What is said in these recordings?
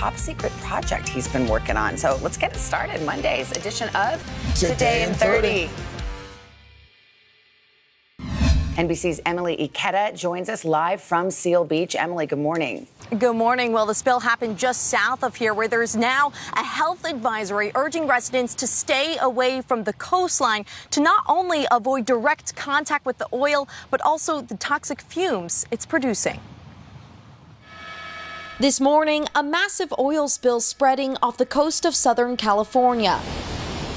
top secret project he's been working on. So let's get it started. Monday's edition of Today in 30. NBC's Emily Ikeda joins us live from Seal Beach. Emily, good morning. Good morning. Well, the spill happened just south of here, where there's now a health advisory urging residents to stay away from the coastline to not only avoid direct contact with the oil, but also the toxic fumes it's producing. This morning, a massive oil spill spreading off the coast of Southern California.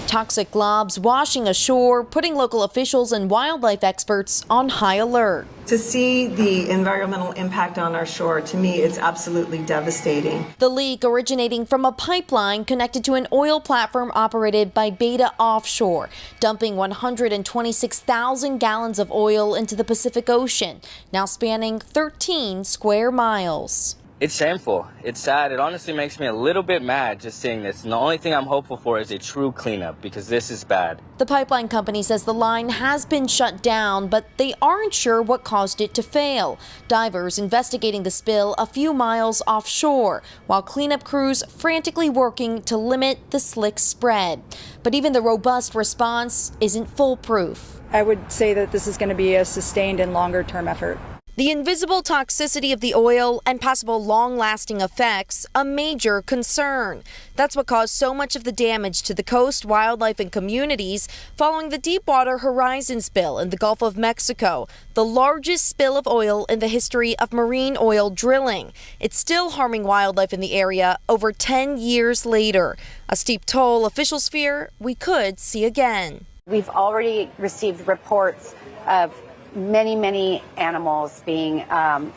Toxic globs washing ashore, putting local officials and wildlife experts on high alert. To see the environmental impact on our shore, to me, it's absolutely devastating. The leak originating from a pipeline connected to an oil platform operated by Beta Offshore, dumping 126,000 gallons of oil into the Pacific Ocean, now spanning 13 square miles. It's shameful. It's sad. It honestly makes me a little bit mad just seeing this. And the only thing I'm hopeful for is a true cleanup, because this is bad. The pipeline company says the line has been shut down, but they aren't sure what caused it to fail. Divers investigating the spill a few miles offshore, while cleanup crews frantically working to limit the slick spread. But even the robust response isn't foolproof. I would say that this is going to be a sustained and longer-term effort. The invisible toxicity of the oil and possible long-lasting effects, a major concern. That's what caused so much of the damage to the coast, wildlife, and communities following the Deepwater Horizon spill in the Gulf of Mexico, the largest spill of oil in the history of marine oil drilling. It's still harming wildlife in the area over 10 years later. A steep toll officials fear we could see again. We've already received reports of many animals being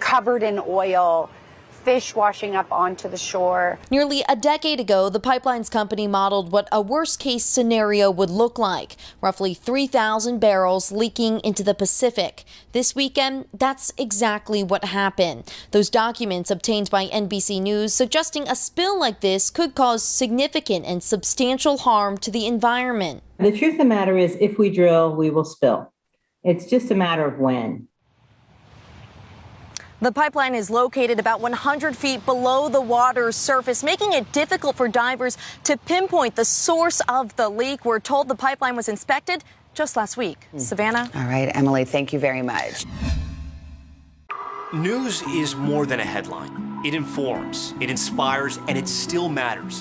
covered in oil, fish washing up onto the shore. Nearly a decade ago, the pipelines company modeled what a worst-case scenario would look like, roughly 3,000 barrels leaking into the Pacific. This weekend, that's exactly what happened. Those documents obtained by NBC News suggesting a spill like this could cause significant and substantial harm to the environment. The truth of the matter is, if we drill, we will spill. It's just a matter of when. The pipeline is located about 100 feet below the water's surface, making it difficult for divers to pinpoint the source of the leak. We're told the pipeline was inspected just last week. Savannah? All right, Emily, thank you very much. News is more than a headline. It informs, it inspires, and it still matters.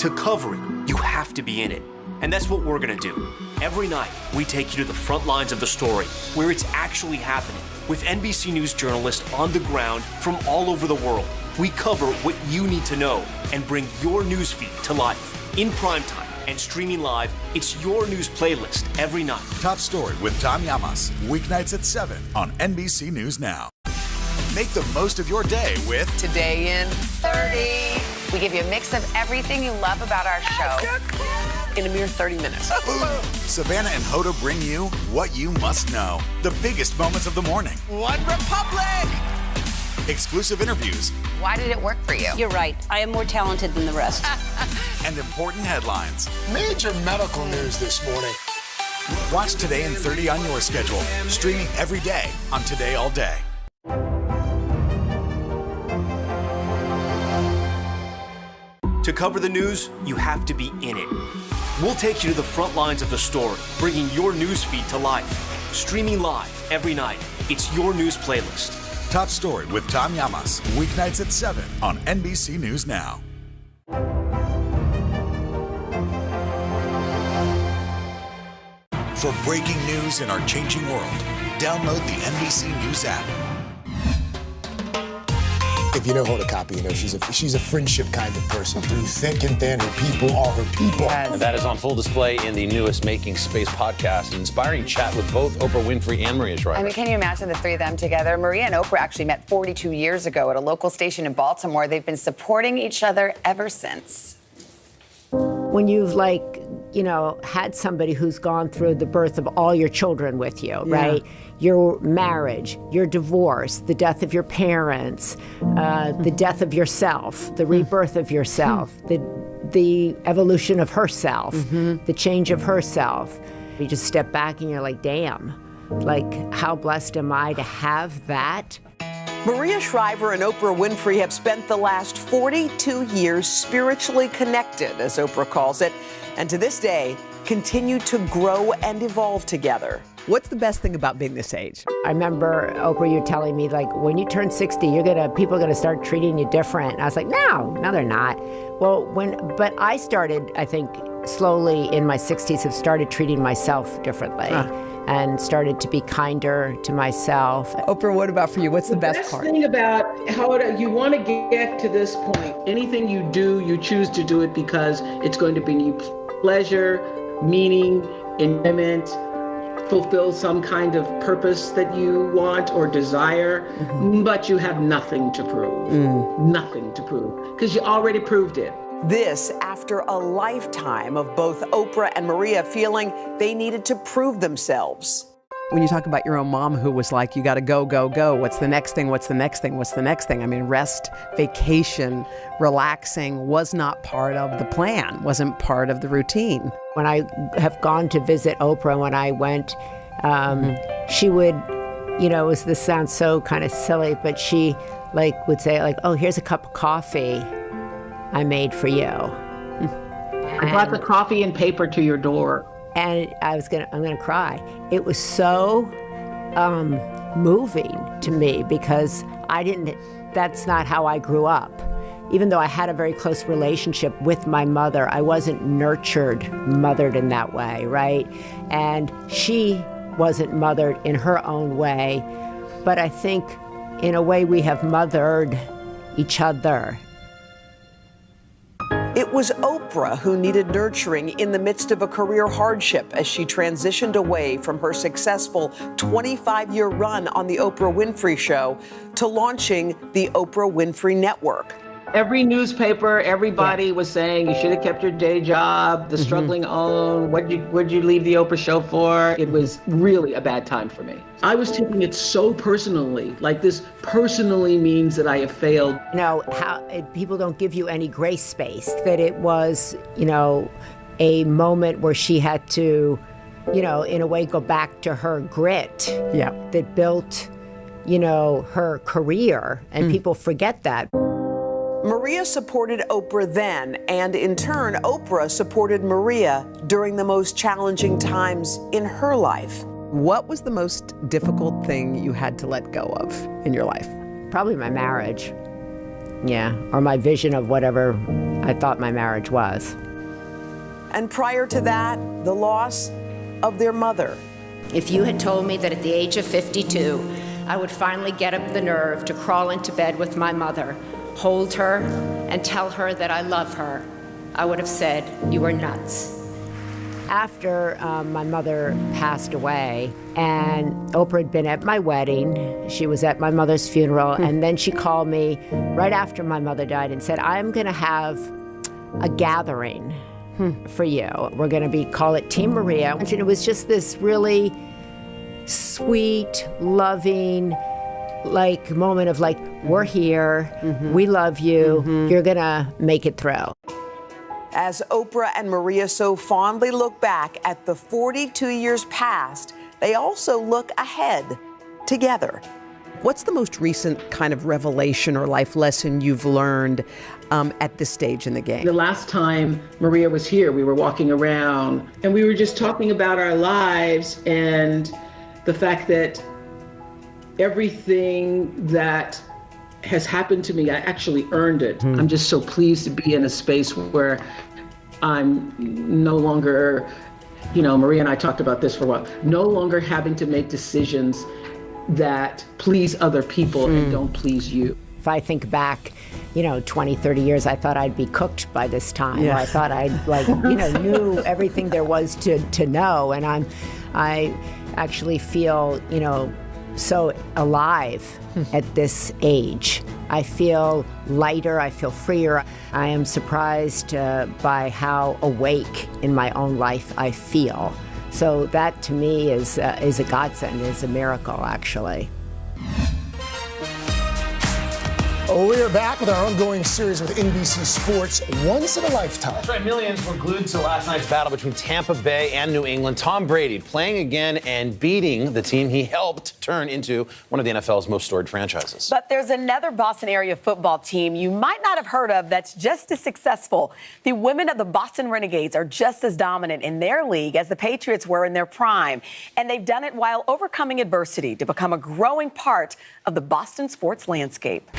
To cover it, you have to be in it. And that's what we're going to do. Every night, we take you to the front lines of the story, where it's actually happening, with NBC News journalists on the ground from all over the world. We cover what you need to know and bring your newsfeed to life. In primetime and streaming live, it's your news playlist every night. Top Story with Tom Llamas, weeknights at 7 on NBC News Now. Make the most of your day with Today in 30. We give you a mix of everything you love about our show in a mere 30 minutes. Savannah and Hoda bring you what you must know. The biggest moments of the morning. One Republic! Exclusive interviews. Why did it work for you? You're right. I am more talented than the rest. And important headlines. Major medical news this morning. Watch Today in 30 on your schedule. Streaming every day on Today All Day. To cover the news, you have to be in it. We'll take you to the front lines of the story, bringing your news feed to life. Streaming live every night. It's your news playlist. Top Story with Tom Llamas, weeknights at 7 on NBC News Now. For breaking news in our changing world, download the NBC News app. If you know Hoda Kotb, you know she's a friendship kind of person. Through thick and thin, her people are her people. And that is on full display in the newest Making Space podcast. An inspiring chat with both Oprah Winfrey and Maria Shriver. I mean, can you imagine the three of them together? Maria and Oprah actually met 42 years ago at a local station in Baltimore. They've been supporting each other ever since. When you've had somebody who's gone through the birth of all your children with you, right? Your marriage, your divorce, the death of your parents, the death of yourself, the rebirth of yourself, the evolution of herself, the change of herself. You just step back and you're like, damn, like how blessed am I to have that? Maria Shriver and Oprah Winfrey have spent the last 42 years spiritually connected, as Oprah calls it, and to this day continue to grow and evolve together. What's the best thing about being this age? I remember, Oprah, you telling me, like, when you turn 60, people are gonna start treating you different. And I was like, no, they're not. Well, but I started, I think, slowly in my 60s, have started treating myself differently. And started to be kinder to myself. Oprah, what about for you? What's the best part? The best thing about how you want to get to this point, anything you do, you choose to do it because it's going to bring you pleasure, meaning, enjoyment, fulfill some kind of purpose that you want or desire, but you have nothing to prove. Nothing to prove, because you already proved it. This after a lifetime of both Oprah and Maria feeling they needed to prove themselves. When you talk about your own mom who was like, you got to go, go, go. What's the next thing? What's the next thing? What's the next thing? I mean, rest, vacation, relaxing was not part of the plan, wasn't part of the routine. When I have gone to visit Oprah, when I went, she would, this sounds so kind of silly, but she would say oh, here's a cup of coffee I made for you. I brought the coffee and paper to your door. And I'm gonna cry. It was so moving to me because that's not how I grew up. Even though I had a very close relationship with my mother, I wasn't mothered in that way, right? And she wasn't mothered in her own way. But I think in a way we have mothered each other. It was Oprah who needed nurturing in the midst of a career hardship as she transitioned away from her successful 25-year run on The Oprah Winfrey Show to launching the Oprah Winfrey Network. Every newspaper, everybody was saying you should have kept your day job, the struggling own, what'd you leave the Oprah Show for? It was really a bad time for me. I was taking it so personally, like this personally means that I have failed. How people don't give you any grace space, that it was, a moment where she had to, in a way go back to her grit that built, her career, and people forget that. Maria supported Oprah then, and in turn, Oprah supported Maria during the most challenging times in her life. What was the most difficult thing you had to let go of in your life? Probably my marriage. Yeah, or my vision of whatever I thought my marriage was. And prior to that, the loss of their mother. If you had told me that at the age of 52, I would finally get up the nerve to crawl into bed with my mother, hold her, and tell her that I love her, I would have said, you are nuts. After my mother passed away, and Oprah had been at my wedding, she was at my mother's funeral, and then she called me right after my mother died and said, I'm gonna have a gathering for you. We're gonna call it Team Maria. And it was just this really sweet, loving, moment of we're here, we love you, you're gonna make it through. As Oprah and Maria so fondly look back at the 42 years past, they also look ahead together. What's the most recent kind of revelation or life lesson you've learned at this stage in the game? The last time Maria was here, we were walking around and we were just talking about our lives and the fact that everything that has happened to me, I actually earned it. I'm just so pleased to be in a space where I'm no longer, Maria and I talked about this for a while, no longer having to make decisions that please other people and don't please you. If I think back, 20, 30 years, I thought I'd be cooked by this time. Yeah. Or I thought I'd knew everything there was to know. And I actually feel, so alive at this age. I feel lighter, I feel freer. I am surprised by how awake in my own life I feel. So that to me is a godsend, is a miracle actually. Oh, we are back with our ongoing series with NBC Sports, Once in a Lifetime. That's right, millions were glued to last night's battle between Tampa Bay and New England. Tom Brady playing again and beating the team he helped turn into one of the NFL's most storied franchises. But there's another Boston area football team you might not have heard of that's just as successful. The women of the Boston Renegades are just as dominant in their league as the Patriots were in their prime. And they've done it while overcoming adversity to become a growing part of the Boston sports landscape.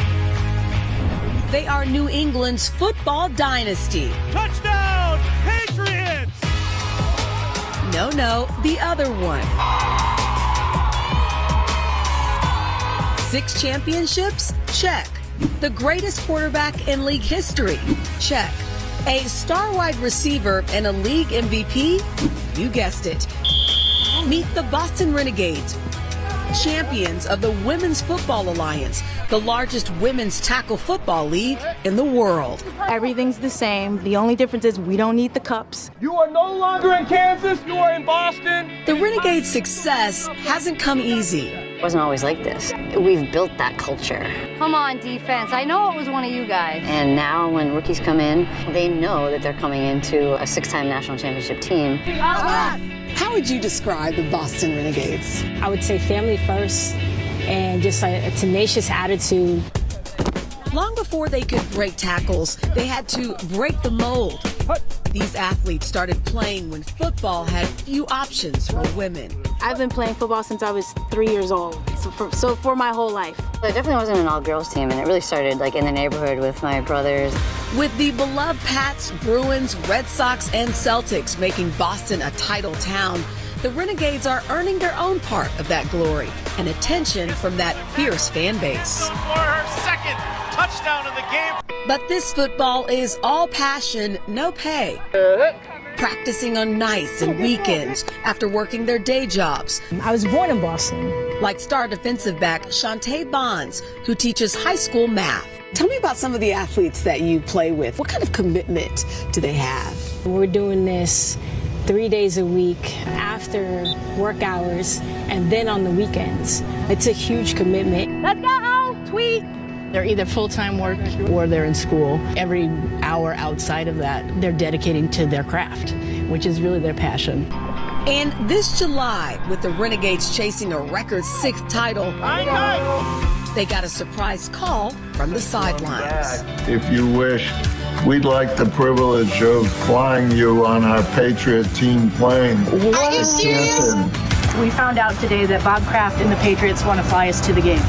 They are New England's football dynasty. Touchdown, Patriots! No, the other one. 6 championships? Check. The greatest quarterback in league history? Check. A star wide receiver and a league MVP? You guessed it. Meet the Boston Renegades, champions of the Women's Football Alliance, the largest women's tackle football league in the world. Everything's the same. The only difference is we don't need the cups. You are no longer in Kansas. You are in Boston. The Renegades' success hasn't come easy. It wasn't always like this. We've built that culture. Come on, defense. I know it was one of you guys. And now when rookies come in, they know that they're coming into a 6-time national championship team. How would you describe the Boston Renegades? I would say family first and just a tenacious attitude. Long before they could break tackles, they had to break the mold. These athletes started playing when football had few options for women. I've been playing football since I was 3 years old, so for my whole life. It definitely wasn't an all-girls team, and it really started like in the neighborhood with my brothers. With the beloved Pats, Bruins, Red Sox, and Celtics making Boston a title town, the Renegades are earning their own part of that glory and attention from that fierce fan base. For her second touchdown of the game. But this football is all passion, no pay. Practicing on nights and weekends after working their day jobs. I was born in Boston. Like star defensive back Shantae Bonds, who teaches high school math. Tell me about some of the athletes that you play with. What kind of commitment do they have? We're doing this 3 days a week after work hours and then on the weekends. It's a huge commitment. Let's go, tweet. They're either full-time work or they're in school. Every hour outside of that, they're dedicating to their craft, which is really their passion. And this July, with the Renegades chasing a record 6th title, they got a surprise call from the sidelines. If you wish, we'd like the privilege of flying you on our Patriot team plane. Are you serious? We found out today that Bob Kraft and the Patriots want to fly us to the game.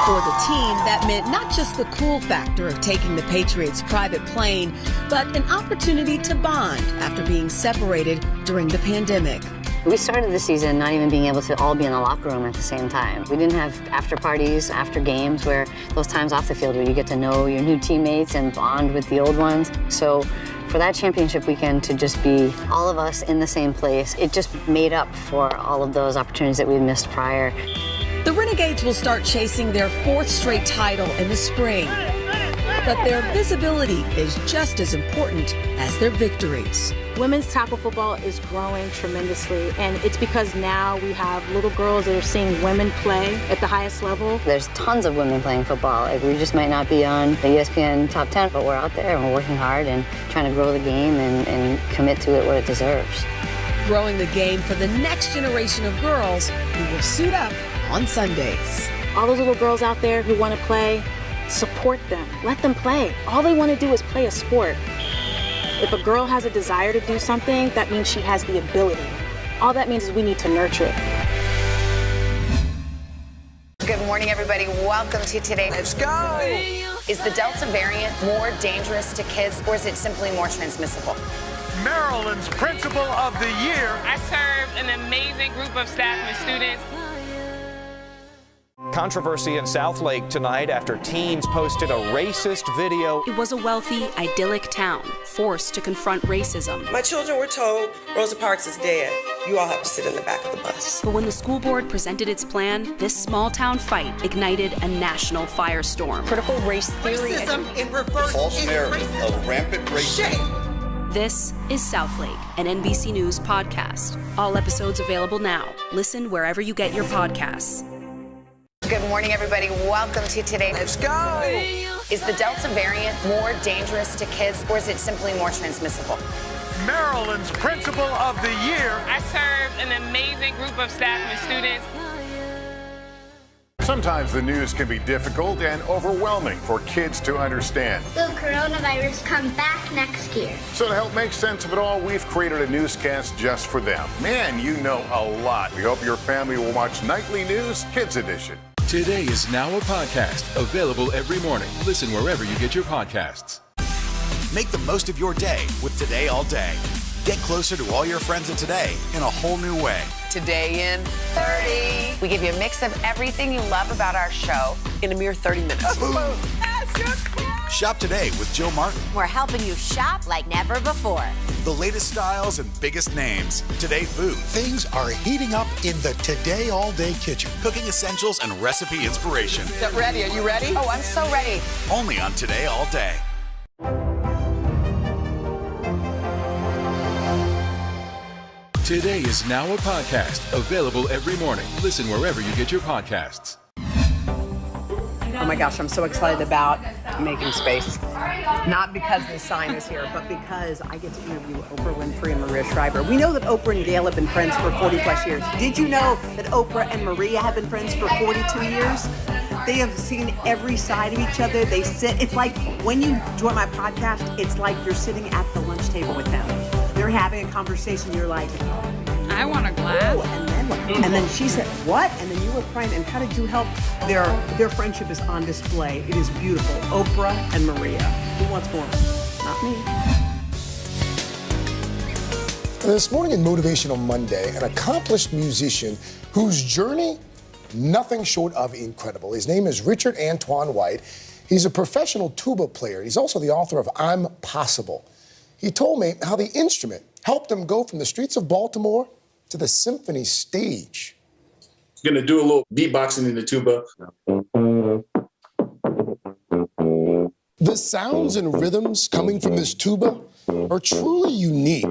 For the team, that meant not just the cool factor of taking the Patriots' private plane, but an opportunity to bond after being separated during the pandemic. We started the season not even being able to all be in the locker room at the same time. We didn't have after parties, after games, where those times off the field where you get to know your new teammates and bond with the old ones. So for that championship weekend to just be all of us in the same place, it just made up for all of those opportunities that we'd missed prior. The Renegades will start chasing their 4th straight title in the spring. But their visibility is just as important as their victories. Women's tackle football is growing tremendously, and it's because now we have little girls that are seeing women play at the highest level. There's tons of women playing football. Like, we just might not be on the ESPN top 10, but we're out there and we're working hard and trying to grow the game and commit to it what it deserves. Growing the game for the next generation of girls who will suit up on Sundays. All those little girls out there who want to play, support them. Let them play. All they want to do is play a sport. If a girl has a desire to do something, that means she has the ability. All that means is we need to nurture it. Good morning, everybody. Welcome to today. Let's go. Is the Delta variant more dangerous to kids, or is it simply more transmissible? Maryland's Principal of the Year. I served an amazing group of staff and students. Controversy in Southlake tonight after teens posted a racist video. It was a wealthy, idyllic town, forced to confront racism. My children were told Rosa Parks is dead. You all have to sit in the back of the bus. But when the school board presented its plan, this small town fight ignited a national firestorm. Critical race theory. Racism in reverse. False narrative of rampant racism. Shame. This is Southlake, an NBC News podcast. All episodes available now. Listen wherever you get your podcasts. Good morning, everybody. Welcome to Today. Let's go. Is the Delta variant more dangerous to kids, or is it simply more transmissible? Maryland's Principal of the Year. I served an amazing group of staff and students. Sometimes the news can be difficult and overwhelming for kids to understand. Will coronavirus come back next year? So to help make sense of it all, we've created a newscast just for them. Man, you know a lot. We hope your family will watch Nightly News Kids Edition. Today is now a podcast, available every morning. Listen wherever you get your podcasts. Make the most of your day with Today All Day. Get closer to all your friends in today in a whole new way. Today in 30. We give you a mix of everything you love about our show in a mere 30 minutes. Shop today with Jill Martin. We're helping you shop like never before. The latest styles and biggest names. Today food. Things are heating up in the Today All Day kitchen. Cooking essentials and recipe inspiration. Get ready. Are you ready? Oh, I'm so ready. Only on Today All Day. Today is now a podcast, available every morning. Listen wherever you get your podcasts. Oh my gosh, I'm so excited about making space. Not because the sign is here, but because I get to interview Oprah Winfrey and Maria Shriver. We know that Oprah and Gail have been friends for 40 plus years. Did you know that Oprah and Maria have been friends for 42 years? They have seen every side of each other. They sit, it's like when you join my podcast, it's like you're sitting at the lunch table with them. They're having a conversation, you're like, I want a glass. oh, and then she said, what? And then you were crying, and how did you help? Their friendship is on display. It is beautiful. Oprah and Maria. Who wants more? Not me. This morning in Motivational Monday, an accomplished musician whose journey, nothing short of incredible. His name is Richard Antoine White. He's a professional tuba player. He's also the author of I'm Possible. He told me how the instrument helped him go from the streets of Baltimore to the symphony stage. I'm gonna do a little beatboxing in the tuba. The sounds and rhythms coming from this tuba are truly unique.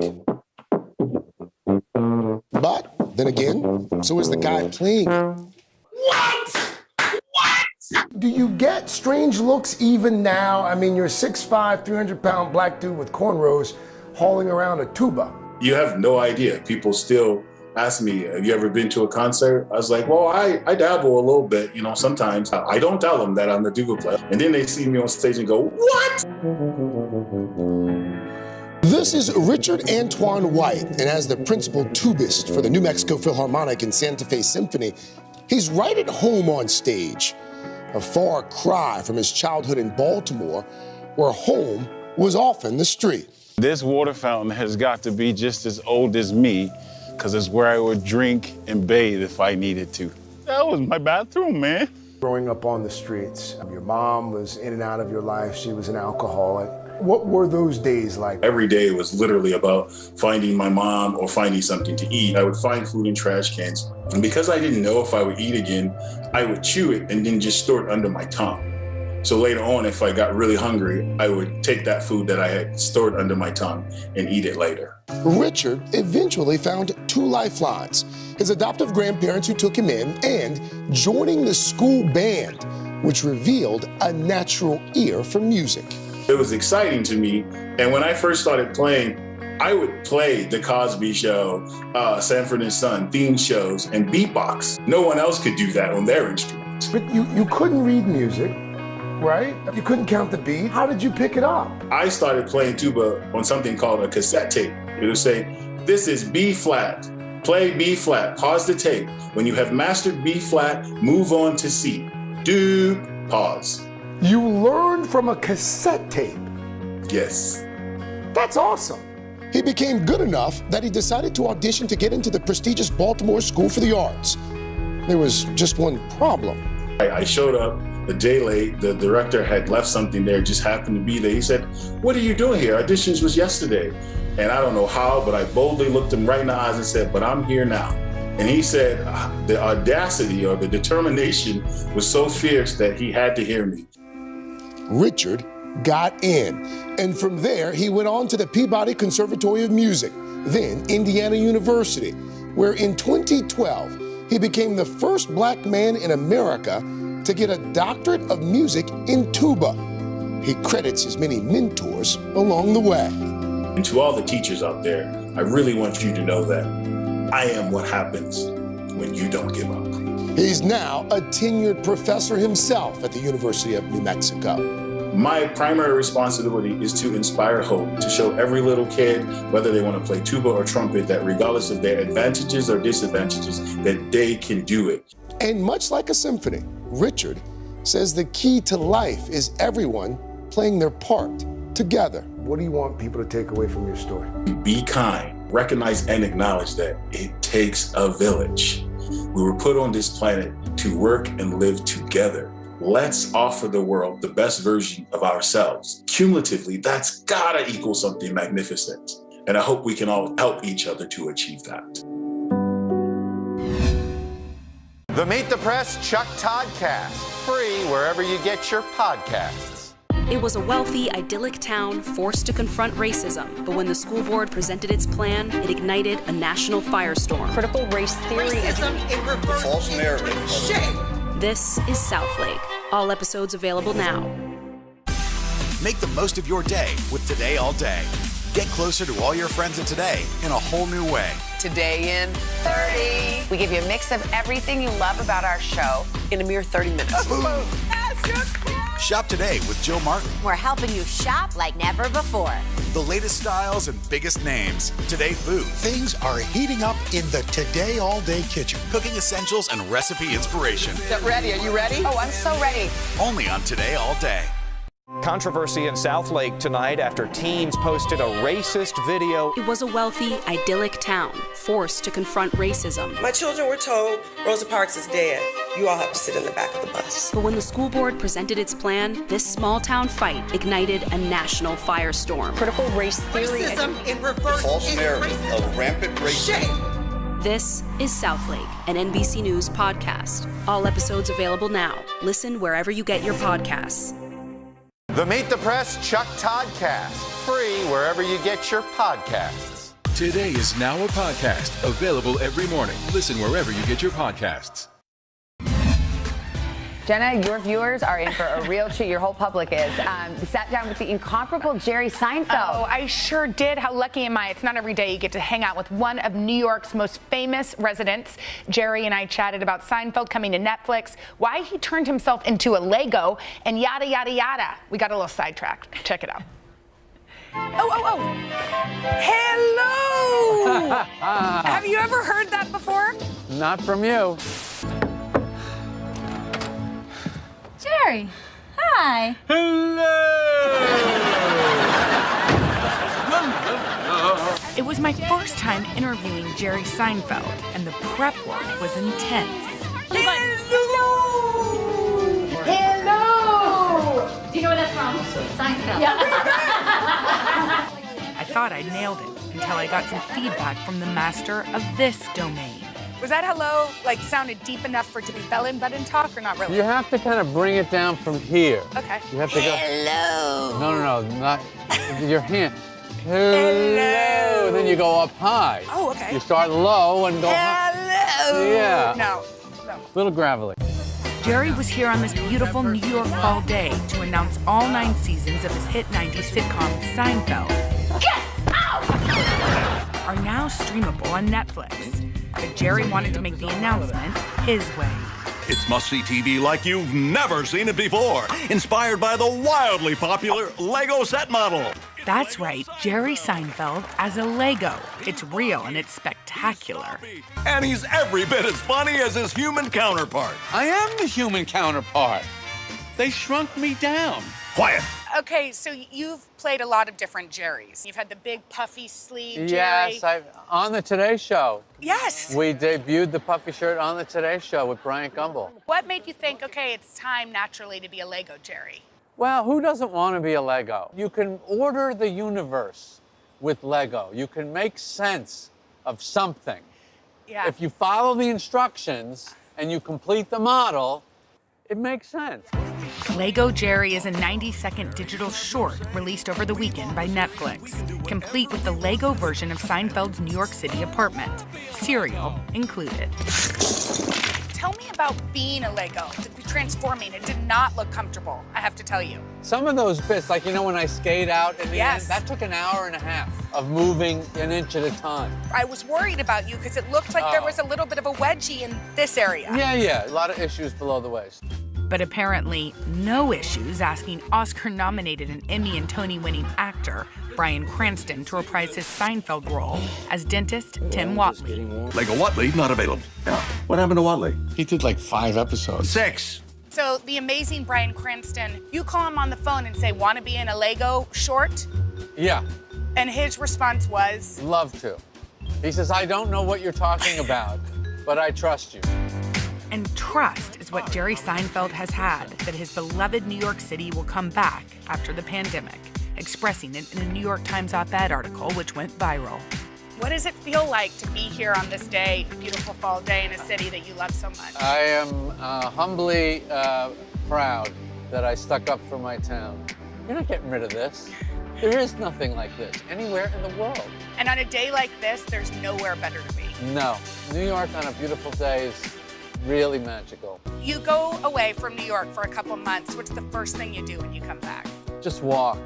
But then again, so is the guy playing. What? Do you get strange looks even now? I mean, you're a 6'5", 300-pound black dude with cornrows hauling around a tuba. You have no idea. People still ask me, have you ever been to a concert? I was like, well, I dabble a little bit, you know, sometimes. I don't tell them that I'm the tuba player. And then they see me on stage and go, what? This is Richard Antoine White, and as the principal tubist for the New Mexico Philharmonic and Santa Fe Symphony, he's right at home on stage. A far cry from his childhood in Baltimore, where home was often the street. This water fountain has got to be just as old as me, because it's where I would drink and bathe if I needed to. That was my bathroom, man. Growing up on the streets, your mom was in and out of your life. She was an alcoholic. What were those days like? Every day was literally about finding my mom or finding something to eat. I would find food in trash cans. And because I didn't know if I would eat again, I would chew it and then just store it under my tongue. So later on, if I got really hungry, I would take that food that I had stored under my tongue and eat it later. Richard eventually found two lifelines: his adoptive grandparents who took him in, and joining the school band, which revealed a natural ear for music. It was exciting to me. And when I first started playing, I would play The Cosby Show, Sanford and Son, theme shows, and beatbox. No one else could do that on their instruments. But you couldn't read music, right? You couldn't count the beats. How did you pick it up? I started playing tuba on something called a cassette tape. It would say, this is B flat, play B flat, pause the tape. When you have mastered B flat, move on to C. Do, pause. You learned from a cassette tape? Yes. That's awesome. He became good enough that he decided to audition to get into the prestigious Baltimore School for the Arts. There was just one problem. I showed up a day late. The director had left something there, just happened to be there. He said, what are you doing here? Auditions was yesterday. And I don't know how, but I boldly looked him right in the eyes and said, but I'm here now. And he said the audacity or the determination was so fierce that he had to hear me. Richard got in, and from there he went on to the Peabody Conservatory of Music, then Indiana University, where in 2012 He became the first black man in America to get a doctorate of music in tuba. He credits his many mentors along the way. And to all the teachers out there, I really want you to know that I am what happens when you don't give up. He's now a tenured professor himself at the University of New Mexico. My primary responsibility is to inspire hope, to show every little kid, whether they want to play tuba or trumpet, that regardless of their advantages or disadvantages, that they can do it. And much like a symphony, Richard says the key to life is everyone playing their part together. What do you want people to take away from your story? Be kind, recognize and acknowledge that it takes a village. We were put on this planet to work and live together. Let's offer the world the best version of ourselves. Cumulatively, that's gotta equal something magnificent. And I hope we can all help each other to achieve that. The Meet the Press Chuck Toddcast, free wherever you get your podcasts. It was a wealthy, idyllic town forced to confront racism, but when the school board presented its plan, it ignited a national firestorm. Critical race theory. Racism in reverse. False narrative. Shame. This is Southlake. All episodes available now. Make the most of your day with Today All Day. Get closer to all your friends in today in a whole new way. Today in 30. We give you a mix of everything you love about our show in a mere 30 minutes. Shop today with Jill Martin. We're helping you shop like never before. The latest styles and biggest names. Today Food. Things are heating up in the Today All Day kitchen. Cooking essentials and recipe inspiration. Get ready. Are you ready? Oh, I'm so ready. Only on Today All Day. Controversy in Southlake tonight after teens posted a racist video. It was a wealthy, idyllic town forced to confront racism. My children were told Rosa Parks is dead. You all have to sit in the back of the bus. But when the school board presented its plan, this small town fight ignited a national firestorm. Critical race theory. Racism in reverse. False narrative of rampant racism. Shame. This is Southlake, an NBC News podcast. All episodes available now. Listen wherever you get your podcasts. The Meet the Press Chuck Toddcast, free wherever you get your podcasts. Today is now a podcast, available every morning. Listen wherever you get your podcasts. Jenna, your viewers are in for a real treat. Your whole public is. Sat down with the incomparable Jerry Seinfeld. Oh, I sure did. How lucky am I? It's not every day you get to hang out with one of New York's most famous residents. Jerry and I chatted about Seinfeld coming to Netflix, why he turned himself into a Lego, and yada, yada, yada. We got a little sidetracked. Check it out. Oh. Hello! Have you ever heard that before? Not from you. Jerry, hi. Hello. It was my first time interviewing Jerry Seinfeld, and the prep work was intense. Hello. Do you know where that's from? Seinfeld. Yeah. I thought I nailed it until I got some feedback from the master of this domain. Was that hello, sounded deep enough for it to be belly-button talk, or not really? You have to kind of bring it down from here. Okay. You have to go. Hello. No, not your hand. Hello. Then you go up high. Oh, okay. You start low and go high. Hello. Yeah. No. Little gravelly. Jerry was here on this beautiful New York fall day to announce all 9 seasons of his hit 90s sitcom, Seinfeld. Get out! Are now streamable on Netflix. But Jerry wanted to make the announcement his way. It's must-see TV like you've never seen it before. Inspired by the wildly popular Lego set model. That's right, Jerry Seinfeld as a Lego. It's real and it's spectacular. And he's every bit as funny as his human counterpart. I am the human counterpart. They shrunk me down. Quiet. Okay, so you've played a lot of different Jerrys. You've had the big puffy sleeve Jerry. Yes, on the Today Show. Yes. We debuted the puffy shirt on the Today Show with Bryant Gumbel. What made you think, okay, it's time naturally to be a Lego Jerry? Well, who doesn't want to be a Lego? You can order the universe with Lego. You can make sense of something. Yeah. If you follow the instructions and you complete the model, it makes sense. Lego Jerry is a 90-second digital short released over the weekend by Netflix, complete with the Lego version of Seinfeld's New York City apartment, cereal included. Tell me about being a Lego, transforming. It did not look comfortable, I have to tell you. Some of those bits, like, you know, when I skate out in the end, Yes. that took an hour and a half of moving an inch at a time. I was worried about you because it looked like there was a little bit of a wedgie in this area. Yeah, a lot of issues below the waist. But apparently no issues asking Oscar-nominated and Emmy and Tony-winning actor Bryan Cranston to reprise his Seinfeld role as dentist Tim Whatley. Lego Whatley, not available. What happened to Whatley? He did like 5 episodes. 6. So the amazing Bryan Cranston, you call him on the phone and say, want to be in a Lego short? Yeah, And his response was? love to. He says, I don't know what you're talking about, but I trust you. And trust is what Jerry Seinfeld has had, that his beloved New York City will come back after the pandemic, expressing it in a New York Times op-ed article, which went viral. What does it feel like to be here on this day, beautiful fall day in a city that you love so much? I am humbly proud that I stuck up for my town. You're not getting rid of this. There is nothing like this anywhere in the world. And on a day like this, there's nowhere better to be. No, New York on a beautiful day is really magical. You go away from New York for a couple months. What's the first thing you do when you come back? Just walk.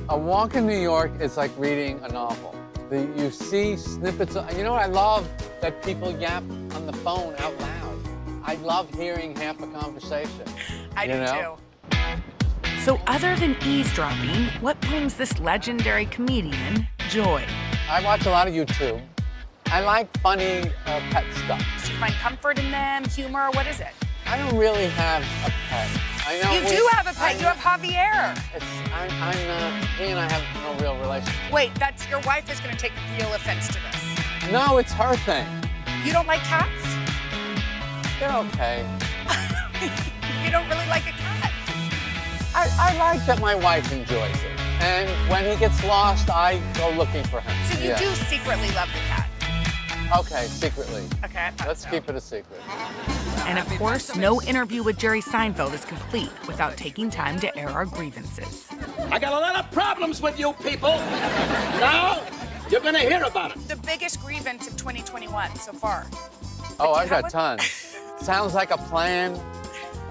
A walk in New York is like reading a novel. You see snippets of, you know what I love? That people yap on the phone out loud. I love hearing half a conversation. I do know? too. So other than eavesdropping, what brings this legendary comedian joy? I watch a lot of YouTube. I like funny pet stuff. Do you find comfort in them, humor, what is it? I don't really have a pet. I know You do have a pet, you have Javier. He and I have no real relationship. Wait, that's your wife is gonna take real offense to this. No, it's her thing. You don't like cats? They're okay. You don't really like a cat? I like that my wife enjoys it. And when he gets lost, I go looking for him. So you do secretly love the cat? Okay, secretly. Okay, Let's keep it a secret. And of course, no interview with Jerry Seinfeld is complete without taking time to air our grievances. I got a lot of problems with you people. Now, you're gonna hear about it. The biggest grievance of 2021 so far. Oh, I've got tons. Sounds like a plan.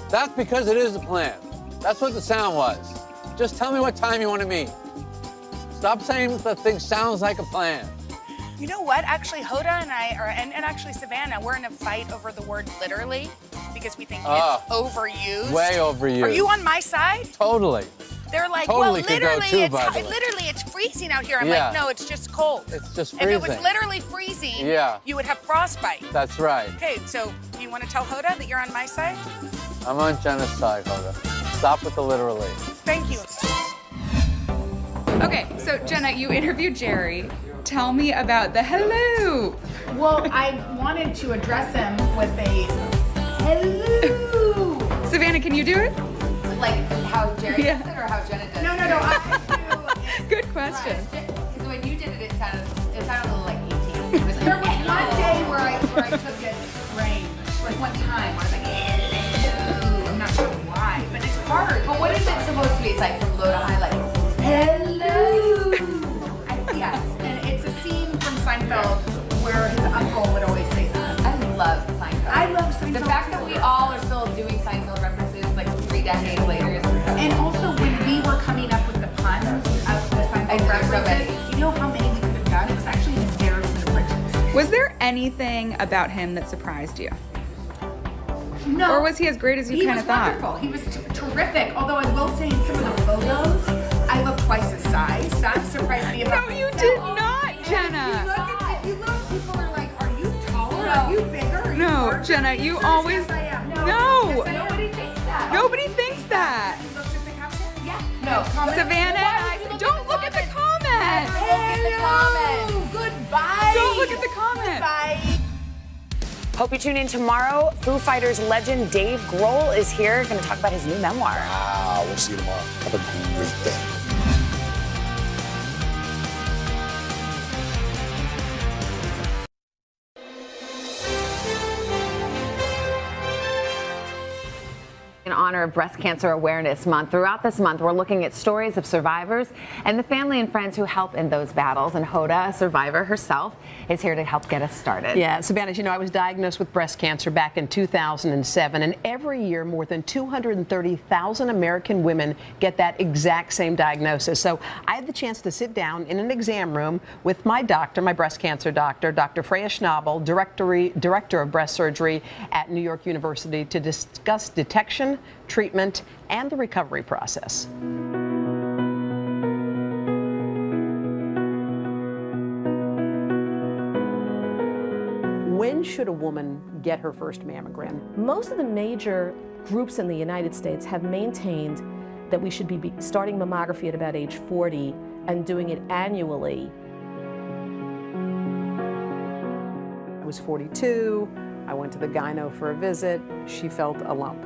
That's because it is a plan. That's what the sound was. Just tell me what time you want to meet. Stop saying the thing sounds like a plan. You know what? Actually, Hoda and I, and actually Savannah, we're in a fight over the word literally because we think it's overused. Way overused. Are you on my side? Totally. They're like, Totally well, could go literally, too, by the way. literally, it's freezing out here. I'm Yeah. like, no, it's just cold. It's just If freezing. it was literally freezing, Yeah. you would have frostbite. That's right. Okay, so you want to tell Hoda that you're on my side? I'm on Jenna's side, Hoda. Stop with the literally. Thank you. Okay, so Jenna, you interviewed Jerry. Tell me about the hello. Well, I wanted to address him with a hello. Savannah, can you do it? Like how Jerry Yeah. does it or how Jenna does it? No, I Good question. Because when you did it, it sounded a little like 18. There was one day where I took it strange. Like one time where I was like, hello. I'm not sure why, but it's hard. But what is it supposed to be? It's like from low to high, like, hello. Yes, and it's a scene from Seinfeld where his uncle would always say that. I love Seinfeld. I love Seinfeld. The fact that we all are still doing Seinfeld references like 3 decades later is incredible. And also when we were coming up with the puns of the Seinfeld references, you know how many we could have done? It was actually an embarrassment of riches. Was there anything about him that surprised you? No. Or was he as great as you kind of thought? He was wonderful. He was terrific. Although I will say in some of the photos, I look twice his size. That surprised me about No, you did not, Jenna. If you look, people are like, are you taller? Are you bigger? Are you No, larger? Jenna, you Yes, always. I am. No. Nobody thinks that. Nobody thinks that. You looked at the caption? Yeah. No. Savannah and I. Don't look at the comment. Look at the comment. Goodbye. Don't look at the comment. Bye. Hope you tune in tomorrow. Foo Fighters legend Dave Grohl is here, going to talk about his new memoir. Wow, we'll see you tomorrow. Have a great day. honor of Breast Cancer Awareness Month. Throughout this month, we're looking at stories of survivors and the family and friends who help in those battles. And Hoda, a survivor herself, is here to help get us started. Yeah, Savannah, as you know, I was diagnosed with breast cancer back in 2007, and every year more than 230,000 American women get that exact same diagnosis. So I had the chance to sit down in an exam room with my doctor, my breast cancer doctor, Dr. Freya Schnabel, director of breast surgery at New York University, to discuss detection, treatment, and the recovery process. When should a woman get her first mammogram? Most of the major groups in the United States have maintained that we should be starting mammography at about age 40 and doing it annually. I was 42. I went to the gyno for a visit. She felt a lump.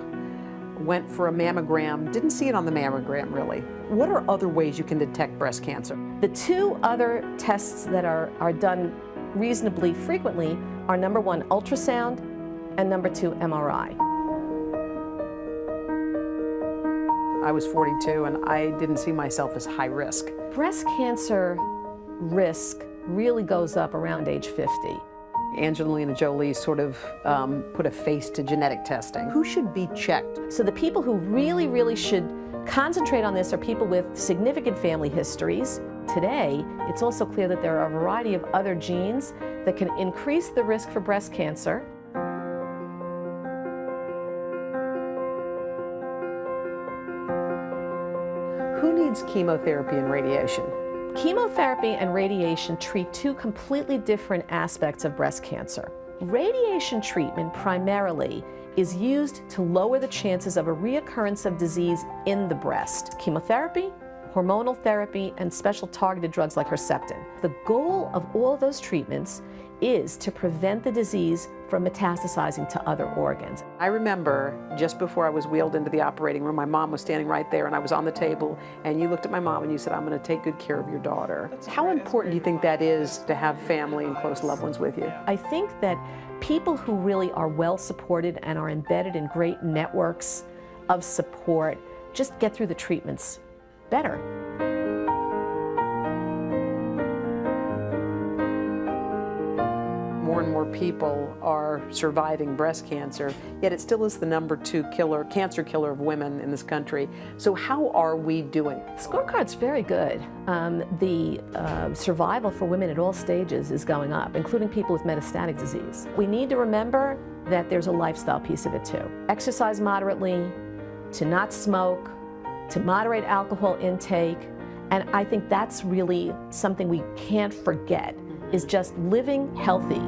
Went for a mammogram. Didn't see it on the mammogram, really. What are other ways you can detect breast cancer? The two other tests that are done reasonably frequently are number 1, ultrasound, and number 2, MRI. I was 42 and I didn't see myself as high risk. Breast cancer risk really goes up around age 50. Angelina Jolie sort of put a face to genetic testing. Who should be checked? So the people who really should concentrate on this are people with significant family histories. Today, it's also clear that there are a variety of other genes that can increase the risk for breast cancer. Who needs chemotherapy and radiation? Chemotherapy and radiation treat two completely different aspects of breast cancer. Radiation treatment primarily is used to lower the chances of a reoccurrence of disease in the breast. Chemotherapy, hormonal therapy, and special targeted drugs like Herceptin. The goal of all those treatments is to prevent the disease from metastasizing to other organs. I remember just before I was wheeled into the operating room, my mom was standing right there and I was on the table, and you looked at my mom and you said, "I'm going to take good care of your daughter." How important do you think that is to have family and close loved ones with you? I think that people who really are well supported and are embedded in great networks of support just get through the treatments better. More and more people are surviving breast cancer, yet it still is the #2 cancer killer of women in this country. So how are we doing? Scorecard's very good. The survival for women at all stages is going up, including people with metastatic disease. We need to remember that there's a lifestyle piece of it too. Exercise moderately, to not smoke, to moderate alcohol intake, and I think that's really something we can't forget, is just living healthy.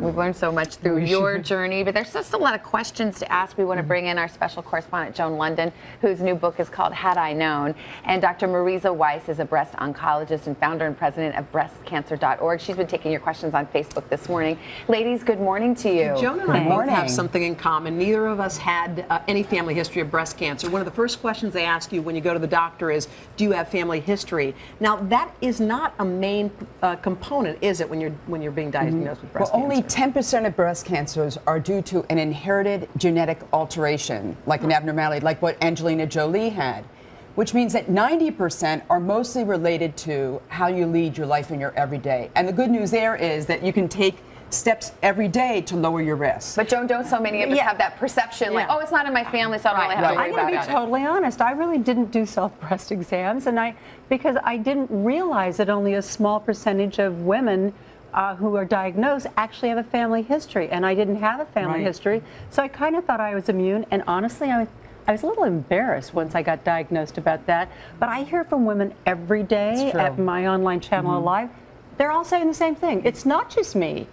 We've learned so much through your journey, but there's just a lot of questions to ask. We want to bring in our special correspondent, Joan London, whose new book is called Had I Known. And Dr. Marisa Weiss is a breast oncologist and founder and president of breastcancer.org. She's been taking your questions on Facebook this morning. Ladies, good morning to you. Joan and I both have something in common. Neither of us had any family history of breast cancer. One of the first questions they ask you when you go to the doctor is, do you have family history? Now, that is not a main component, is it, when you're being diagnosed with breast cancer? Only 10% of breast cancers are due to an inherited genetic alteration, like an abnormality, like what Angelina Jolie had, which means that 90% are mostly related to how you lead your life in your everyday. And the good news there is that you can take steps every day to lower your risk. But Joan, don't so many of us have that perception, like, oh, it's not in my family, so I don't really have to worry about it. I'm going to be totally honest. I really didn't do self-breast exams, because I didn't realize that only a small percentage of women who are diagnosed actually have a family history, and I didn't have a family history, so I kind of thought I was immune, and honestly, I was a little embarrassed once I got diagnosed about that, but I hear from women every day at my online channel Alive. They're all saying the same thing. It's not just me.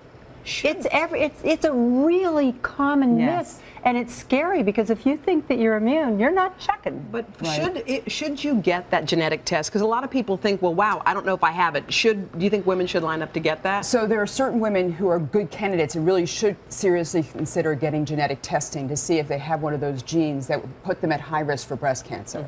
It's a really common myth, and it's scary because if you think that you're immune, you're not checking. But should you get that genetic test? Because a lot of people think, well, wow, I don't know if I have it. Do you think women should line up to get that? So there are certain women who are good candidates and really should seriously consider getting genetic testing to see if they have one of those genes that would put them at high risk for breast cancer.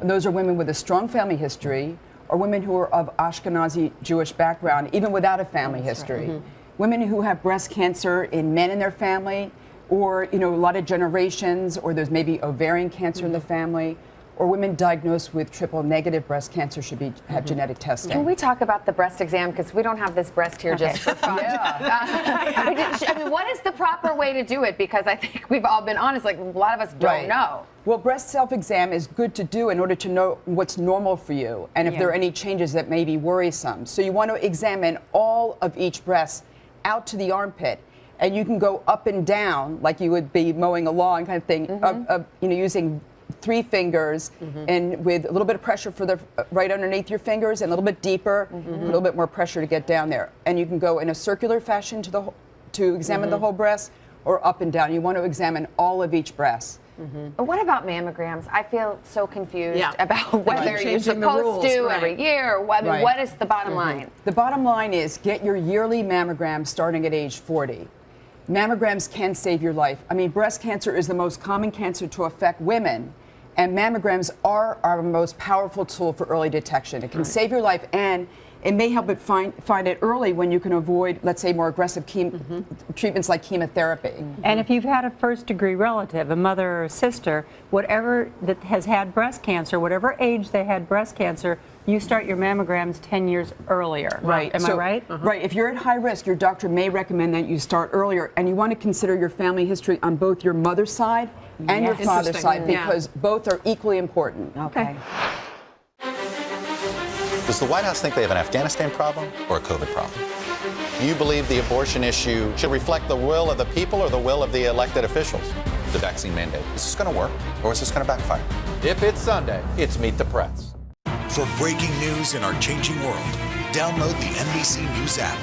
And those are women with a strong family history, or women who are of Ashkenazi Jewish background, even without a family history. Women who have breast cancer in men in their family, or a lot of generations, or there's maybe ovarian cancer in the family, or women diagnosed with triple negative breast cancer should have genetic testing. Can we talk about the breast exam? Because we don't have this breast here just for fun. I mean, what is the proper way to do it? Because I think we've all been honest, like a lot of us don't know. Well, breast self-exam is good to do in order to know what's normal for you and if there are any changes that may be worrisome. So you want to examine all of each breast out to the armpit. And you can go up and down like you would be mowing a lawn kind of thing, using 3 fingers and with a little bit of pressure for the right underneath your fingers and a little bit deeper, a little bit more pressure to get down there. And you can go in a circular fashion to examine the whole breast, or up and down. You want to examine all of each breast. What about mammograms? I feel so confused about whether you're supposed to every year. Or what is the bottom line? The bottom line is get your yearly mammogram starting at age 40. Mammograms can save your life. I mean, breast cancer is the most common cancer to affect women, and mammograms are our most powerful tool for early detection. It can save your life, and it may help it find it early when you can avoid, let's say, more aggressive treatments like chemotherapy. And if you've had a first-degree relative, a mother or a sister, whatever that has had breast cancer, whatever age they had breast cancer, you start your mammograms 10 years earlier. Right. Am I right? Right. If you're at high risk, your doctor may recommend that you start earlier, and you want to consider your family history on both your mother's side and your father's side, because both are equally important. Okay. Does the White House think they have an Afghanistan problem or a COVID problem? Do you believe the abortion issue should reflect the will of the people or the will of the elected officials? The vaccine mandate, is this going to work or is this going to backfire? If it's Sunday, it's Meet the Press. For breaking news in our changing world, download the NBC News app.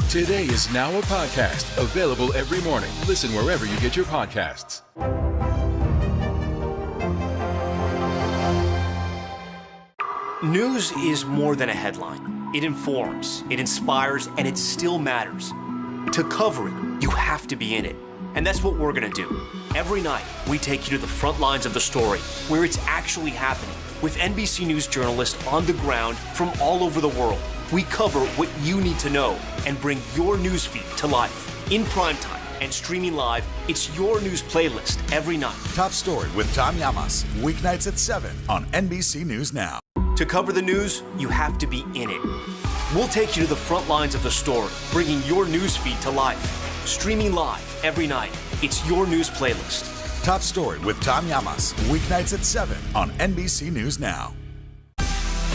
Today is now a podcast, available every morning. Listen wherever you get your podcasts. News is more than a headline. It informs, it inspires, and it still matters. To cover it, you have to be in it. And that's what we're gonna do. Every night, we take you to the front lines of the story, where it's actually happening, with NBC News journalists on the ground from all over the world. We cover what you need to know and bring your newsfeed to life. In primetime and streaming live, it's your news playlist every night. Top Story with Tom Llamas, weeknights at 7 on NBC News Now. To cover the news, you have to be in it. We'll take you to the front lines of the story, bringing your newsfeed to life. Streaming live every night. It's your news playlist. Top Story with Tom Llamas, weeknights at 7 on NBC News Now.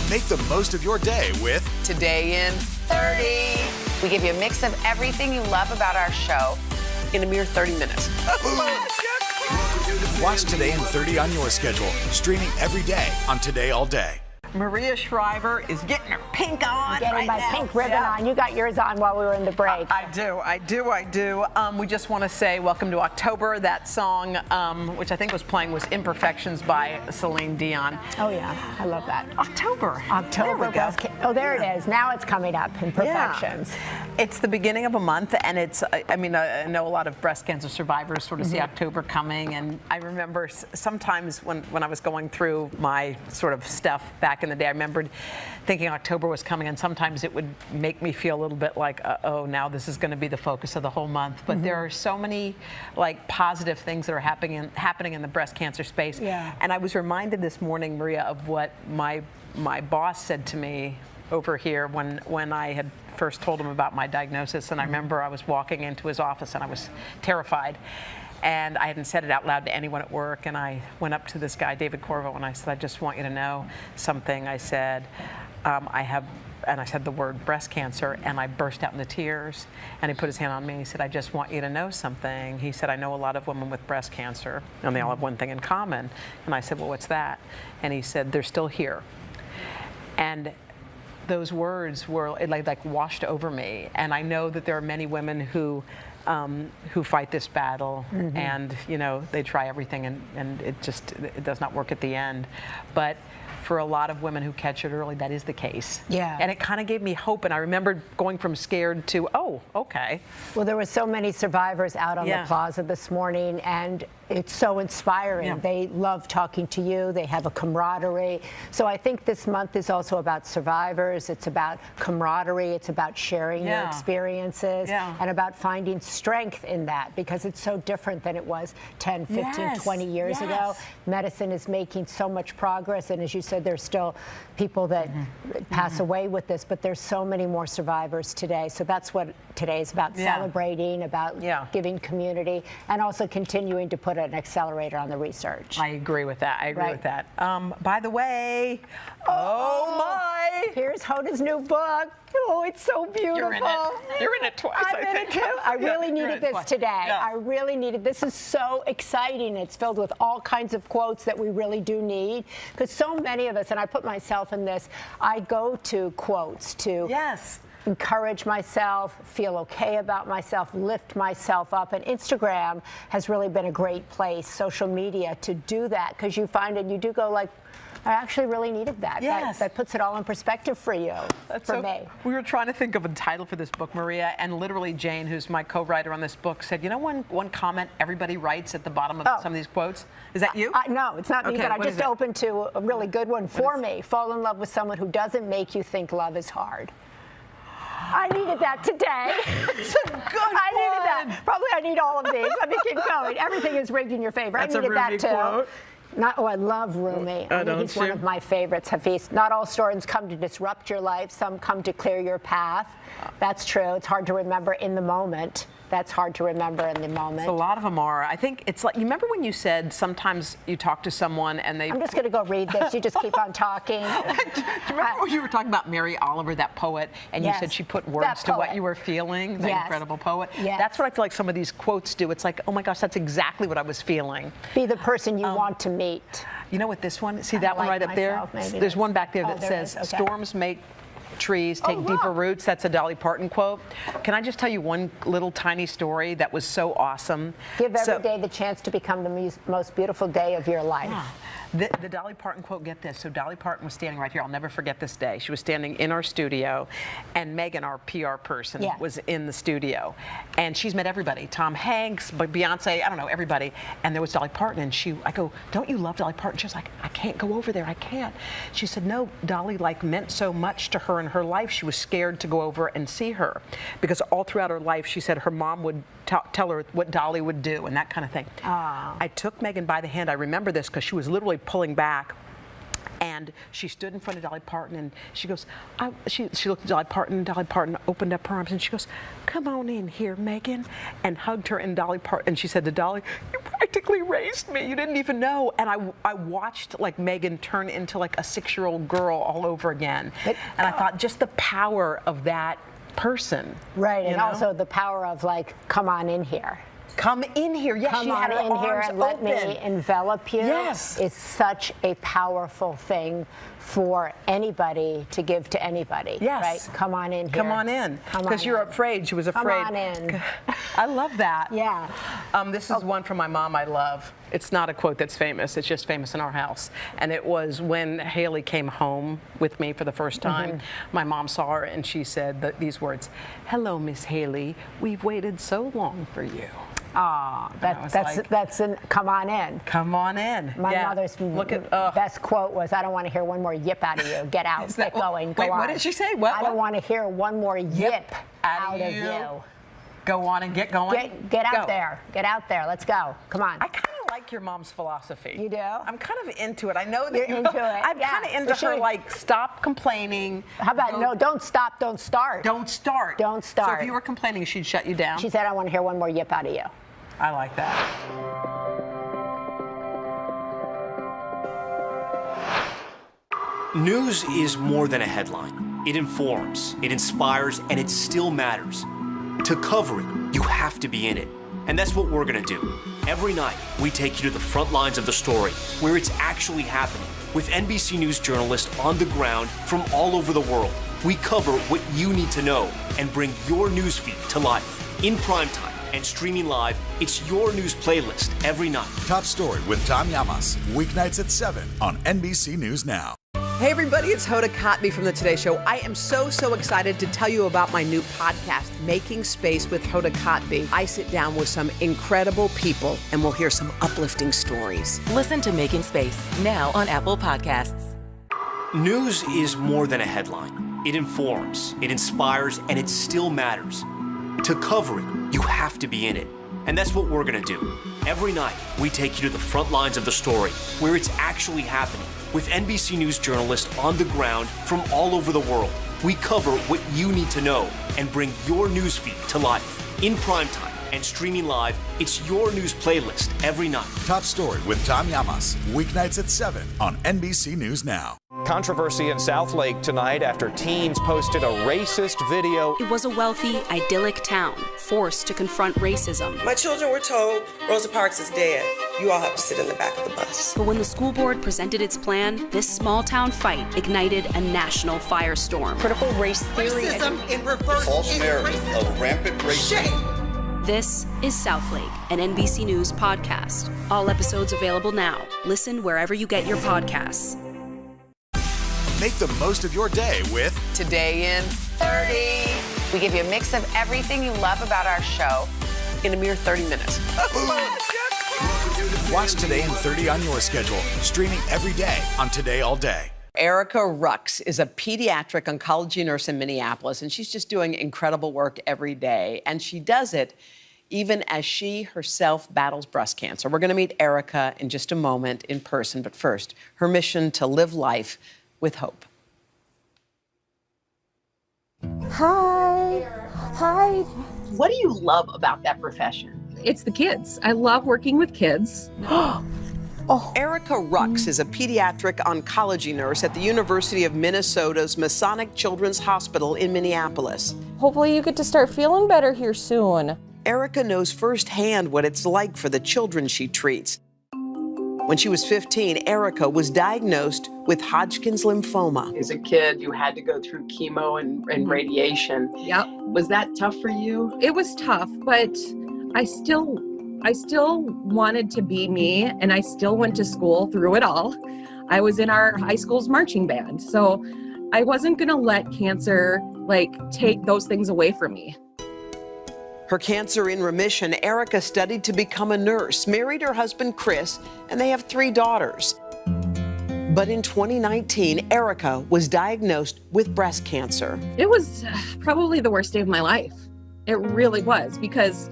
Make the most of your day with Today in 30. We give you a mix of everything you love about our show in a mere 30 minutes. Watch Today in 30 on your schedule, streaming every day on Today All Day. Maria Shriver is getting her pink on. Getting my pink ribbon on. You got yours on while we were in the break. I do. We just want to say welcome to October. That song, which I think was playing, was Imperfections by Celine Dion. Oh, yeah. I love that. October. There we go. Oh, there it is. Now it's coming up, Imperfections. Yeah. It's the beginning of a month, and it's, I know a lot of breast cancer survivors sort of see October coming, and I remember sometimes when I was going through my sort of stuff back in the day, I remembered thinking October was coming, and sometimes it would make me feel a little bit like, oh, now this is going to be the focus of the whole month. But there are so many positive things that are happening in the breast cancer space. Yeah. And I was reminded this morning, Maria, of what my boss said to me over here when I had first told him about my diagnosis. And I remember I was walking into his office and I was terrified. And I hadn't said it out loud to anyone at work. And I went up to this guy, David Corvo, and I said, I just want you to know something. I said, I said the word breast cancer, and I burst out into tears. And he put his hand on me and he said, I just want you to know something. He said, I know a lot of women with breast cancer, and they all have one thing in common. And I said, well, what's that? And he said, they're still here. And those words were like washed over me. And I know that there are many women who fight this battle, and they try everything, and it does not work at the end. But for a lot of women who catch it early, that is the case. Yeah. And it kind of gave me hope. And I remember going from scared to, oh, okay. Well, there were so many survivors out on the plaza this morning, and it's so inspiring. Yeah. They love talking to you. They have a camaraderie. So I think this month is also about survivors. It's about camaraderie. It's about sharing your experiences and about finding strength in that, because it's so different than it was 10, 15, 20 years ago. Medicine is making so much progress. And as you said, there's still people that pass away with this, but there's so many more survivors today. So that's what today is about, celebrating, about giving community, and also continuing to put an accelerator on the research. I agree with that. I agree with that. By the way, oh my! Here's Hoda's new book. Oh, it's so beautiful. You're in it. You're in it twice, I'm in it too. I really needed this today. I really needed. This is so exciting. It's filled with all kinds of quotes that we really do need, because so many of us, and I put myself in this, I go to quotes to encourage myself, feel okay about myself, lift myself up. And Instagram has really been a great place, social media, to do that, because you find it, you do go like, I actually really needed that. That puts it all in perspective for you, for me. We were trying to think of a title for this book, Maria, and literally Jane, who's my co-writer on this book, said, you know one comment everybody writes at the bottom of some of these quotes? Is that you? No, it's not me, but I just opened to a really good one for me. Fall in love with someone who doesn't make you think love is hard. I needed that today. It's a good I needed that. Probably I need all of these. Let me keep going. Everything is rigged in your favor. That's I needed that too. Quote. I love Rumi. I mean, he's one of my favorites, Hafiz. Not all storms come to disrupt your life. Some come to clear your path. That's true. It's hard to remember in the moment. That's hard to remember in the moment. A lot of them are. I think it's like, you remember when you said sometimes you talk to someone and they... I'm just going to go read this. You just keep on talking. Do you remember when you were talking about Mary Oliver, that poet, and you said she put words to what you were feeling, the incredible poet? That's what I feel like some of these quotes do. It's like, oh my gosh, that's exactly what I was feeling. Be the person you want to meet. You know what this one? See that one right up there? There's one back there that says, storms make trees take deeper roots. That's a Dolly Parton quote. Can I just tell you one little tiny story that was so awesome? Give every day the chance to become the most beautiful day of your life. The Dolly Parton quote, get this. So Dolly Parton was standing right here. I'll never forget this day. She was standing in our studio, and Megan, our PR person, was in the studio. And she's met everybody. Tom Hanks, Beyonce, I don't know, everybody. And there was Dolly Parton, and I go, don't you love Dolly Parton? She was like, I can't go over there. I can't. She said, no, Dolly meant so much to her in her life. She was scared to go over and see her, because all throughout her life, she said her mom would tell her what Dolly would do and that kind of thing. I took Megan by the hand. I remember this because she was literally pulling back, and she stood in front of Dolly Parton, and she goes, she looked at Dolly Parton opened up her arms, and she goes, come on in here, Megan, and hugged her. And Dolly Parton, and she said to Dolly, you practically raised me. You didn't even know. And I watched like Megan turn into like a 6-year-old girl all over again. And I thought, just the power of that person. Right, and also the power of like, come on in here. Come in here. Yes, Come she had her on in here arms and let open. me envelop you. Yes. It's such a powerful thing for anybody to give to anybody. Yes. Right? Come on in here. Come on in. Because you're afraid. She was afraid. Come on in. I love that. Yeah. This is one from my mom I love. It's not a quote that's famous. It's just famous in our house. And it was when Haley came home with me for the first time. My mom saw her and she said these words, hello, Miss Haley. We've waited so long for you. That's come on in. Come on in. My mother's best quote was, I don't want to hear one more yip out of you. Get out. Get going. Go on. What did she say? I don't want to hear one more yip out of you. Go on and get going. Get out there. Get out there. Let's go. Come on. I kind of like your mom's philosophy. You do? I'm kind of into it. I know that You're into it. I'm kind of into her, like, stop complaining. How about no, don't stop, don't start. Don't start. Don't start. So if you were complaining, she'd shut you down? She said, I want to hear one more yip out of you. I like that. News is more than a headline. It informs, it inspires, and it still matters. To cover it, you have to be in it. And that's what we're gonna do. Every night, we take you to the front lines of the story, where it's actually happening, with NBC News journalists on the ground from all over the world. We cover what you need to know and bring your newsfeed to life in primetime and streaming live. It's your news playlist every night. Top Story with Tom Llamas, weeknights at 7 on NBC News Now. Hey everybody, it's Hoda Kotb from The Today Show. I am so excited to tell you about my new podcast, Making Space with Hoda Kotb. I sit down with some incredible people and we'll hear some uplifting stories. Listen to Making Space now on Apple Podcasts. News is more than a headline. It informs, it inspires, and it still matters. To cover it, you have to be in it. And that's what we're going to do. Every night, we take you to the front lines of the story, where it's actually happening, with NBC News journalists on the ground from all over the world. We cover what you need to know and bring your newsfeed to life. In prime time and streaming live, it's your news playlist every night. Top Story with Tom Llamas, weeknights at 7 on NBC News Now. Controversy in Southlake tonight after teens posted a racist video. It was a wealthy, idyllic town, forced to confront racism. My children were told Rosa Parks is dead. You all have to sit in the back of the bus. But when the school board presented its plan, this small town fight ignited a national firestorm. Critical race theory. Racism in reverse. False narrative of rampant racism. Shame. This is Southlake, an NBC News podcast. All episodes available now. Listen wherever you get your podcasts. Make the most of your day with Today in 30. We give you a mix of everything you love about our show in a mere 30 minutes. Watch Today in 30 on your schedule, streaming every day on Today All Day. Erica Rux is a pediatric oncology nurse in Minneapolis, and she's just doing incredible work every day. And she does it even as she herself battles breast cancer. We're going to meet Erica in just a moment in person, but first, her mission to live life with hope. Hi. Hi. What do you love about that profession? It's the kids. I love working with kids. Erica Rux is a pediatric oncology nurse at the University of Minnesota's Masonic Children's Hospital in Minneapolis. Hopefully you get to start feeling better here soon. Erica knows firsthand what it's like for the children she treats. When she was 15, Erica was diagnosed with Hodgkin's lymphoma. As a kid, you had to go through chemo and radiation. Yep. Was that tough for you? It was tough, but I still wanted to be me, and I still went to school through it all. I was in our high school's marching band, so I wasn't gonna let cancer take those things away from me. Her cancer in remission, Erica studied to become a nurse, married her husband Chris, and they have 3 daughters. But in 2019, Erica was diagnosed with breast cancer. It was probably the worst day of my life. It really was, because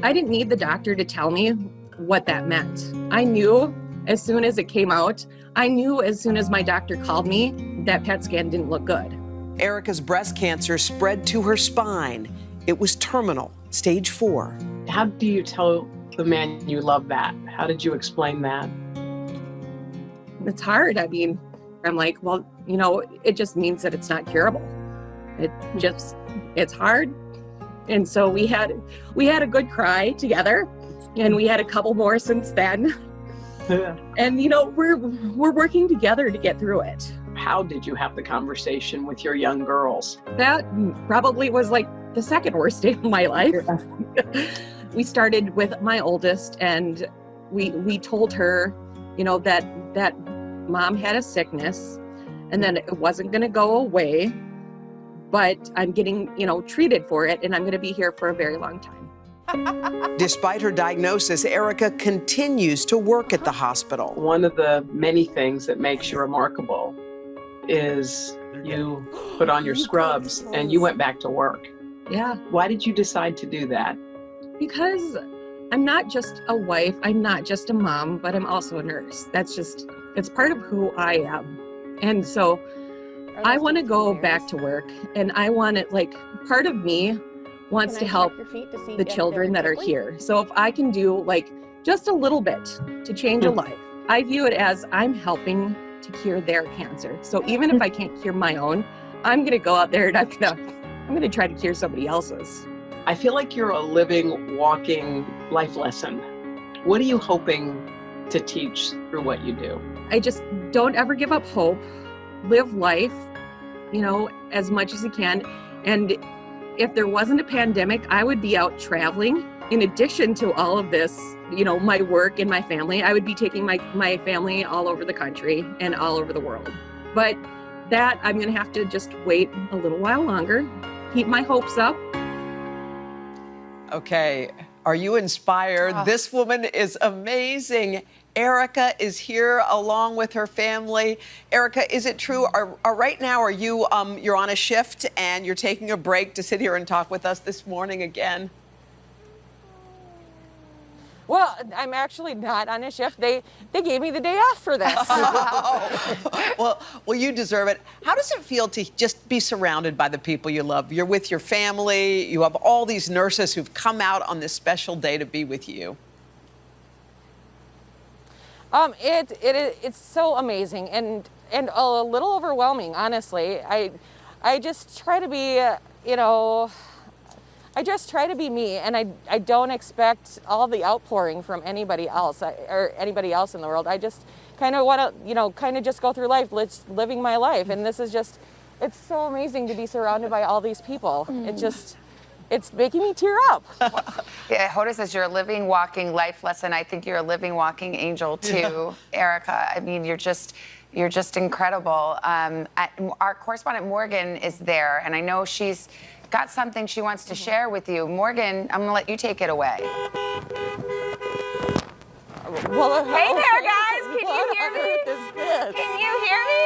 I didn't need the doctor to tell me what that meant. I knew as soon as it came out. I knew as soon as my doctor called me that PET scan didn't look good. Erica's breast cancer spread to her spine. It was terminal, stage 4. How do you tell the man you love that? How did you explain that? It's hard. I mean, I'm like, well, it just means that it's not curable. It's hard. And so we had a good cry together, and we had a couple more since then. Yeah. And we're working together to get through it. How did you have the conversation with your young girls? That probably was the second worst day of my life. We started with my oldest, and we told her, that mom had a sickness and then it wasn't going to go away, but I'm getting, treated for it, and I'm going to be here for a very long time. Despite her diagnosis, Erica continues to work at the hospital. One of the many things that makes you remarkable is you put on your scrubs and you went back to work. Yeah. Why did you decide to do that? Because I'm not just a wife, I'm not just a mom, but I'm also a nurse. It's part of who I am. And so I want to go back to work, and I want it, part of me wants to help the children that are here. So if I can do just a little bit to change a life, I view it as I'm helping to cure their cancer. So even if I can't cure my own, I'm going to go out there and I'm going to try to cure somebody else's. I feel like you're a living, walking life lesson. What are you hoping to teach through what you do? I just don't ever give up hope. Live life, as much as you can. And if there wasn't a pandemic, I would be out traveling. In addition to all of this, my work and my family, I would be taking my family all over the country and all over the world. But that I'm going to have to just wait a little while longer, keep my hopes up. Okay, are you inspired? This woman is amazing. Erica is here along with her family. Erica, is it true? Right now, are you you're on a shift and you're taking a break to sit here and talk with us this morning again? Well, I'm actually not on a shift. They gave me the day off for this. Well, you deserve it. How does it feel to just be surrounded by the people you love? You're with your family. You have all these nurses who've come out on this special day to be with you. It's so amazing and a little overwhelming, honestly. I just try to be, I just try to be me, and I don't expect all the outpouring from anybody else or anybody else in the world. I just kind of want to, kind of just go through life, living my life. And this is just, it's so amazing to be surrounded by all these people. It's making me tear up. Yeah, Hoda says you're a living, walking life lesson. I think you're a living, walking angel too, Erica. I mean, you're just incredible. Our correspondent Morgan is there, and I know she's got something she wants to share with you. Morgan, I'm gonna let you take it away. Well, hey there, guys. Can you hear me? Can you hear me?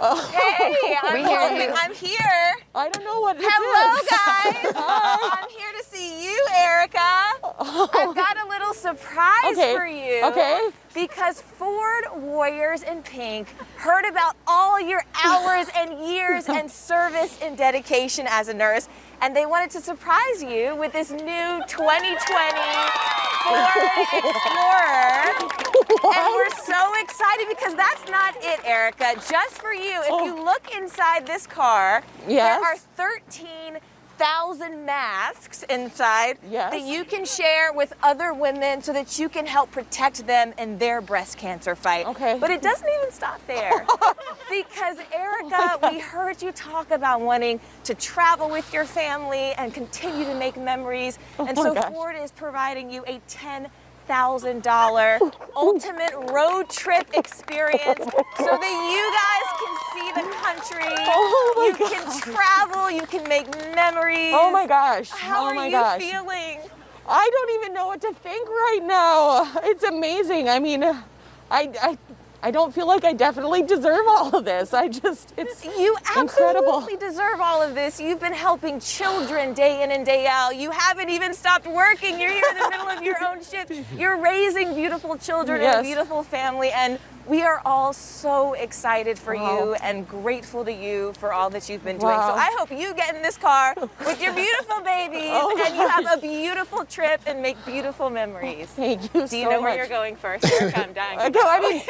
Hey, I'm here. I don't know what it is. Hello, guys. I'm here to see you, Erica. I've got a little surprise for you. Okay. Because Ford Warriors in Pink heard about all your hours and years and service and dedication as a nurse, and they wanted to surprise you with this new 2020 Ford Explorer. And we're so excited because that's not it, Erica. Just for you, if you look inside this car, there are 13,000 masks inside that you can share with other women so that you can help protect them in their breast cancer fight. Okay. But it doesn't even stop there. Because Erica, we heard you talk about wanting to travel with your family and continue to make memories. And so Ford is providing you a $10,000 ultimate road trip experience so that you guys can see the country. You can travel, you can make memories. Oh my gosh. How are you feeling? I don't even know what to think right now. It's amazing. I mean, I don't feel like I definitely deserve all of this. It's You incredible. absolutely deserve all of this. You've been helping children day in and day out. You haven't even stopped working. You're here in the middle of your own shift. You're raising beautiful children and a beautiful family, and we are all so excited for you and grateful to you for all that you've been doing. So I hope you get in this car with your beautiful babies and you have a beautiful trip and make beautiful memories. Thank you so much. Do you know where you're going first, Erica? I'm dying to know. I'm dying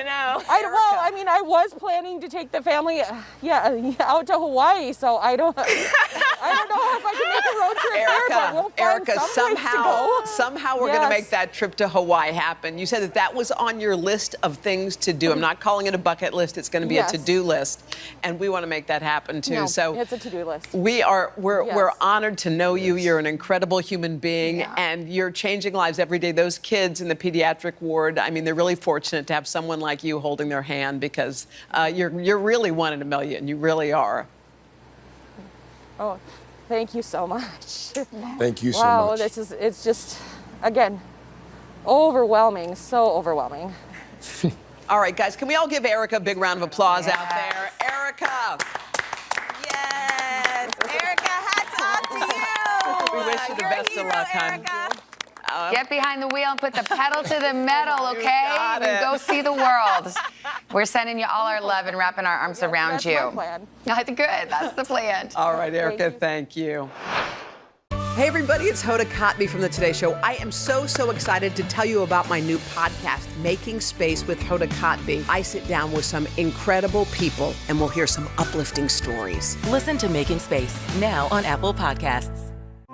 to know. I was planning to take the family out to Hawaii, so I don't know if I can make a road trip there, but we'll find some place to go. somehow we're going to make that trip to Hawaii happen. You said that was on your list of things to do. I'm not calling it a bucket list. It's going to be a to-do list, and we want to make that happen too. No, so it's a to-do list. We're honored to know you. You're an incredible human being, and you're changing lives every day. Those kids in the pediatric ward, I mean, they're really fortunate to have someone like you holding their hand because you're really one in a million. You really are. Oh, thank you so much. Thank you so much. much. Wow, it's just, again, overwhelming, so overwhelming. All right, guys, can we all give Erica a big round of applause out there? Erica! Yes! Erica, hats off to you! We wish you the best of luck, hon. Get behind the wheel and put the pedal to the metal, okay? And go see the world. We're sending you all our love and wrapping our arms around you. That's my plan. That's good. That's the plan. All right, Erica, thank you. Hey everybody, it's Hoda Kotb from The Today Show. I am so excited to tell you about my new podcast, Making Space with Hoda Kotb. I sit down with some incredible people and we'll hear some uplifting stories. Listen to Making Space now on Apple Podcasts.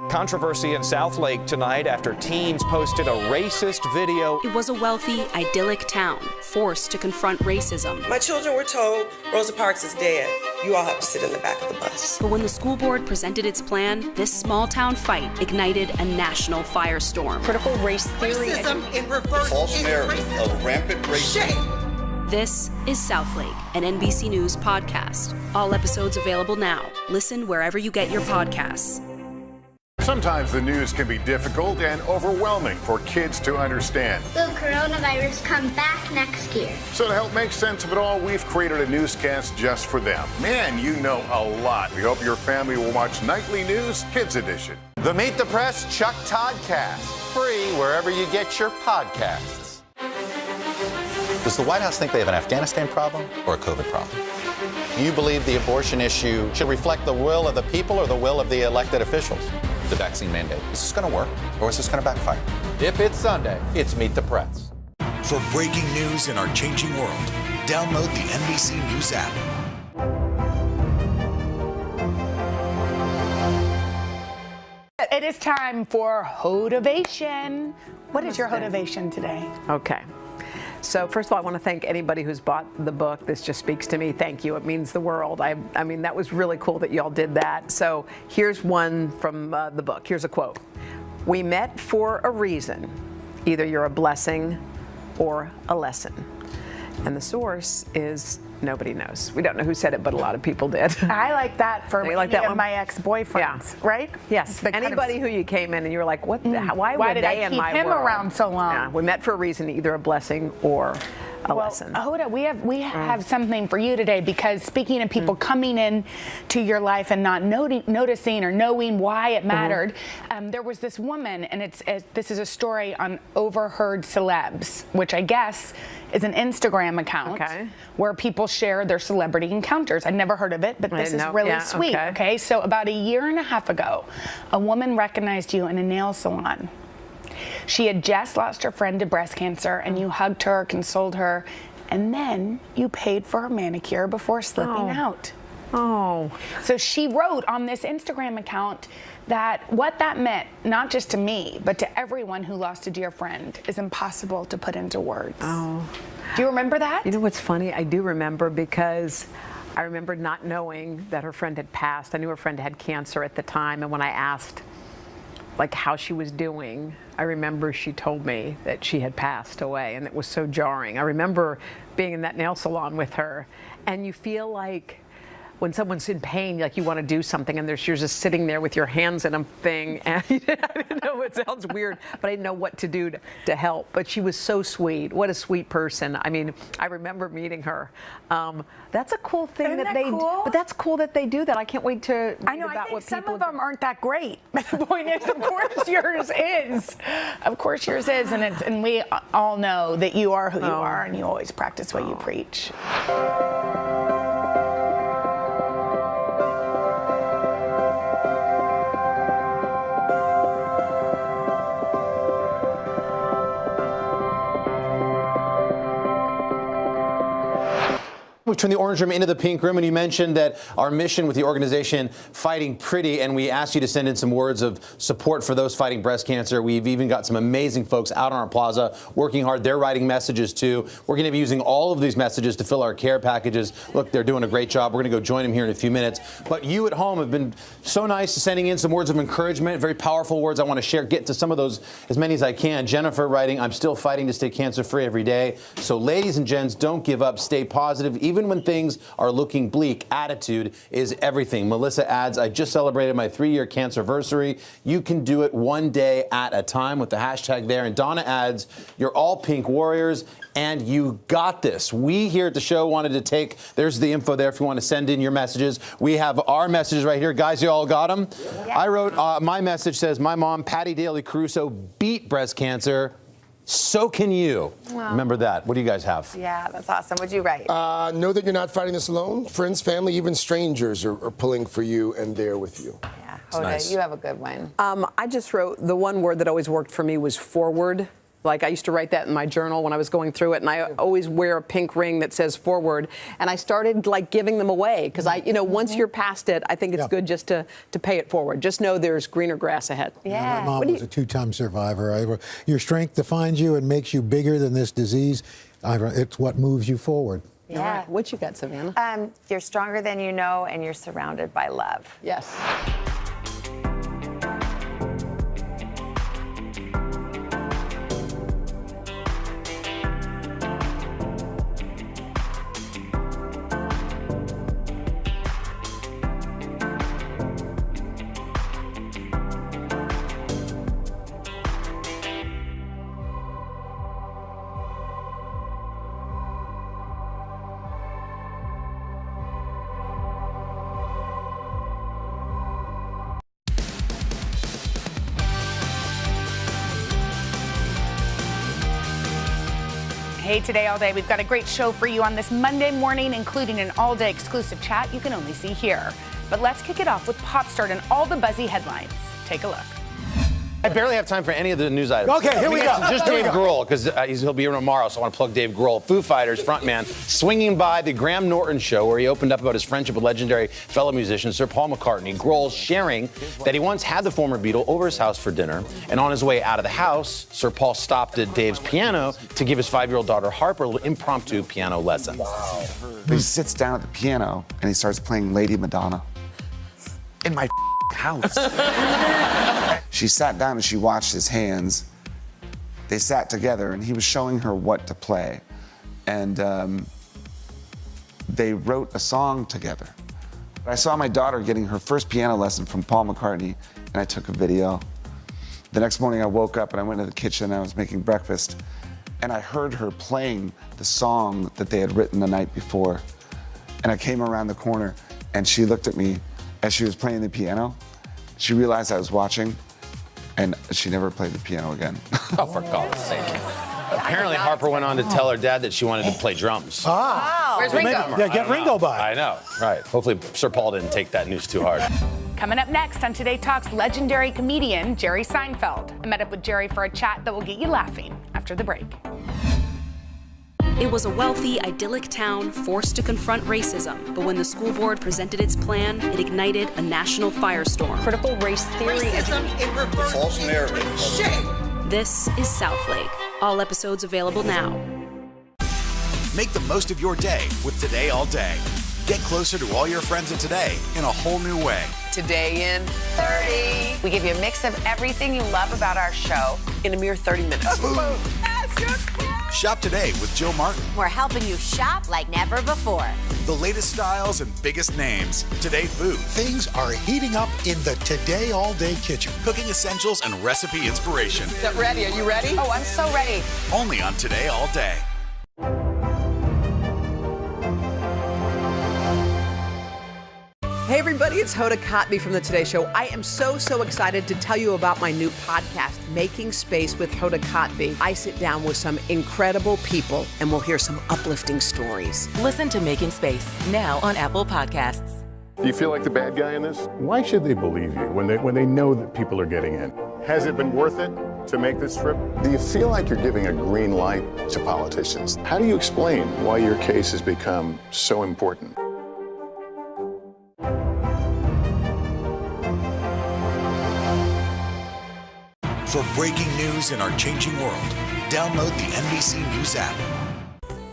Controversy in Southlake tonight after teens posted a racist video. It was a wealthy, idyllic town, forced to confront racism. My children were told Rosa Parks is dead. You all have to sit in the back of the bus. But when the school board presented its plan, this small-town fight ignited a national firestorm. Critical race theory. Racism in reverse. False narrative of rampant racism. This is Southlake, an NBC News podcast. All episodes available now. Listen wherever you get your podcasts. Sometimes the news can be difficult and overwhelming for kids to understand. Will coronavirus come back next year? So to help make sense of it all, we've created a newscast just for them. Man, you know a lot. We hope your family will watch Nightly News Kids Edition. The Meet the Press Chuck Toddcast, free wherever you get your podcasts. Does the White House think they have an Afghanistan problem or a COVID problem? Do you believe the abortion issue should reflect the will of the people or the will of the elected officials? The vaccine mandate. Is this going to work or is this going to backfire? If it's Sunday, it's Meet the Press. For breaking news in our changing world, download the NBC News app. It is time for Hotivation. What is your Hotivation today? Okay. So first of all, I want to thank anybody who's bought the book. This just speaks to me. Thank you. It means the world. I mean, that was really cool that y'all did that. So here's one from the book. Here's a quote. We met for a reason. Either you're a blessing or a lesson. And the source is nobody knows. We don't know who said it, but a lot of people did. I like that for like that one? my ex-boyfriends, right? Yes. Anybody who you came in and you were like, what the, why were did they I in keep my him world? around so long? Yeah, we met for a reason, either a blessing or a lesson. Hoda, we have something for you today, because speaking of people coming in to your life and not noticing or knowing why it mattered, there was this woman, and this is a story on Overheard Celebs, which I guess is an Instagram account where people share their celebrity encounters. I'd never heard of it, but this is really sweet. Okay, so about a year and a half ago, a woman recognized you in a nail salon. She had just lost her friend to breast cancer, and you hugged her, consoled her, and then you paid for her manicure before slipping out. So she wrote on this Instagram account that what that meant, not just to me, but to everyone who lost a dear friend, is impossible to put into words. Do you remember that? You know what's funny? I do remember, because I remember not knowing that her friend had passed. I knew her friend had cancer at the time, and when I asked like how she was doing, I remember she told me that she had passed away, and it was so jarring. I remember being in that nail salon with her, and you feel like when someone's in pain, like you want to do something, and you're just sitting there with your hands in a thing, and I didn't know, it sounds weird, but I didn't know what to do to help. But she was so sweet. What a sweet person. I mean, I remember meeting her. That's a cool thing. Isn't that cool? But that's cool that they do that. I can't wait to read I know, about I think what some people of them aren't that great. The point is, of course yours is. Of course yours is, and we all know that you are who you are, and you always practice what you preach. We turn the orange room into the pink room, and you mentioned that our mission with the organization Fighting Pretty, and we asked you to send in some words of support for those fighting breast cancer. We've even got some amazing folks out on our plaza working hard. They're writing messages too. We're going to be using all of these messages to fill our care packages. Look, they're doing a great job. We're going to go join them here in a few minutes. But you at home have been so nice to sending in some words of encouragement, very powerful words. I want to share, get to some of those, as many as I can. Jennifer writing, I'm still fighting to stay cancer-free every day. So ladies and gents, don't give up. Stay positive. Even when things are looking bleak, attitude is everything. Melissa adds, I just celebrated my 3-year cancerversary. You can do it one day at a time, with the hashtag there. And Donna adds, you're all pink warriors, and you got this. We here at the show wanted to take, there's the info there if you want to send in your messages. We have our messages right here. Guys, you all got them? Yeah. I wrote, my message says, my mom, Patty Daly Caruso, beat breast cancer. So can you. Wow. Remember that. What do you guys have? Yeah, that's awesome. What'd you write? Know that you're not fighting this alone. Friends, family, even strangers are pulling for you and there with you. Yeah, Hoda, you have a good one. I just wrote, the one word that always worked for me was forward. Like, I used to write that in my journal when I was going through it, and I always wear a pink ring that says forward. And I started like giving them away, because once you're past it, I think it's good just to pay it forward. Just know there's greener grass ahead. Yeah. My mom was a 2-time survivor. Your strength defines you and makes you bigger than this disease. It's what moves you forward. Yeah. What you got, Savannah? You're stronger than you know, and you're surrounded by love. Yes. Hey, Today All Day. We've got a great show for you on this Monday morning, including an all-day exclusive chat you can only see here. But let's kick it off with Pop Start and all the buzzy headlines. Take a look. I barely have time for any of the news items. Okay, here we go. Just Dave Grohl, because he'll be here tomorrow, so I want to plug Dave Grohl. Foo Fighters frontman, swinging by the Graham Norton show where he opened up about his friendship with legendary fellow musician Sir Paul McCartney. Grohl sharing that he once had the former Beatle over his house for dinner, and on his way out of the house, Sir Paul stopped at Dave's piano to give his 5-year-old daughter Harper a little impromptu piano lesson. He sits down at the piano and he starts playing Lady Madonna in my house. She sat down and she watched his hands. They sat together and he was showing her what to play. And they wrote a song together. I saw my daughter getting her first piano lesson from Paul McCartney and I took a video. The next morning I woke up and I went to the kitchen and I was making breakfast and I heard her playing the song that they had written the night before. And I came around the corner and she looked at me as she was playing the piano. She realized I was watching, and she never played the piano again. Oh, for God's sake. Apparently, Harper went on to tell her dad that she wanted to play drums. Where's Ringo? Yeah, get Ringo by. I know, right. Hopefully, Sir Paul didn't take that news too hard. Coming up next on Today Talk's legendary comedian, Jerry Seinfeld. I met up with Jerry for a chat that will get you laughing after the break. It was a wealthy, idyllic town forced to confront racism, but when the school board presented its plan, it ignited a national firestorm. Critical race theory. Racism in reverse. False narrative. Shame. This is Southlake. All episodes available now. Make the most of your day with Today All Day. Get closer to all your friends in today in a whole new way. Today in 30. We give you a mix of everything you love about our show in a mere 30 minutes. Shop today with Jill Martin. We're helping you shop like never before. The latest styles and biggest names. Today food. Things are heating up in the Today All Day kitchen. Cooking essentials and recipe inspiration. Is that ready? Are you ready? Oh, I'm so ready. Only on Today All Day. Hey everybody, it's Hoda Kotb from the Today Show. I am so excited to tell you about my new podcast, Making Space with Hoda Kotb. I sit down with some incredible people and we'll hear some uplifting stories. Listen to Making Space now on Apple Podcasts. Do you feel like the bad guy in this? Why should they believe you when they know that people are getting in? Has it been worth it to make this trip? Do you feel like you're giving a green light to politicians? How do you explain why your case has become so important? For breaking news in our changing world, download the NBC News app.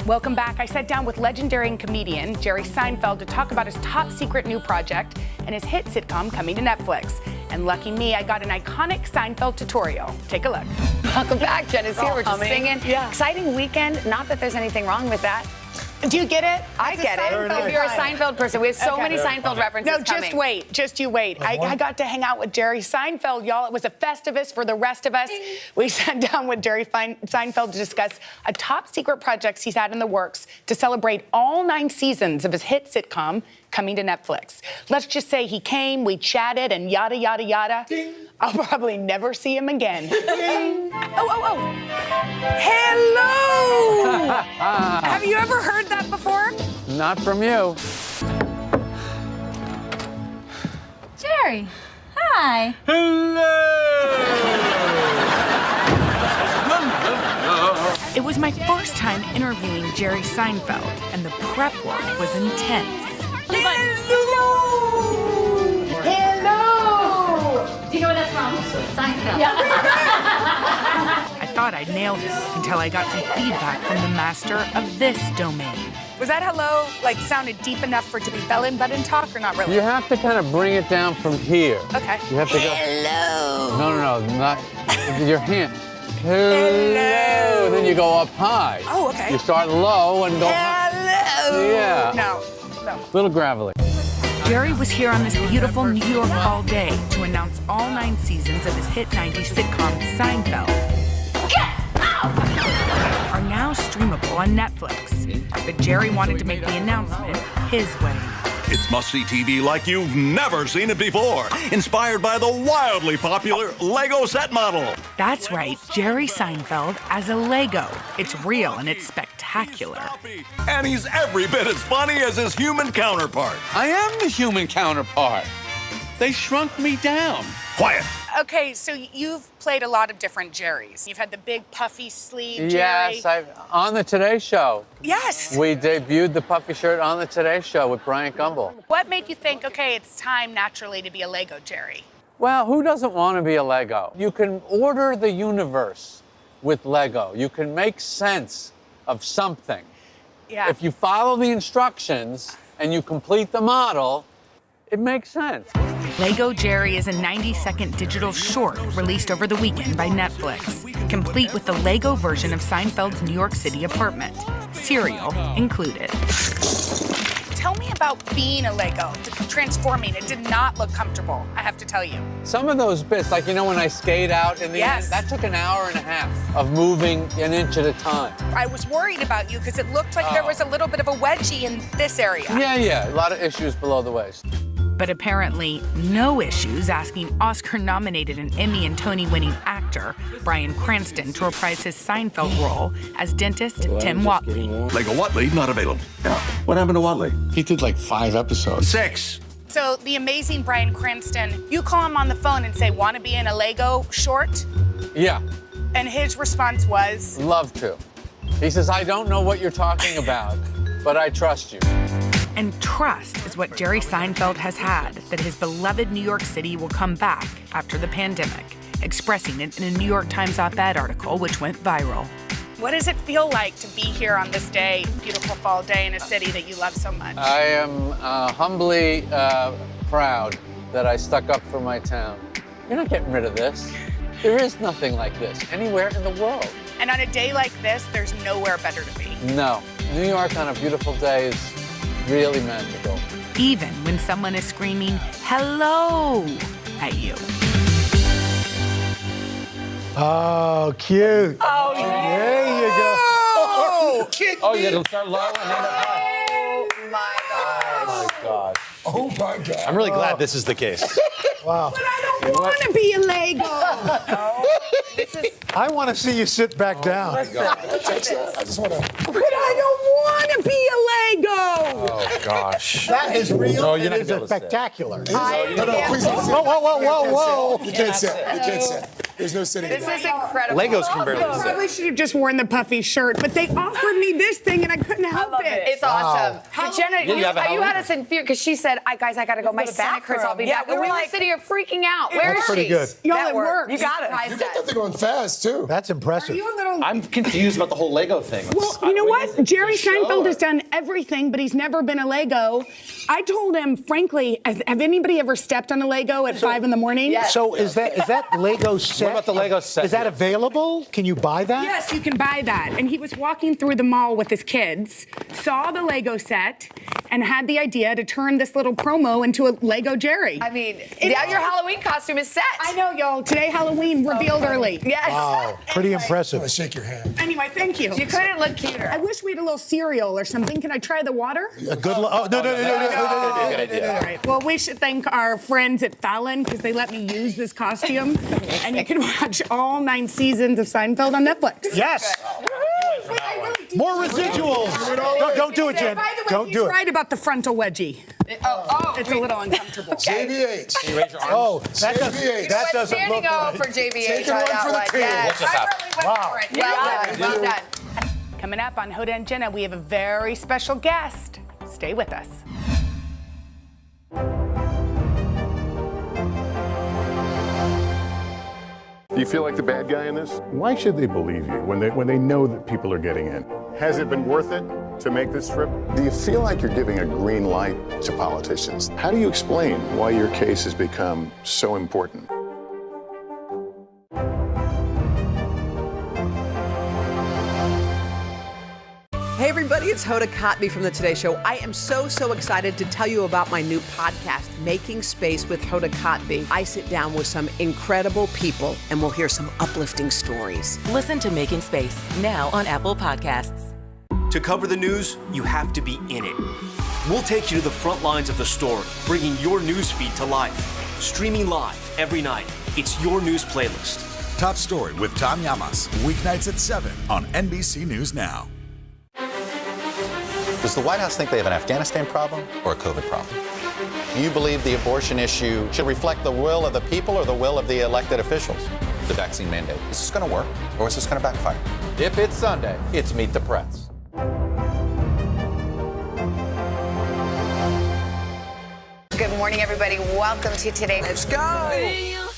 Welcome back. I sat down with legendary comedian Jerry Seinfeld to talk about his top secret new project and his hit sitcom coming to Netflix. And lucky me, I got an iconic Seinfeld tutorial. Take a look. Welcome back. Jen is here. We're just singing. Yeah. Exciting weekend. Not that there's anything wrong with that. Do you get it? I get it. If you're a Seinfeld person, we have so many Seinfeld references coming. No, just wait. Just you wait. I got to hang out with Jerry Seinfeld, y'all. It was a Festivus for the rest of us. We sat down with Jerry Seinfeld to discuss a top secret project he's had in the works to celebrate all 9 seasons of his hit sitcom coming to Netflix. Let's just say he came, we chatted, and yada, yada, yada. Ding. I'll probably never see him again. Ding. Oh. Hello! Have you ever heard that before? Not from you. Jerry, hi. It was my first time interviewing Jerry Seinfeld, and the prep work was intense. Hello! Do you know where that's from? Seinfeld. Yeah. I thought I'd nailed it until I got some feedback from the master of this domain. Was that hello, sounded deep enough for it to be belly-button talk, or not really? You have to kind of bring it down from here. Okay. You have to go. Hello. No, not your hand. Hello. Then you go up high. Oh, okay. You start low and go high. Hello. Yeah. No. Little gravelly. Jerry was here on this beautiful New York all day to announce all 9 seasons of his hit 90s sitcom, Seinfeld. Are now streamable on Netflix. But Jerry wanted to make the announcement his way. It's must-see TV like you've never seen it before. Inspired by the wildly popular Lego set model. That's right, Jerry Seinfeld as a Lego. It's real and it's spectacular. And he's every bit as funny as his human counterpart. I am the human counterpart. They shrunk me down. Quiet. Okay, so you've played a lot of different Jerrys. You've had the big puffy sleeve Yes, Jerry. on the Today Show. Yes. We debuted the puffy shirt on the Today Show with Brian Gumbel. What made you think, okay, it's time naturally to be a Lego Jerry? Well, who doesn't want to be a Lego? You can order the universe with Lego. You can make sense of something. Yeah. If you follow the instructions and you complete the model, it makes sense. Lego Jerry is a 90-second digital short released over the weekend by Netflix, complete with the Lego version of Seinfeld's New York City apartment, cereal included. Tell me about being a Lego, transforming. It did not look comfortable, I have to tell you. Some of those bits, like, you know, when I skate out in the end, that took an hour and a half of moving an inch at a time. I was worried about you because it looked like there was a little bit of a wedgie in this area. Yeah, a lot of issues below the waist. But apparently no issues asking Oscar-nominated and Emmy and Tony-winning actor Bryan Cranston to reprise his Seinfeld role as dentist Tim Whatley. Lego Whatley not available. Yeah. What happened to Whatley? He did like 5 episodes. 6. So the amazing Bryan Cranston, you call him on the phone and say, want to be in a Lego short? Yeah. And his response was? Love to. He says, I don't know what you're talking about, but I trust you. And trust is what Jerry Seinfeld has had, that his beloved New York City will come back after the pandemic, expressing it in a New York Times op-ed article, which went viral. What does it feel like to be here on this day, beautiful fall day in a city that you love so much? I am humbly proud that I stuck up for my town. You're not getting rid of this. There is nothing like this anywhere in the world. And on a day like this, there's nowhere better to be. No. New York on a beautiful day is really magical. Even when someone is screaming, hello, at you. Oh, cute. Oh, yeah. There you go. Oh, you gotta start low and then up high. Oh, my gosh. Oh, my gosh. Oh, my God. I'm really glad this is the case. Wow. But I don't want to be a Lego. I want to see you sit back down. I just want to. But I don't want to be a Lego. Oh, gosh. That is real. No, you're not it gonna is be able to sit. spectacular. No, please don't sit. Whoa. You can't sit. You can't sit. There's no sitting. This is incredible. Legos can barely I sit. probably should have just worn the puffy shirt, but they offered me this thing and I couldn't help it. It's awesome. But Jenna, you have a you had Halloween? us in fear because she said, guys, I got to go. My Santa Chris, I'll be back. we And were we were like- sitting here freaking out. Where That's is pretty she? good. Y'all, it worked. You got it. You got that thing on fast, too. That's impressive. You a little... I'm confused about the whole Lego thing. Well, you know what? Jerry Seinfeld has done everything, but he's never been a Lego. I told him, frankly, have anybody ever stepped on a Lego at 5 in the morning? Yes. So is that Lego set? What about the Lego set? Is that available? Can you buy that? Yes, you can buy that. And he was walking through the mall with his kids, saw the Lego set, and had the idea to turn this little promo into a Lego Jerry. I mean, now your Halloween costume is set. I know, y'all. Today, Halloween revealed early. Yes. Wow, pretty impressive. I want to shake your hand. Anyway, thank you. You couldn't look cuter. I wish we had a little cereal or something. Can I try the water? A good. Oh no. Good idea. All right. Well, we should thank our friends at Fallon because they let me use this costume. And you can watch all 9 seasons of Seinfeld on Netflix. Yes. More residuals. Don't do it, Jen. By the way, Don't he's do it. right about the frontal wedgie. It's a little uncomfortable. JBH. Oh, that doesn't Standing look O right. for JBH Taking on one that for the one. team. Yes. What just happened? I really went for it. Well done. Coming up on Hoda and Jenna, we have a very special guest. Stay with us. Do you feel like the bad guy in this? Why should they believe you when they know that people are getting in? Has it been worth it to make this trip? Do you feel like you're giving a green light to politicians? How do you explain why your case has become so important? Hey everybody, it's Hoda Kotb from The Today Show. I am so excited to tell you about my new podcast, Making Space with Hoda Kotb. I sit down with some incredible people and we'll hear some uplifting stories. Listen to Making Space now on Apple Podcasts. To cover the news, you have to be in it. We'll take you to the front lines of the story, bringing your news feed to life. Streaming live every night. It's your news playlist. Top Story with Tom Llamas, weeknights at 7 on NBC News Now. Does the White House think they have an Afghanistan problem or a COVID problem? Do you believe the abortion issue should reflect the will of the people or the will of the elected officials? The vaccine mandate. Is this going to work or is this going to backfire? If it's Sunday, it's Meet the Press. Good morning, everybody. Welcome to Today. Let's go.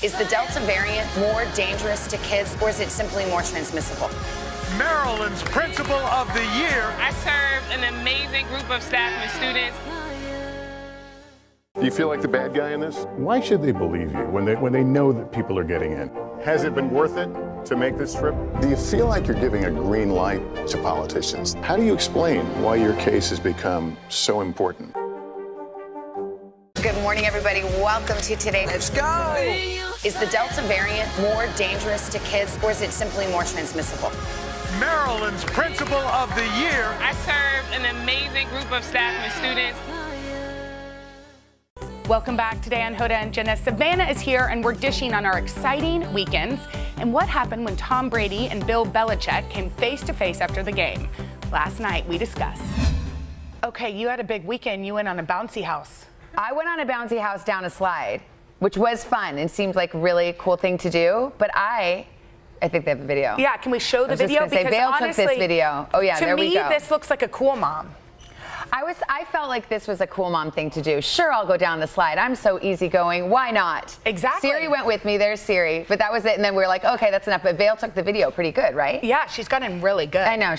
Is the Delta variant more dangerous to kids, or is it simply more transmissible? Maryland's Principal of the Year. I serve an amazing group of staff and students. Do you feel like the bad guy in this? Why should they believe you when they know that people are getting in? Has it been worth it to make this trip? Do you feel like you're giving a green light to politicians? How do you explain why your case has become so important? Good morning, everybody. Welcome to Today. Let's go. Is the Delta variant more dangerous to kids, or is it simply more transmissible? Maryland's Principal of the Year. I serve an amazing group of staff and students. Welcome back today on Hoda and Jenna. Savannah is here, and we're dishing on our exciting weekends and what happened when Tom Brady and Bill Belichick came face to face after the game. Last night, we discussed. Okay, you had a big weekend. You went on a bouncy house. I went on a bouncy house down a slide, which was fun and seemed like a really cool thing to do. But I think they have a video. Yeah, can we show the video? Because Vail took this video. Oh yeah, there we go. To me, this looks like a cool mom. I felt like this was a cool mom thing to do. Sure, I'll go down the slide. I'm so easy-going. Why not? Exactly. Siri went with me. There's Siri. But that was it. And then we were like, okay, that's enough. But Vail took the video pretty good, right? Yeah, she's gotten really good. I know.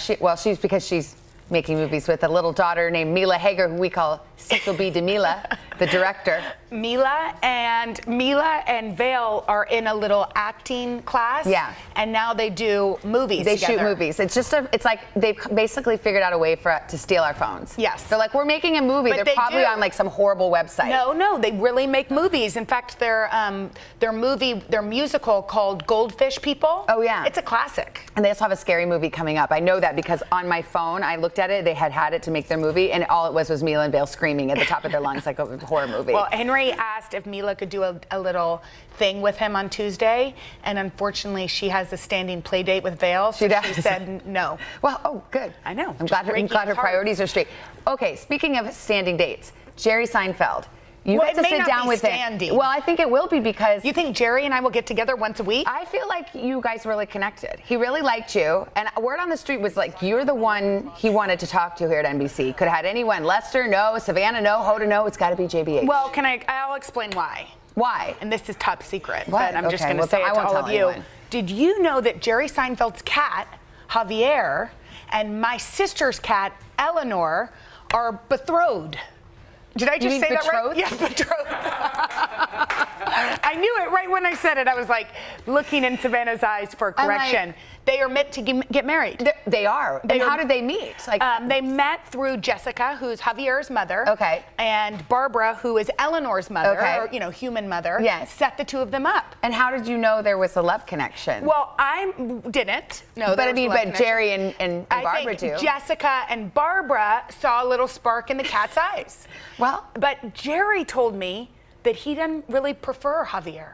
Because she's making movies with a little daughter named Mila Hager, who we call Cecil B. DeMila, the director. Mila and Vail are in a little acting class. Yeah. And now they do movies They together. shoot movies. It's like they've basically figured out a way to steal our phones. Yes. They're like, we're making a movie. But They're probably on like some horrible website. No, they really make movies. In fact, their musical called Goldfish People. Oh yeah. It's a classic. And they also have a scary movie coming up. I know that because on my phone, I looked at it. They had it to make their movie, and all it was Mila and Vail screaming at the top of their lungs like a horror movie. Well, Henry asked if Mila could do a little thing with him on Tuesday, and unfortunately, she has a standing play date with Vail. So she said no. Well, oh, good. I know. I'm glad her priorities are straight. Okay, speaking of standing dates, Jerry Seinfeld. You get to sit down with him. Well, I think it will be because... You think Jerry and I will get together once a week? I feel like you guys really connected. He really liked you. And word on the street was like, you're the one he wanted to talk to here at NBC. Could have had anyone. Lester, no. Savannah, no. Hoda, no. It's got to be JBH. Well, I'll explain why. Why? And this is top secret, what? but I'm just going to say it to all of you. Did you know that Jerry Seinfeld's cat, Javier, and my sister's cat, Eleanor, are betrothed? Did I just say betrothed? that right? Yeah, betrothed. I knew it right when I said it. I was like looking in Savannah's eyes for correction. They are meant to get married. They are. And how did they meet? They met through Jessica, who's Javier's mother. Okay. And Barbara, who is Eleanor's mother, or human mother. Yes. Set the two of them up. And how did you know there was a love connection? Well, I didn't know. But Jerry and Barbara do. Jessica and Barbara saw a little spark in the cat's eyes. Well, but Jerry told me that he doesn't really prefer Javier.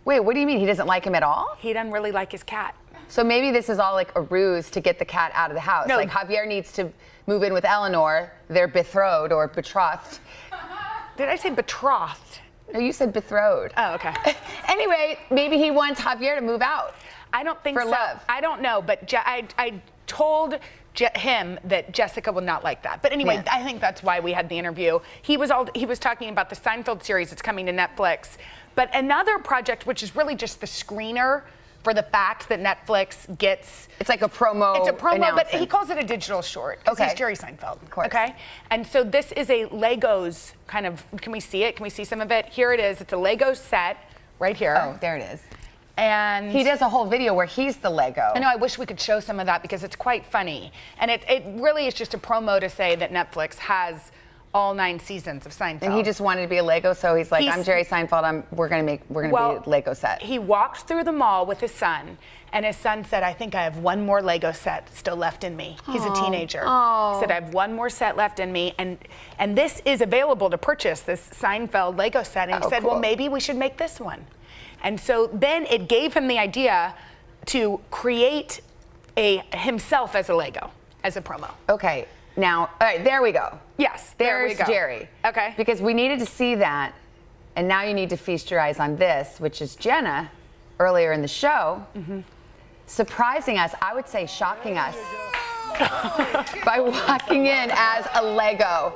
Wait, what do you mean? He doesn't like him at all? He doesn't really like his cat. So maybe this is all like a ruse to get the cat out of the house. No. Like Javier needs to move in with Eleanor. They're betrothed or betrothed. Did I say betrothed? No, you said betrothed. Oh, okay. Anyway, maybe he wants Javier to move out. I don't think for so. love. I don't know, but I told him that Jessica would not like that. But anyway, Yeah. I think that's why we had the interview. He was talking about the Seinfeld series that's coming to Netflix. But another project, which is really just the screener for the fact that Netflix gets... It's like a promo. It's a promo, but announcement. he calls it a digital short. 'Cause Okay. He's Jerry Seinfeld. Of course. Okay? And so this is a Legos kind of... Can we see it? Can we see some of it? Here it is. It's a Lego set right here. Oh, there it is. And he does a whole video where he's the Lego. I know, I wish we could show some of that because it's quite funny. And it really is just a promo to say that Netflix has all 9 seasons of Seinfeld. And he just wanted to be a Lego, so he's like, I'm Jerry Seinfeld. We're gonna be a Lego set. He walked through the mall with his son, and his son said, I think I have one more Lego set still left in me. He's a teenager. Oh. He said, I have one more set left in me, and this is available to purchase, this Seinfeld Lego set. And he said, well, maybe we should make this one. And so then it gave him the idea to create himself as a Lego, as a promo. Okay. Now, all right, there we go. Yes, There's there we go. Jerry. Okay. Because we needed to see that, and now you need to feast your eyes on this, which is Jenna, earlier in the show, surprising us, I would say shocking us, by walking in as a Lego.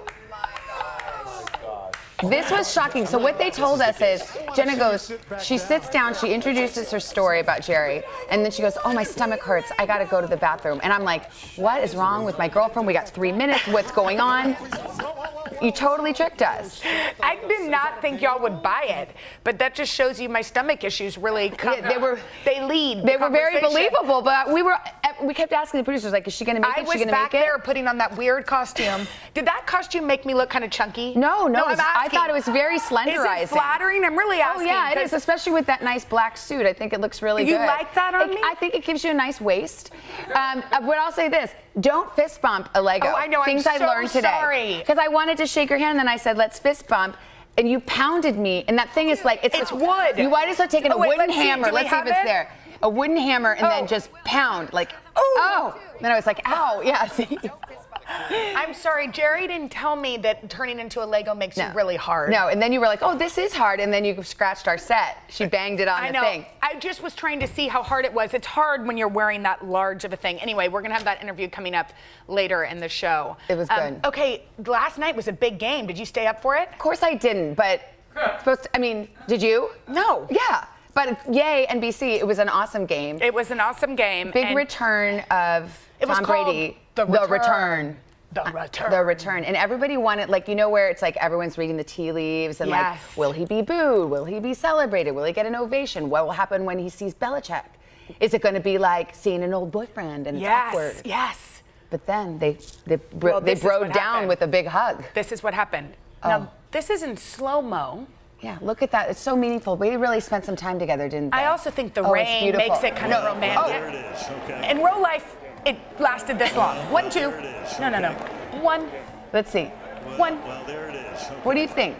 This was shocking. So what they told us is, Jenna goes, she sits down, she introduces her story about Jerry, and then she goes, oh, my stomach hurts, I gotta go to the bathroom. And I'm like, what is wrong with my girlfriend? We got 3 minutes, what's going on? You totally tricked us. I did not think y'all would buy it, but that just shows you my stomach issues really come. Yeah, they lead. They were very believable, but we kept asking the producers, like, is she gonna make it? I was back there putting on that weird costume. Did that costume make me look kind of chunky? No, I'm asking. I thought it was very slenderizing. Is it flattering? I'm really asking. Oh yeah, it is, especially with that nice black suit. I think it looks really good. You like that on me? I think it gives you a nice waist. But I'll say this, don't fist bump a Lego. Oh, I know, Things I'm so I learned today. sorry. Because I wanted to shake your hand, and then I said, let's fist bump. And you pounded me, and that thing is like, it's wood. You might as well take a wooden let's see, hammer. do we Let's see if have it's it? there. A wooden hammer, and then just pound, like, oh. Then I was like, ow, yeah, see? I'm sorry, Jerry didn't tell me that turning into a Lego makes you really hard. No, and then you were like, oh, this is hard, and then you scratched our set. She banged it on I the know. thing. I just was trying to see how hard it was. It's hard when you're wearing that large of a thing. Anyway, we're gonna have that interview coming up later in the show. It was good. Okay, last night was a big game. Did you stay up for it? Of course I didn't, but did you? No. Yeah. But yay, NBC, it was an awesome game. It was an awesome game. Big return of was Tom called Brady. The Return. The return. And everybody wanted, like, you know, where it's like everyone's reading the tea leaves and like, will he be booed? Will he be celebrated? Will he get an ovation? What will happen when he sees Belichick? Is it going to be like seeing an old boyfriend and it's awkward? Yes. But then they broke down with a big hug. This is what happened. Now, this is in slow-mo. Yeah, look at that. It's so meaningful. We really spent some time together, didn't we? I also think the rain makes it kind of romantic. Oh, there it is. Okay. In real life, it lasted this long. 1, 2. No. 1. Let's see. 1. Well, there it is. Okay. What do you think?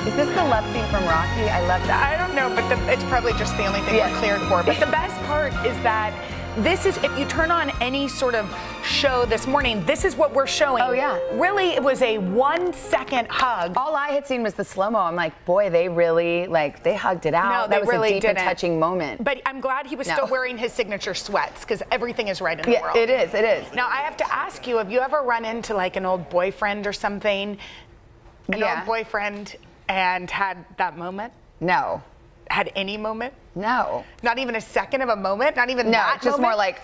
Is this the love theme from Rocky? I love that. I don't know, but it's probably just the only thing we're cleared for. But the best part is that this is, if you turn on any sort of show this morning, this is what we're showing. Oh, yeah. Really, it was a 1-second hug. All I had seen was the slow-mo. I'm like, boy, they really, they hugged it out. No, they that was really a deep didn't. and touching moment. But I'm glad he was still wearing his signature sweats, because everything is right in the world. It is. Now, I have to ask you, have you ever run into like an old boyfriend or something? An old boyfriend and had that moment? No. Had any moment? No. Not even a second of a moment? Not even that just moment? more like,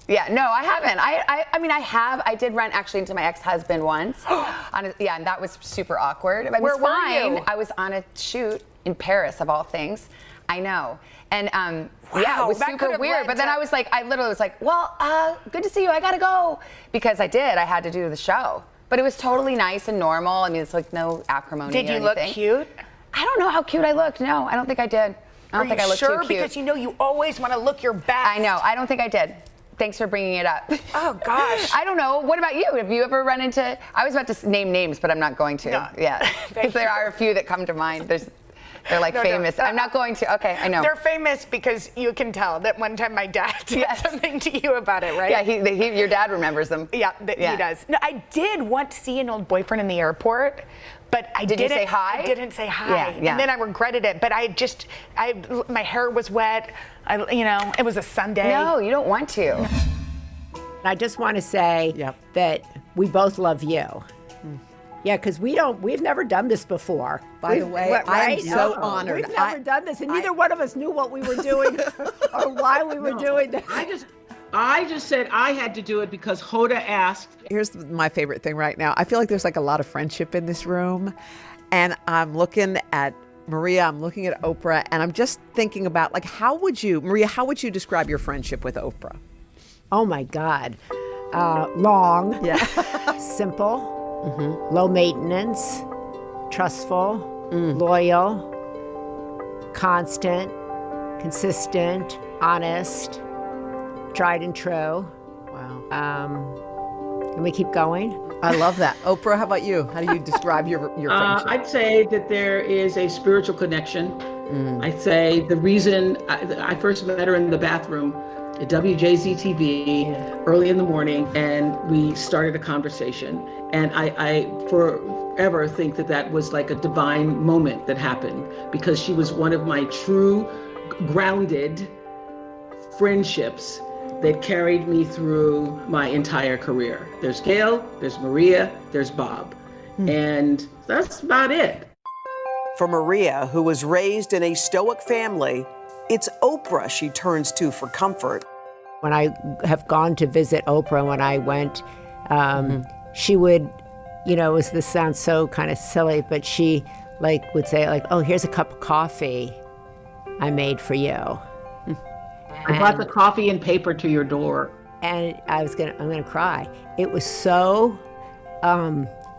yeah, no, I haven't. I did run actually into my ex-husband once. And that was super awkward. It was fine. You? I was on a shoot in Paris, of all things. I know. And it was super weird. But then I was like, I literally was like, well, good to see you. I gotta go. Because I had to do the show. But it was totally nice and normal. I mean, it's like no acrimony. Did you look cute? I don't know how cute I looked. No, I don't think I did. I don't think I looked too cute. Because you always want to look your best. I know. I don't think I did. Thanks for bringing it up. Oh, gosh. I don't know. What about you? Have you ever run into... I was about to name names, but I'm not going to. No. Yeah. Because there are a few that come to mind. They're like famous. I'm not going to. Okay, I know. They're famous because you can tell that one time my dad did something to you about it, right? Yeah, your dad remembers them. Yeah, he does. No, I did want to see an old boyfriend in the airport, but I didn't. Did you say hi? I didn't say hi. Yeah. And then I regretted it, but my hair was wet. It was a Sunday. No, you don't want to. I just want to say that we both love you. Yeah, because we've never done this before. By the way, I am so honored. We've never done this, and neither one of us knew what we were doing or why we were doing this. I just said I had to do it because Hoda asked. Here's my favorite thing right now. I feel like there's like a lot of friendship in this room, and I'm looking at Maria, I'm looking at Oprah, and I'm just thinking about Maria, how would you describe your friendship with Oprah? Oh my God. Long, simple, low maintenance, trustful, loyal, constant, consistent, honest, tried and true. Wow. Can we keep going? I love that. Oprah, how about you? How do you describe your friendship? I'd say that there is a spiritual connection. I'd say the reason I first met her in the bathroom at WJZ-TV early in the morning, and we started a conversation. And I forever think that was like a divine moment that happened, because she was one of my true grounded friendships that carried me through my entire career. There's Gail, there's Maria, there's Bob. And that's about it. For Maria, who was raised in a stoic family, it's Oprah she turns to for comfort. When I have gone to visit Oprah, when I went, she would, this sounds so kind of silly, but she would say oh, here's a cup of coffee I made for you. I brought the coffee and paper to your door. And I'm gonna cry. It was so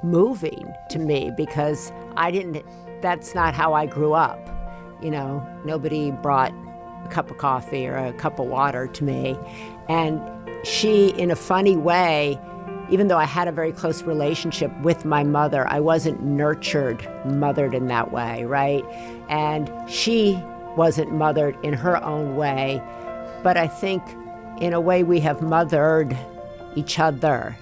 moving to me, because that's not how I grew up. Nobody brought a cup of coffee or a cup of water to me. And she, in a funny way, even though I had a very close relationship with my mother, I wasn't mothered in that way, right? And she wasn't mothered in her own way. But I think, in a way, we have mothered each other.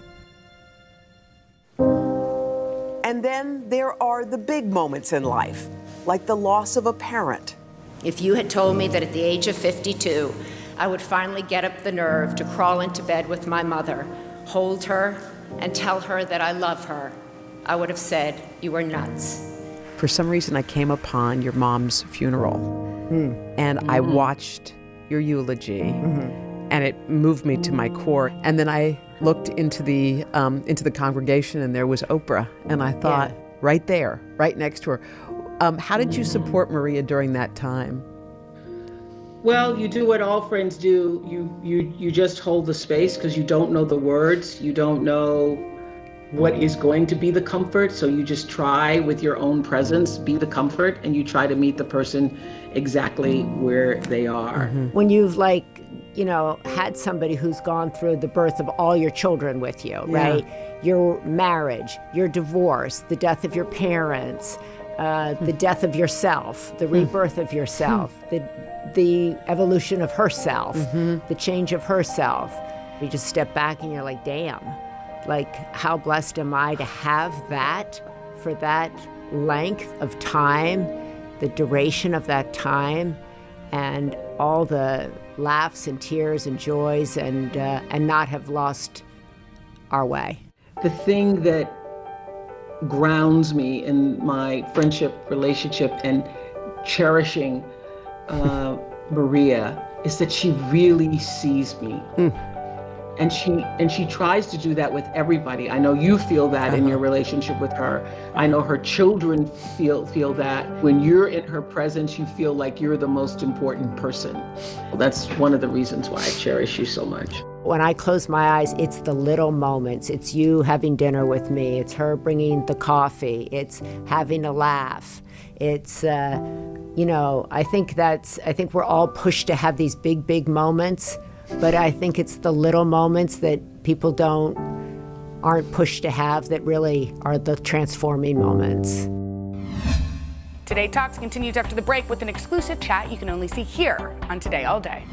And then there are the big moments in life, like the loss of a parent. If you had told me that at the age of 52, I would finally get up the nerve to crawl into bed with my mother, hold her, and tell her that I love her, I would have said, you were nuts. For some reason, I came upon your mom's funeral, and I watched your eulogy, and it moved me to my core. And then I looked into the congregation, and there was Oprah, and I thought, right there, right next to her. How did you support Maria during that time? Well, you do what all friends do. You just hold the space, because you don't know the words. You don't know what is going to be the comfort. So you just try with your own presence, be the comfort, and you try to meet the person exactly where they are. When you've had somebody who's gone through the birth of all your children with you, right? Your marriage, your divorce, the death of your parents, the death of yourself, the rebirth of yourself, the evolution of herself, the change of herself. You just step back and you're like, damn, how blessed am I to have that for that length of time, the duration of that time, and all the laughs and tears and joys, and not have lost our way. The thing that grounds me in my friendship, relationship, and cherishing Maria is that she really sees me. And she tries to do that with everybody. I know you feel that in your relationship with her. I know her children feel that. When you're in her presence, you feel like you're the most important person. That's one of the reasons why I cherish you so much. When I close my eyes, it's the little moments. It's you having dinner with me. It's her bringing the coffee. It's having a laugh. It's, I think we're all pushed to have these big, big moments. But I think it's the little moments that people aren't pushed to have that really are the transforming moments. Today Talks continues after the break with an exclusive chat you can only see here on Today All Day.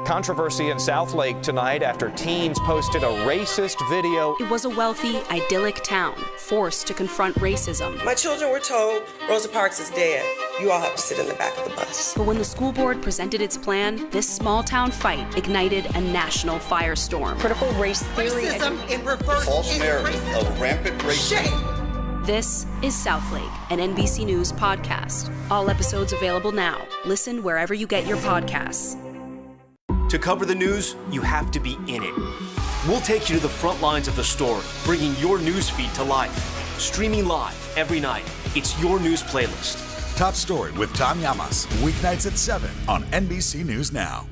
Controversy in South Lake tonight after teens posted a racist video. It was a wealthy, idyllic town, forced to confront racism. My children were told Rosa Parks is dead. You all have to sit in the back of the bus. But when the school board presented its plan, this small town fight ignited a national firestorm. Critical race theory. Racism in reverse. False narrative of rampant racism. Shame. This is South Lake, an NBC News podcast. All episodes available now. Listen wherever you get your podcasts. To cover the news, you have to be in it. We'll take you to the front lines of the story, bringing your news feed to life. Streaming live every night. It's your news playlist. Top Story with Tom Llamas, weeknights at 7 on NBC News Now.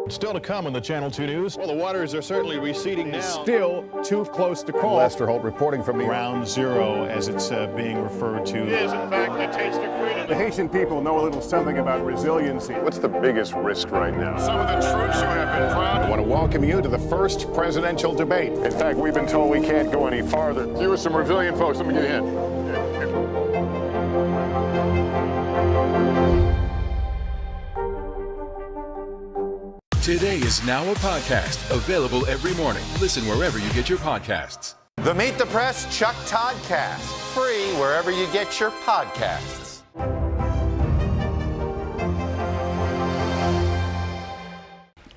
Still to come on the Channel 2 News. Well, the waters are certainly receding now. Still too close to call. Lester Holt reporting from Ground Zero, as it's being referred to. It is, in fact, a taste of freedom. The Haitian people know a little something about resiliency. What's the biggest risk right now? Some of the troops who have been proud. I want to welcome you to the first presidential debate. In fact, we've been told we can't go any farther. You with some resilient folks. Let me get a hint. Today is now a podcast, available every morning. Listen wherever you get your podcasts. The Meet the Press Chuck Toddcast, free wherever you get your podcasts.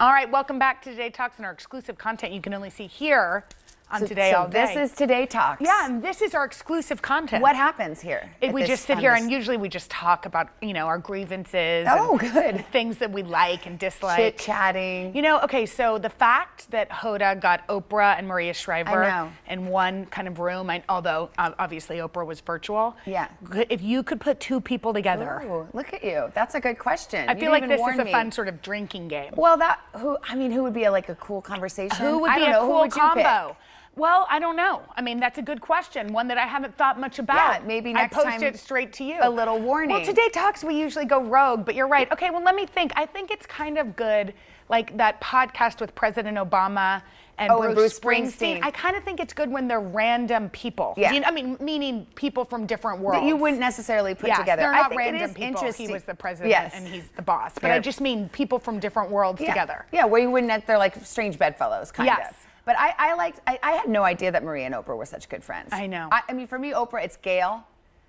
All right, welcome back to Today Talks and our exclusive content you can only see here on Today All Day. This is Today Talks. Yeah, and this is our exclusive content. What happens here? We just sit here and usually we just talk about, our grievances. Oh, and good. Things that we like and dislike. Chit-chatting. Okay, so the fact that Hoda got Oprah and Maria Shriver in one kind of room, although obviously Oprah was virtual. Yeah. If you could put two people together. Ooh, look at you. That's a good question. I feel like this is a fun sort of drinking game. Well, who would be a cool conversation? Who would be a cool combo? Well, I don't know. That's a good question. One that I haven't thought much about. Yeah, maybe next time. I post it straight to you. A little warning. Well, Today Talks, we usually go rogue, but you're right. Okay, well, let me think. I think it's kind of good, like that podcast with President Obama and Bruce Springsteen. I kind of think it's good when they're random people. Yeah. Meaning people from different worlds. That you wouldn't necessarily put together. They're not I think random it is people. He was the president and he's the boss. But I just mean people from different worlds together. Yeah, where you wouldn't, they're like strange bedfellows, kind of. But I had no idea that Maria and Oprah were such good friends. I know. For me, Oprah, it's Gail.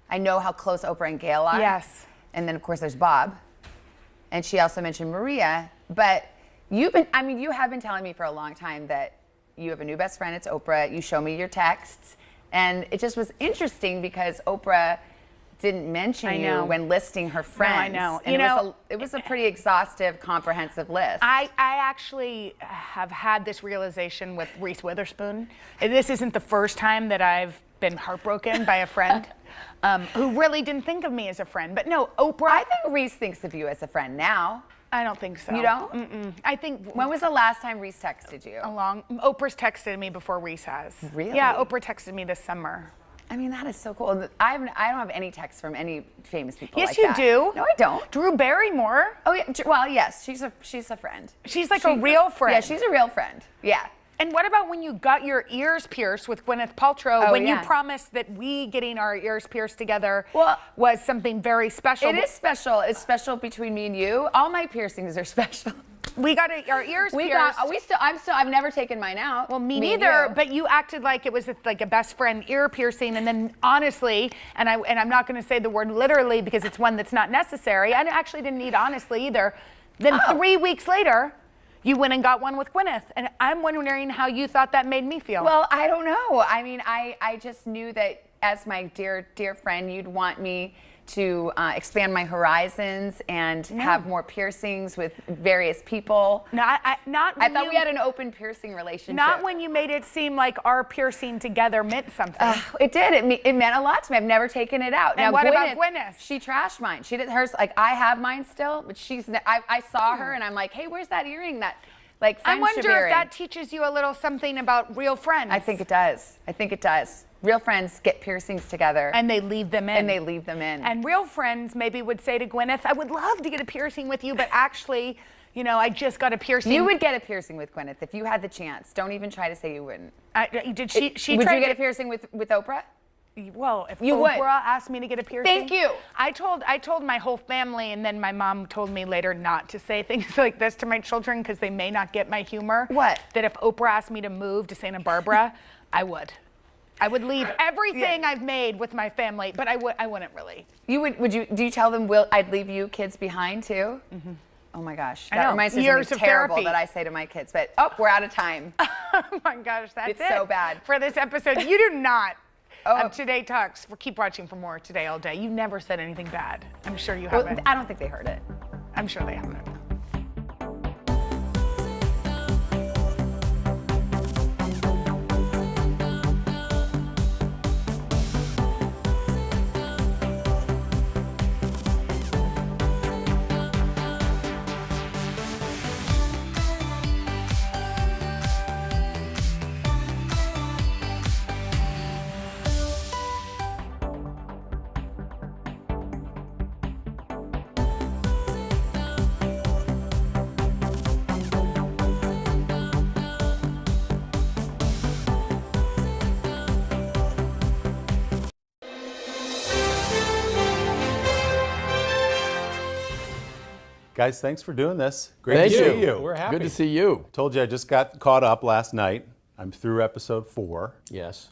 I know how close Oprah and Gail are. Yes. And then, of course, there's Bob. And she also mentioned Maria. But you have been telling me for a long time that you have a new best friend. It's Oprah. You show me your texts. And it just was interesting because Oprah didn't mention you when listing her friends. No, I know. And it was a pretty exhaustive, comprehensive list. I actually have had this realization with Reese Witherspoon. This isn't the first time that I've been heartbroken by a friend who really didn't think of me as a friend. But no, Oprah. I think Reese thinks of you as a friend now. I don't think so. You don't? Mm-mm. I think. When was the last time Reese texted you? Oprah's texted me before Reese has. Really? Yeah, Oprah texted me this summer. That is so cool. I don't have any texts from any famous people. Yes, like you that. do. No, I don't. Drew Barrymore. Oh yeah. Well, yes, she's a friend. She's like a real friend. Yeah, she's a real friend. Yeah. And what about when you got your ears pierced with Gwyneth Paltrow? You promised that we getting our ears pierced together was something very special. It is special. It's special between me and you. All my piercings are special. We got our ears pierced. I've never taken mine out. Well, me neither. But you acted like it was like a best friend ear piercing, and then honestly, and I'm not going to say the word literally because it's one that's not necessary. I actually didn't need honestly either. Then 3 weeks later, you went and got one with Gwyneth, and I'm wondering how you thought that made me feel. Well, I don't know. I just knew that as my dear, dear friend, you'd want me to expand my horizons and have more piercings with various people. I thought we had an open piercing relationship. Not when you made it seem like our piercing together meant something. It did. It meant a lot to me. I've never taken it out. And now, what about Gwyneth? She trashed mine. She did hers. I have mine still, but I saw her and I'm like, hey, where's that earring? That friendship I wonder earring. if that teaches you a little something about real friends. I think it does. Real friends get piercings together. And they leave them in. And real friends maybe would say to Gwyneth, I would love to get a piercing with you, but actually, I just got a piercing. You would get a piercing with Gwyneth if you had the chance. Don't even try to say you wouldn't. Did she would you get a piercing with Oprah? Well, if you Oprah asked me to get a piercing. Thank you. I told my whole family, and then my mom told me later not to say things like this to my children because they may not get my humor. What? That if Oprah asked me to move to Santa Barbara, I would. I would leave everything I've made with my family, but I wouldn't really. Do you tell them I'd leave you kids behind too? Mm-hmm. Oh my gosh, that reminds me of something terrible that I say to my kids. But we're out of time. Oh my gosh, that's it's so bad for this episode. You do not. Today Talks. We'll keep watching for more Today All Day. You've never said anything bad. I'm sure you haven't. I don't think they heard it. I'm sure they haven't. Guys, thanks for doing this. Great Thank to you. see you. We're happy. Good to see you. Told you I just got caught up last night. I'm through episode 4. Yes.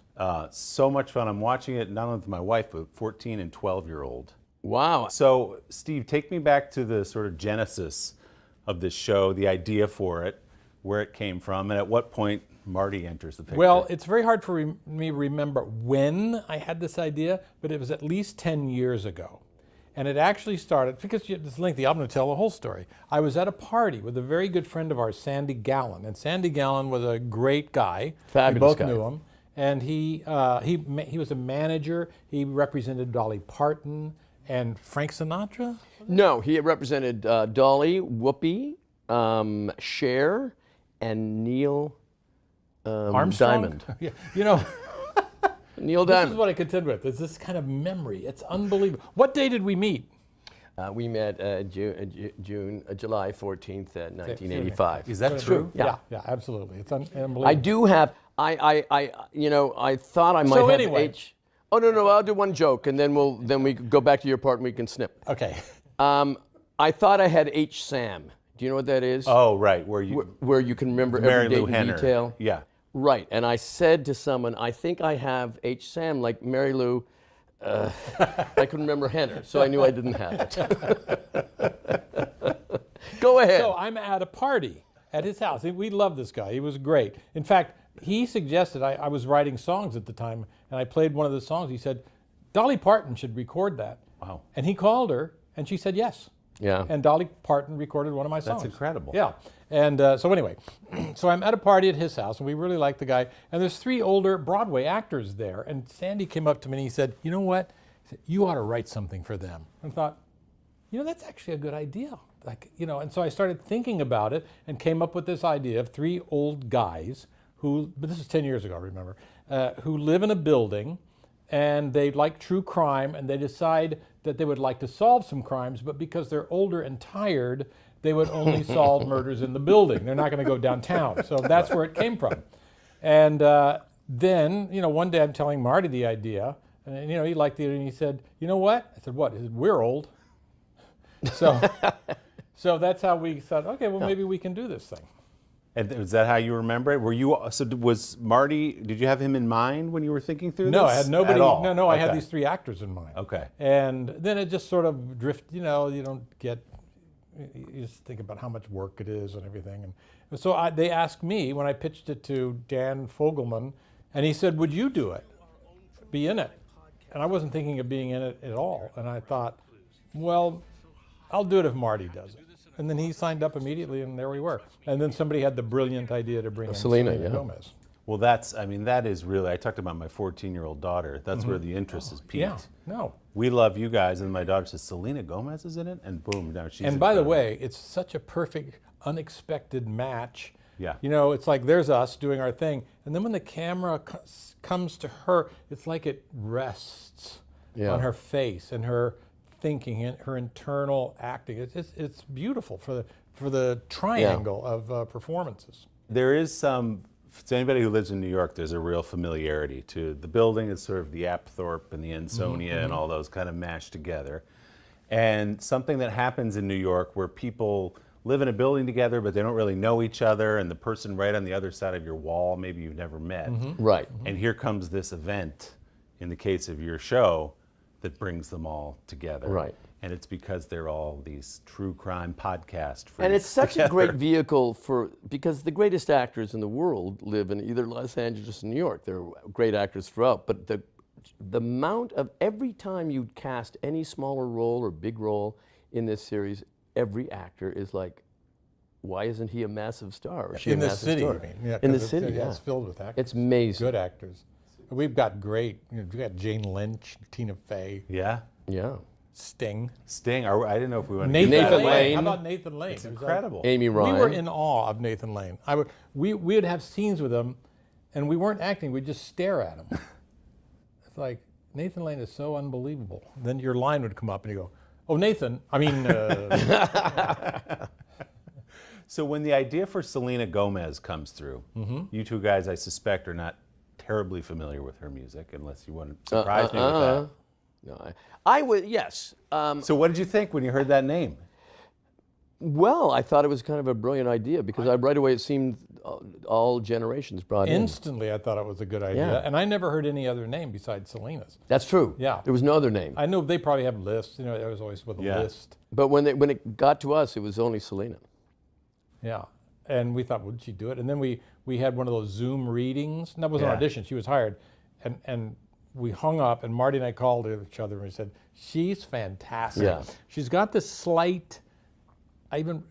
So much fun. I'm watching it not only with my wife, but 14 and 12-year-old. Wow. So, Steve, take me back to the sort of genesis of this show, the idea for it, where it came from, and at what point Marty enters the picture. Well, it's very hard for me to remember when I had this idea, but it was at least 10 years ago. And it actually started, because it's lengthy, I'm going to tell the whole story. I was at a party with a very good friend of ours, Sandy Gallen. And Sandy Gallen was a great guy. Fabulous guy. We both guy. knew him. And he was a manager. He represented Dolly Parton and Frank Sinatra? No, he represented Dolly, Whoopi, Cher, and Neil Armstrong? Diamond. Yeah, you know, Neil this Diamond. is what I contend with, is this kind of memory. It's unbelievable. What day did we meet? We met July 14th, 1985. Is that true? Yeah, absolutely. It's unbelievable. I do have, I thought I might So have anyway. H. Oh, no, I'll do one joke, and then we go back to your part and we can snip. Okay. I thought I had H. Sam. Do you know what that is? Oh, right, where you can remember Mary every Lou date in Henner. detail. Yeah. Right, and I said to someone, I think I have H. Sam, like Mary Lou. I couldn't remember Henner, so I knew I didn't have it. Go ahead. So I'm at a party at his house. We love this guy. He was great. In fact, he suggested, I was writing songs at the time, and I played one of the songs. He said, Dolly Parton should record that. Wow. And he called her, and she said yes. Yeah. And Dolly Parton recorded one of my songs. That's incredible. Yeah. And so anyway, so I'm at a party at his house, and we really like the guy. And there's 3 older Broadway actors there. And Sandy came up to me and he said, you know what? He said, you ought to write something for them. And I thought, that's actually a good idea. And so I started thinking about it and came up with this idea of 3 old guys but this is 10 years ago, remember, who live in a building, and they like true crime, and they decide that they would like to solve some crimes, but because they're older and tired, they would only solve murders in the building. They're not going to go downtown. So that's where it came from. And then, one day I'm telling Marty the idea, and he liked the idea, and he said, you know what? I said, what? He said, we're old. So that's how we thought, okay, well, maybe we can do this thing. And is that how you remember it? Was Marty, did you have him in mind when you were thinking through this? No, I had nobody. At all? No, I had Okay. these 3 actors in mind. Okay. And then it just sort of drifted, you don't get, you just think about how much work it is and everything. And so they asked me when I pitched it to Dan Fogelman, and he said, would you do it? Be in it? And I wasn't thinking of being in it at all. And I thought, well, I'll do it if Marty does it. And then he signed up immediately, and there we were. And then somebody had the brilliant idea to bring in Selena Gomez. Well, that is really, I talked about my 14-year-old daughter. That's where the interest is peaked. Yeah, no. We love you guys, and my daughter says, Selena Gomez is in it? And boom, now she's And by the way, it's such a perfect, unexpected match. Yeah. It's like there's us doing our thing, and then when the camera comes to her, it's like it rests on her face and her thinking and her internal acting. It's beautiful for the triangle of performances. There is to anybody who lives in New York, there's a real familiarity to the building. It's sort of the Apthorpe and the Ansonia and all those kind of mashed together. And something that happens in New York where people live in a building together, but they don't really know each other, and the person right on the other side of your wall, maybe you've never met. Right. And here comes this event, in the case of your show, that brings them all together. Right. And it's because they're all these true crime podcast freaks. And it's such together. a great vehicle because the greatest actors in the world live in either Los Angeles or New York. They're great actors throughout, but the amount of, every time you cast any smaller role or big role in this series, every actor is like, why isn't he a massive star? Or she In a this massive city, star? I mean. Yeah, in the 'cause city, it's filled with actors. It's amazing. Good actors. We've got great, we've got Jane Lynch, Tina Fey. Yeah. Yeah. Sting. I didn't know if we went Nathan Lane. How about Nathan Lane? It's incredible. Amy Ryan. We were in awe of Nathan Lane. We would have scenes with him, and we weren't acting, we'd just stare at him. It's like, Nathan Lane is so unbelievable. Then your line would come up and you go, oh, Nathan, So when the idea for Selena Gomez comes through, you 2 guys, I suspect, are not terribly familiar with her music, unless you want to surprise me with that. No, I would, yes. So what did you think when you heard that name? Well, I thought it was kind of a brilliant idea because right away it seemed all generations brought in. Instantly, I thought it was a good idea. Yeah. And I never heard any other name besides Selena's. That's true. Yeah. There was no other name. I know they probably have lists. You know, it was always with a list. But when it got to us, it was only Selena. Yeah. And we thought, would she do it? And then we had one of those Zoom readings. And that was an audition. She was hired. And we hung up, and Marty and I called each other, and we said, she's fantastic. Yeah. She's got this slight,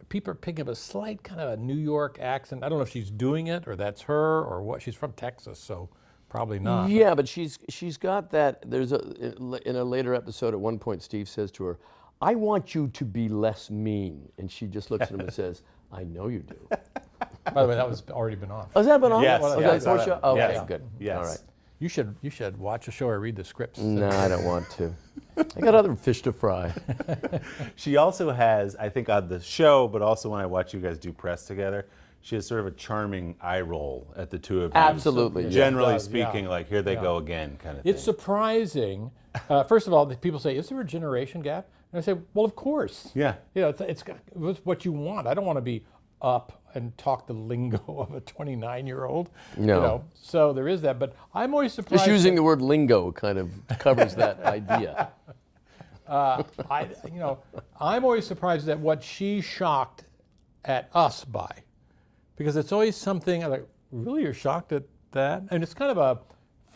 people are picking up a slight kind of a New York accent. I don't know if she's doing it, or that's her, or what. She's from Texas, so probably not. Yeah, but she's got that. In a later episode, at one point, Steve says to her, "I want you to be less mean," and she just looks at him and says, "I know you do." By the way, that was already been on. Oh, has that been on? Yes. Okay, Yes. okay, Yes. good. Yes. All right. You should watch the show or read the scripts. No, I don't want to. I got other fish to fry. She also has, I think on the show, but also when I watch you guys do press together, she has sort of a charming eye roll at the two of you. Absolutely. So, generally does, speaking, like here they go again kind of It's thing. surprising. First of all, people say, is there a generation gap? And I say, well, of course. Yeah. You know, it's what you want. I don't want to be up and talk the lingo of a 29-year-old. No. You know, so there is that. But I'm always surprised. Just using the word lingo kind of covers that idea. I'm always surprised at what she's shocked at us by. Because it's always something, I'm like, really, you're shocked at that? And it's kind of a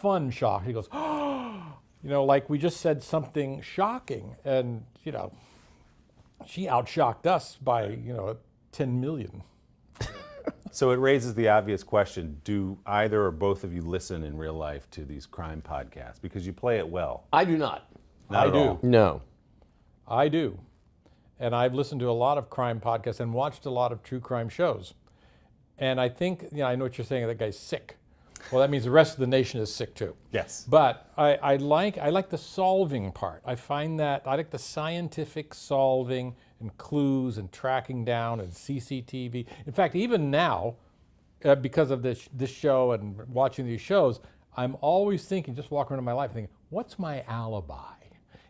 fun shock. He goes, oh, like we just said something shocking. And, she outshocked us by, 10 million. So it raises the obvious question, do either or both of you listen in real life to these crime podcasts? Because you play it well. I do not. Not I at do. all. No. I do. And I've listened to a lot of crime podcasts and watched a lot of true crime shows. And I think, I know what you're saying, that guy's sick. Well, that means the rest of the nation is sick too. Yes. But I like the solving part. I find that I like the scientific solving and clues and tracking down and CCTV. In fact, even now, because of this show and watching these shows, I'm always thinking, just walking around my life, thinking, what's my alibi?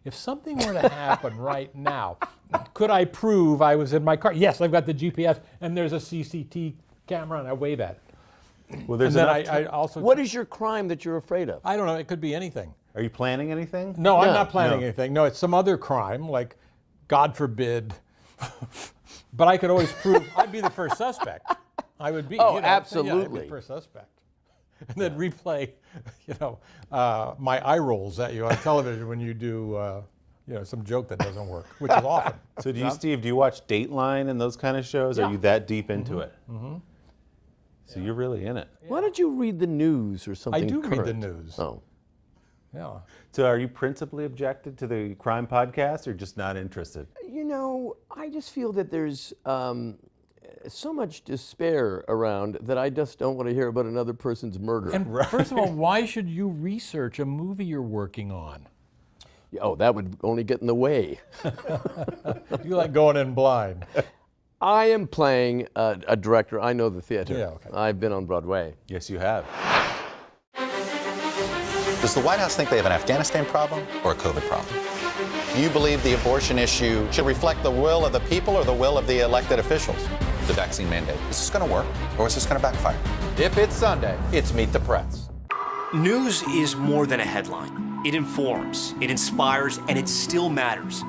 If something were to happen right now, could I prove I was in my car? Yes, I've got the GPS and there's a CCTV camera and I wave at it. Well, there's and then enough I also. What is your crime that you're afraid of? I don't know. It could be anything. Are you planning anything? No, I'm No. not planning anything. No, it's some other crime, like, God forbid. But I could always prove I'd be the first suspect. I would be. Oh, I'd be absolutely. the first suspect. And then replay, my eye rolls at you on television when you do, some joke that doesn't work, which is often. So do you watch Dateline and those kind of shows? Yeah. Are you that deep into it? Mm-hmm. So you're really in it. Why don't you read the news or something I do read the current? news. Oh. Yeah. So are you principally objected to the crime podcast or just not interested? I just feel that there's so much despair around that I just don't want to hear about another person's murder. And first of all, why should you research a movie you're working on? Oh, that would only get in the way. You like going in blind. I am playing a director. I know the theater. Yeah, okay. I've been on Broadway. Yes, you have. Does the White House think they have an Afghanistan problem or a COVID problem? Do you believe the abortion issue should reflect the will of the people or the will of the elected officials? The vaccine mandate. Is this going to work or is this going to backfire? If it's Sunday, it's Meet the Press. News is more than a headline. It informs, it inspires, and it still matters.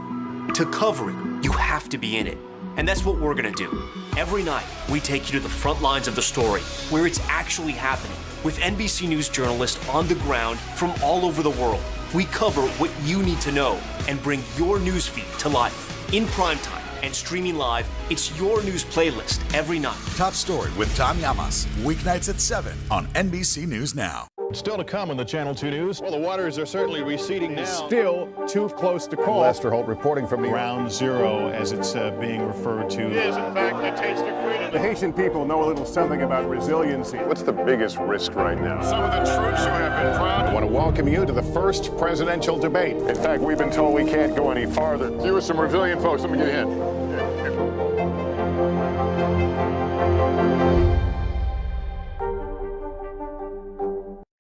To cover it, you have to be in it. And that's what we're gonna do. Every night, we take you to the front lines of the story, where it's actually happening, with NBC News journalists on the ground from all over the world. We cover what you need to know and bring your newsfeed to life. In primetime and streaming live, it's your news playlist every night. Top Story with Tom Llamas, weeknights at 7 on NBC News Now. Still to come on the Channel 2 News. Well, the waters are certainly receding now. Still too close to call. Lester Holt reporting from Ground Zero, as it's being referred to. It is, in fact, the taste of freedom. The Haitian people know a little something about resiliency. What's the biggest risk right now? Some of the troops who have been proud. I want to welcome you to the first presidential debate. In fact, we've been told we can't go any farther. You were some resilient folks. Let me get a hint.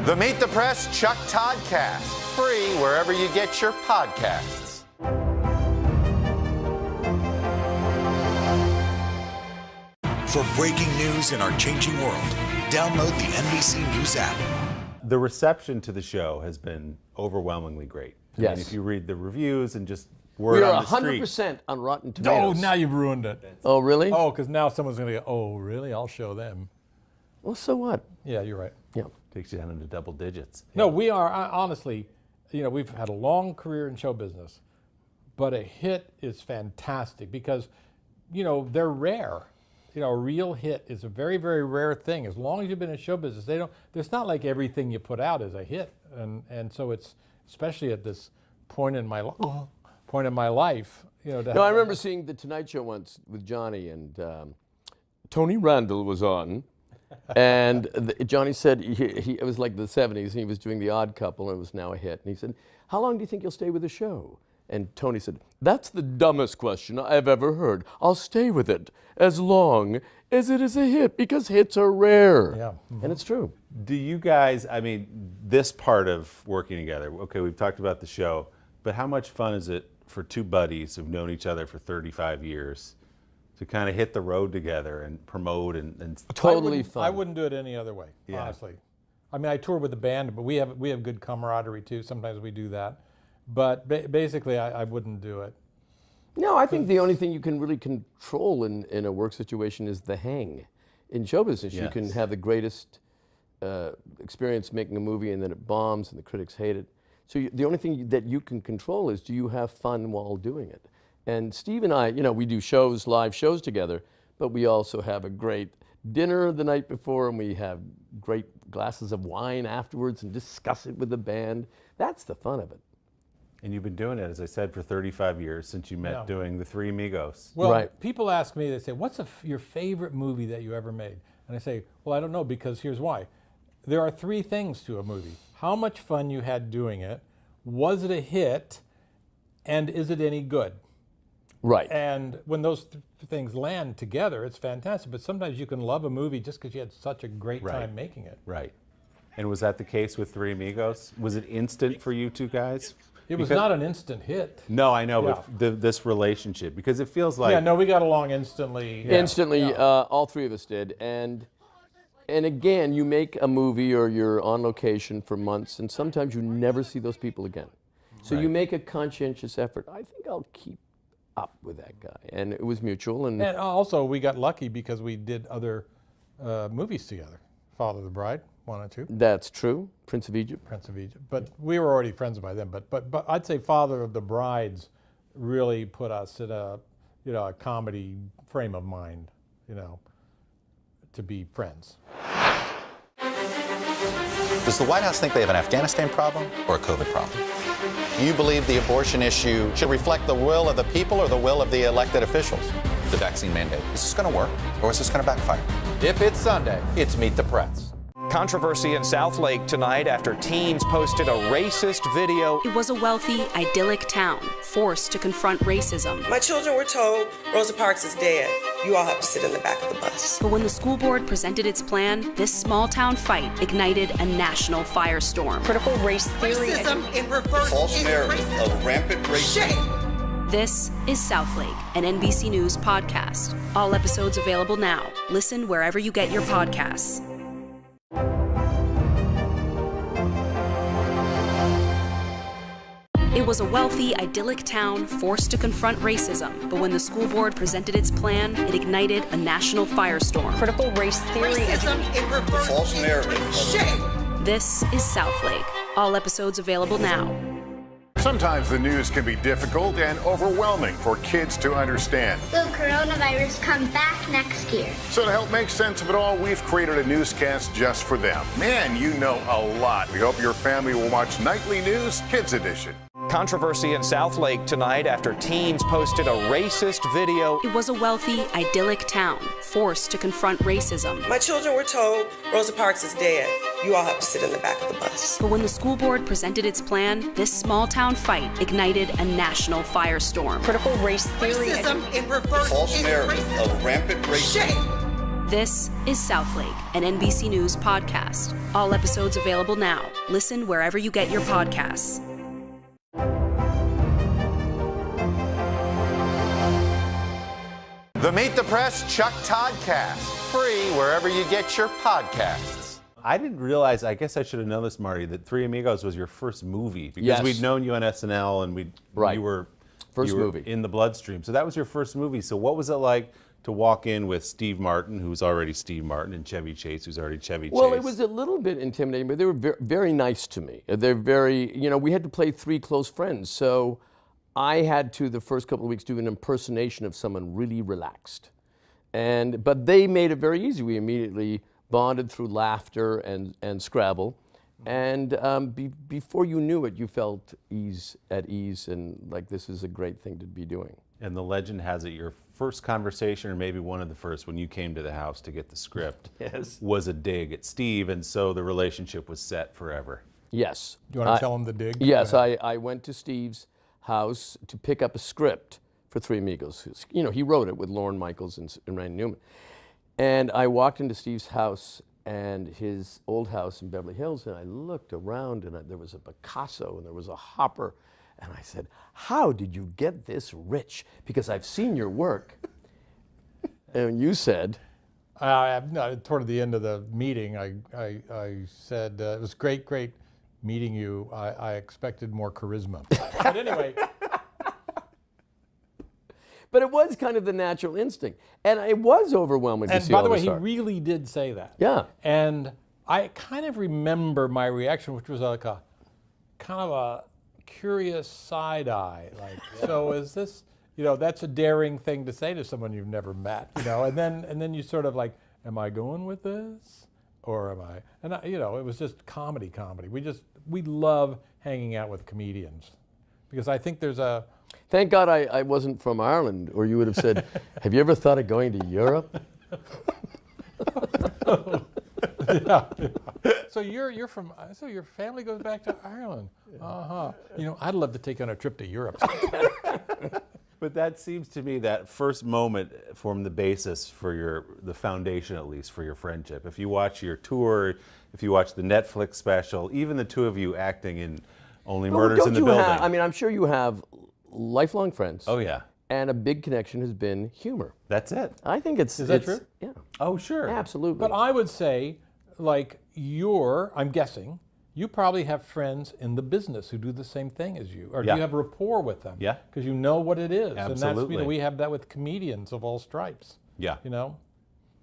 The Meet the Press Chuck Todd Cast, free wherever you get your podcasts. For breaking news in our changing world, download the NBC News app. The reception to the show has been overwhelmingly great. I Yes. mean, if you read the reviews and just word We are on the street. 100% on Rotten Oh, Tomatoes. now you've ruined it. Oh, really? Oh, because now someone's going to go, oh, really? I'll show them. Well, so what? Yeah, you're right. Yeah. Takes you down into double digits. No, we are, honestly, we've had a long career in show business, but a hit is fantastic because, they're rare. A real hit is a very, very rare thing. As long as you've been in show business, it's not like everything you put out is a hit. And so it's, especially at this point in my life, No, I remember seeing The Tonight Show once with Johnny, and Tony Randall was on. And Johnny said, it was like the 70s, and he was doing The Odd Couple, and it was now a hit. And he said, how long do you think you'll stay with the show? And Tony said, that's the dumbest question I've ever heard. I'll stay with it as long as it is a hit, because hits are rare. Yeah. And it's true. Do you guys, this part of working together, okay, we've talked about the show, but how much fun is it for two buddies who've known each other for 35 years to kind of hit the road together and promote and totally fun. I wouldn't do it any other way, honestly. I tour with the band, but we have good camaraderie too. Sometimes we do that. But basically, I wouldn't do it. No, I think the only thing you can really control in a work situation is the hang. In show business, you can have the greatest experience making a movie, and then it bombs and the critics hate it. So the only thing that you can control is, do you have fun while doing it? And Steve and I, we do live shows together, but we also have a great dinner the night before, and we have great glasses of wine afterwards and discuss it with the band. That's the fun of it. And you've been doing it, as I said, for 35 years since you met doing The Three Amigos. Well, people ask me, they say, what's your favorite movie that you ever made? And I say, well, I don't know, because here's why. There are three things to a movie. How much fun you had doing it, was it a hit, and is it any good? Right. And when those things land together, it's fantastic. But sometimes you can love a movie just because you had such a great time making it. Right. And was that the case with Three Amigos? Was it instant for you two guys? It was not an instant hit. No, I know, but this relationship, because it feels like... Yeah, no, we got along instantly. Instantly, all three of us did. And again, you make a movie or you're on location for months, and sometimes you never see those people again. So you make a conscientious effort. I think I'll keep up with that guy. And it was mutual. And also, we got lucky because we did other movies together. Father of the Bride, 1 and 2. That's true. Prince of Egypt. Prince of Egypt. But we were already friends by then. But I'd say Father of the Brides really put us in a comedy frame of mind, to be friends. Does the White House think they have an Afghanistan problem or a COVID problem? Do you believe the abortion issue should reflect the will of the people or the will of the elected officials? The vaccine mandate. Is this going to work, or is this going to backfire? If it's Sunday, it's Meet the Press. Controversy in Southlake tonight after teens posted a racist video. It was a wealthy, idyllic town, forced to confront racism. My children were told Rosa Parks is dead. You all have to sit in the back of the bus. But when the school board presented its plan, this small town fight ignited a national firestorm. Critical race theory. Racism in reverse. False narrative of rampant racism. Shame. This is Southlake, an NBC News podcast. All episodes available now. Listen wherever you get your podcasts. It was a wealthy, idyllic town forced to confront racism, but when the school board presented its plan, it ignited a national firestorm. Critical race theory. Racism in reverse. False narrative. Shame. This is Southlake. All episodes available now. Sometimes the news can be difficult and overwhelming for kids to understand. Will coronavirus come back next year? So to help make sense of it all, we've created a newscast just for them. Man, you know a lot. We hope your family will watch Nightly News Kids Edition. Controversy in Southlake tonight after teens posted a racist video. It was a wealthy, idyllic town, forced to confront racism. My children were told Rosa Parks is dead. You all have to sit in the back of the bus. But when the school board presented its plan, this small town fight ignited a national firestorm. Critical race theory. Racism in reverse. False narrative of rampant racism. Shame. This is Southlake, an NBC News podcast. All episodes available now. Listen wherever you get your podcasts. The Meet the Press Chuck Toddcast, free wherever you get your podcasts. I didn't realize, I guess I should have known this, Marty, that Three Amigos was your first movie. Because Yes. we'd known you on SNL and you were movie. in the bloodstream. So that was your first movie. So what was it like to walk in with Steve Martin, who's already Steve Martin, and Chevy Chase, who's already Chevy Chase? Well, it was a little bit intimidating, but they were very nice to me. They're very, we had to play three close friends. So I had to, the first couple of weeks, do an impersonation of someone really relaxed. But they made it very easy. We immediately bonded through laughter and Scrabble. And before you knew it, you felt at ease and like this is a great thing to be doing. And the legend has it your first conversation, or maybe one of the first, when you came to the house to get the script, Yes. was a dig at Steve, and so the relationship was set forever. Yes. Do you want to tell him the dig? Yes, I went to Steve's house to pick up a script for Three Amigos. He wrote it with Lorne Michaels and Randy Newman. And I walked into Steve's house and his old house in Beverly Hills, and I looked around, and there was a Picasso and there was a Hopper, and I said, "How did you get this rich? Because I've seen your work." And you said, toward the end of the meeting, I said, it was great meeting you. I expected more charisma. But anyway. But it was kind of the natural instinct. And it was overwhelming to see all And by the way, this he art. really did say that. Yeah. And I kind of remember my reaction, which was like a kind of a curious side eye. Like, so is this, that's a daring thing to say to someone you've never met, and then you sort of like, am I going with this? Or am I? And it was just comedy. We love hanging out with comedians because I think there's a, Thank God I wasn't from Ireland, or you would have said, "Have you ever thought of going to Europe?" yeah. So you're from. So your family goes back to Ireland. I'd love to take on a trip to Europe. But that seems to me that first moment formed the basis for the foundation, at least, for your friendship. If you watch your tour, if you watch the Netflix special, even the two of you acting in Only Murders in the Building. I'm sure you have lifelong friends. Oh, yeah. And a big connection has been humor. That's it. I think it's... Is that true? Yeah. Oh, sure. Absolutely. But I would say, like, I'm guessing, you probably have friends in the business who do the same thing as you. Or do you have rapport with them? Yeah. Because you know what it is. Absolutely. And that's, we have that with comedians of all stripes. Yeah.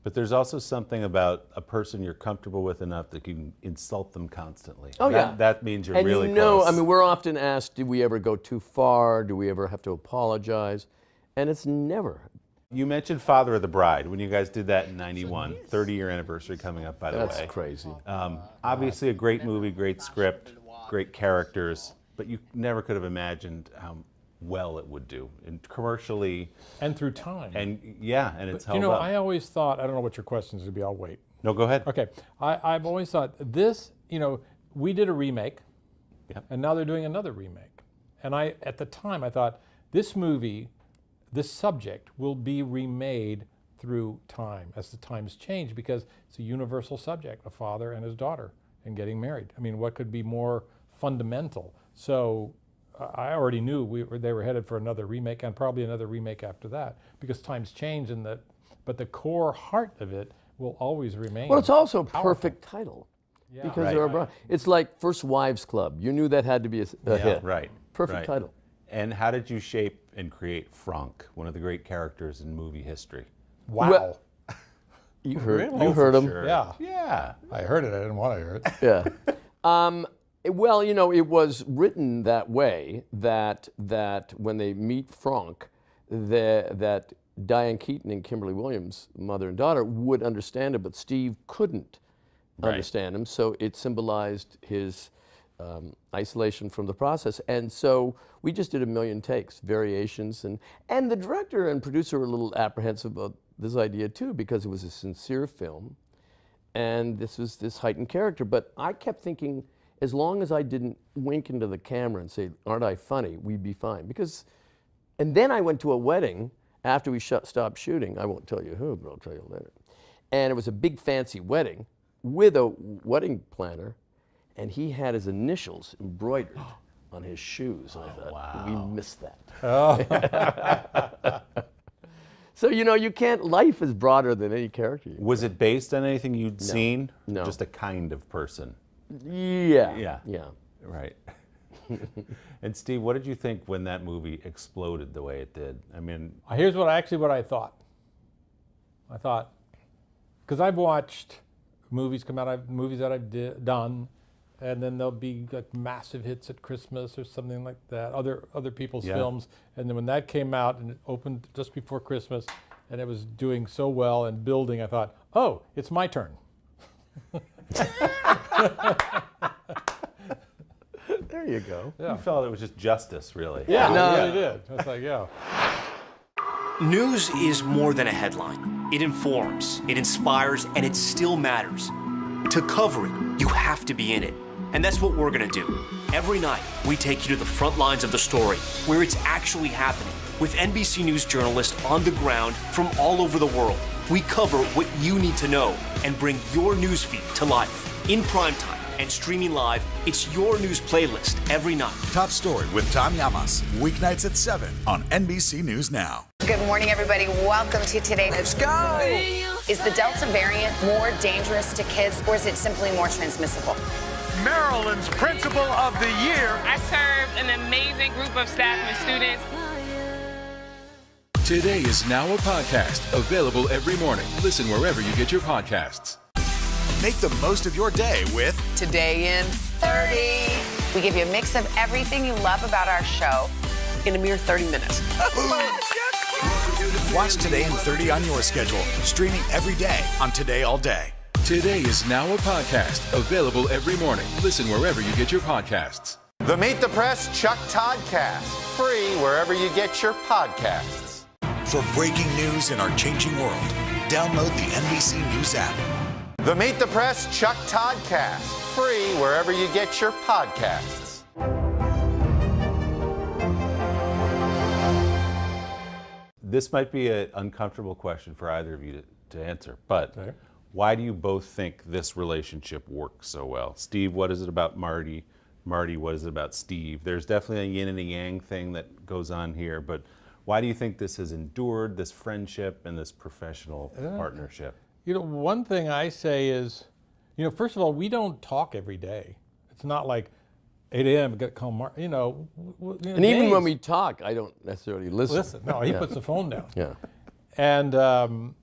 But there's also something about a person you're comfortable with enough that you can insult them constantly. Oh, yeah. That means you're and really close. we're often asked, did we ever go too far? Do we ever have to apologize? And it's never. You mentioned Father of the Bride when you guys did that in '91, 30-year anniversary coming up, by the way. That's crazy. Obviously a great movie, great script, great characters, but you never could have imagined how well it would do, and commercially. And through time. And it's held up. I always thought, I don't know what your questions would be, I'll wait. No, go ahead. Okay, I've always thought this, we did a remake, and now they're doing another remake. And at the time, I thought, this movie, this subject will be remade through time, as the times change, because it's a universal subject, a father and his daughter, and getting married. I mean, what could be more fundamental? So I already knew they were headed for another remake, and probably another remake after that, because times change, but the core heart of it will always remain. Well, it's also a powerful. perfect title. Yeah. Because Right. they're abroad. It's like First Wives Club. You knew that had to be a hit. Right. Perfect title. And how did you shape and create Franck, one of the great characters in movie history? Wow. Well, you heard him. Sure. Yeah. Yeah. I heard it. I didn't want to hear it. Yeah. Well, it was written that way that when they meet Franck, that Diane Keaton and Kimberly Williams, mother and daughter, would understand it, but Steve couldn't understand him. So it symbolized his isolation from the process. And so we just did a million takes, variations, and the director and producer were a little apprehensive about this idea too, because it was a sincere film, and this was this heightened character. But I kept thinking, as long as I didn't wink into the camera and say, "Aren't I funny?" we'd be fine. And then I went to a wedding after we stopped shooting. I won't tell you who, but I'll tell you later. And it was a big fancy wedding with a wedding planner, and he had his initials embroidered on his shoes. And I thought, we missed that. Oh. So, you can't, life is broader than any character. Was it based on anything you'd seen? No. Just a kind of person? Yeah. Right. And Steve, what did you think when that movie exploded the way it did? I mean, here's what I thought. I thought, because I've watched movies come out, movies that I've done, and then there'll be like massive hits at Christmas or something like that, other people's films. And then when that came out and it opened just before Christmas and it was doing so well and building, I thought, oh, it's my turn. There you go. You felt it was just justice, really. Yeah, I really did. I was like, News is more than a headline. It informs, it inspires, and it still matters. To cover it, you have to be in it. And that's what we're gonna do. Every night, we take you to the front lines of the story, where it's actually happening, with NBC News journalists on the ground from all over the world. We cover what you need to know and bring your newsfeed to life. In prime time and streaming live, it's your news playlist every night. Top Story with Tom Llamas, weeknights at 7 on NBC News Now. Good morning, everybody. Welcome to Today. Let's go! Is the Delta variant more dangerous to kids, or is it simply more transmissible? Maryland's Principal of the Year. I served an amazing group of staff and students. Today is now a podcast, available every morning. Listen wherever you get your podcasts. Make the most of your day with Today in 30. We give you a mix of everything you love about our show in a mere 30 minutes. Watch Today in 30 on your schedule, streaming every day on Today All Day. Today is now a podcast, available every morning. Listen wherever you get your podcasts. The Meet the Press Chuck Toddcast, free wherever you get your podcasts. For breaking news in our changing world, download the NBC News app. The Meet the Press Chuck Toddcast, free wherever you get your podcasts. this might be an uncomfortable question for either of you to answer, but why do you both think this relationship works so well? Steve, what is it about Marty? Marty, what is it about Steve? There's definitely a yin and a yang thing that goes on here, but why do you think this has endured, this friendship and this professional partnership? You know, one thing I say is, you know, first of all, we don't talk every day. It's not like 8 a.m. got to call Marty, you know. And even when we talk, I don't necessarily listen. No, he puts the phone down. Yeah. And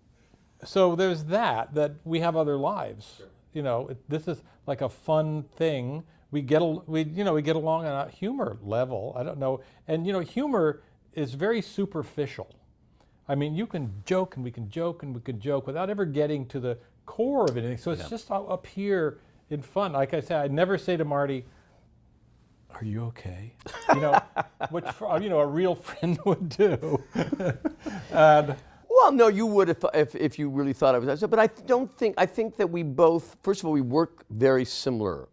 so there's that we have other lives. You know, this is like a fun thing. We get along on a humor level. I don't know. And, you know, humor is very superficial. I mean, you can joke and we can joke and we can joke without ever getting to the core of anything. So it's just up here in fun. Like I said, I'd never say to Marty, "Are you okay?" You know, which, you know, a real friend would do. Well, no, you would if you really thought I was that. But I think that we both, first of all, we work very similar.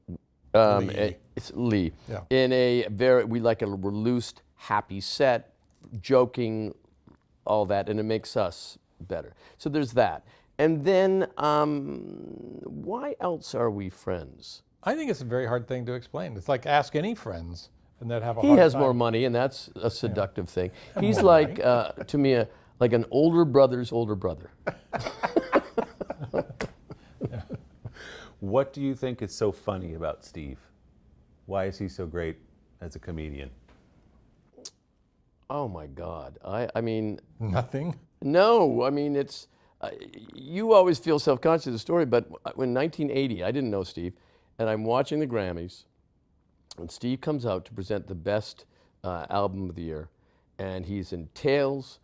It's Lee. Yeah. In we like a loose, happy set, joking, all that, and it makes us better. So there's that. And then, why else are we friends? I think it's a very hard thing to explain. It's like ask any friends, and they'd have a He hard has time. more money, and that's a seductive thing. He's more like, to me, like an older brother's older brother. What do you think is so funny about Steve? Why is he so great as a comedian? Oh my God! I mean. Nothing. No, I mean it's. You always feel self-conscious of the story, but in 1980, I didn't know Steve, and I'm watching the Grammys, and Steve comes out to present the best album of the year, and he's in tails,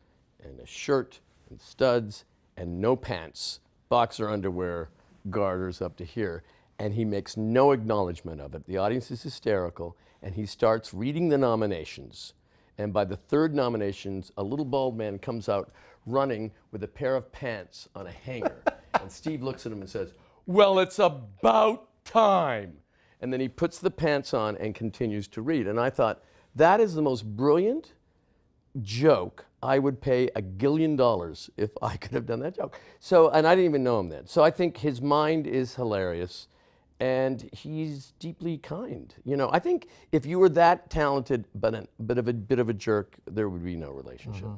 and a shirt, and studs, and no pants, boxer underwear, garters up to here, and he makes no acknowledgement of it. The audience is hysterical, and he starts reading the nominations. And by the third nominations, a little bald man comes out running with a pair of pants on a hanger. And Steve looks at him and says, "Well, it's about time." And then he puts the pants on and continues to read. And I thought, that is the most brilliant joke. I would pay $1 gillion if I could have done that joke. So, and I didn't even know him then. So I think his mind is hilarious. And he's deeply kind. You know, I think if you were that talented but a bit of a jerk, there would be no relationship.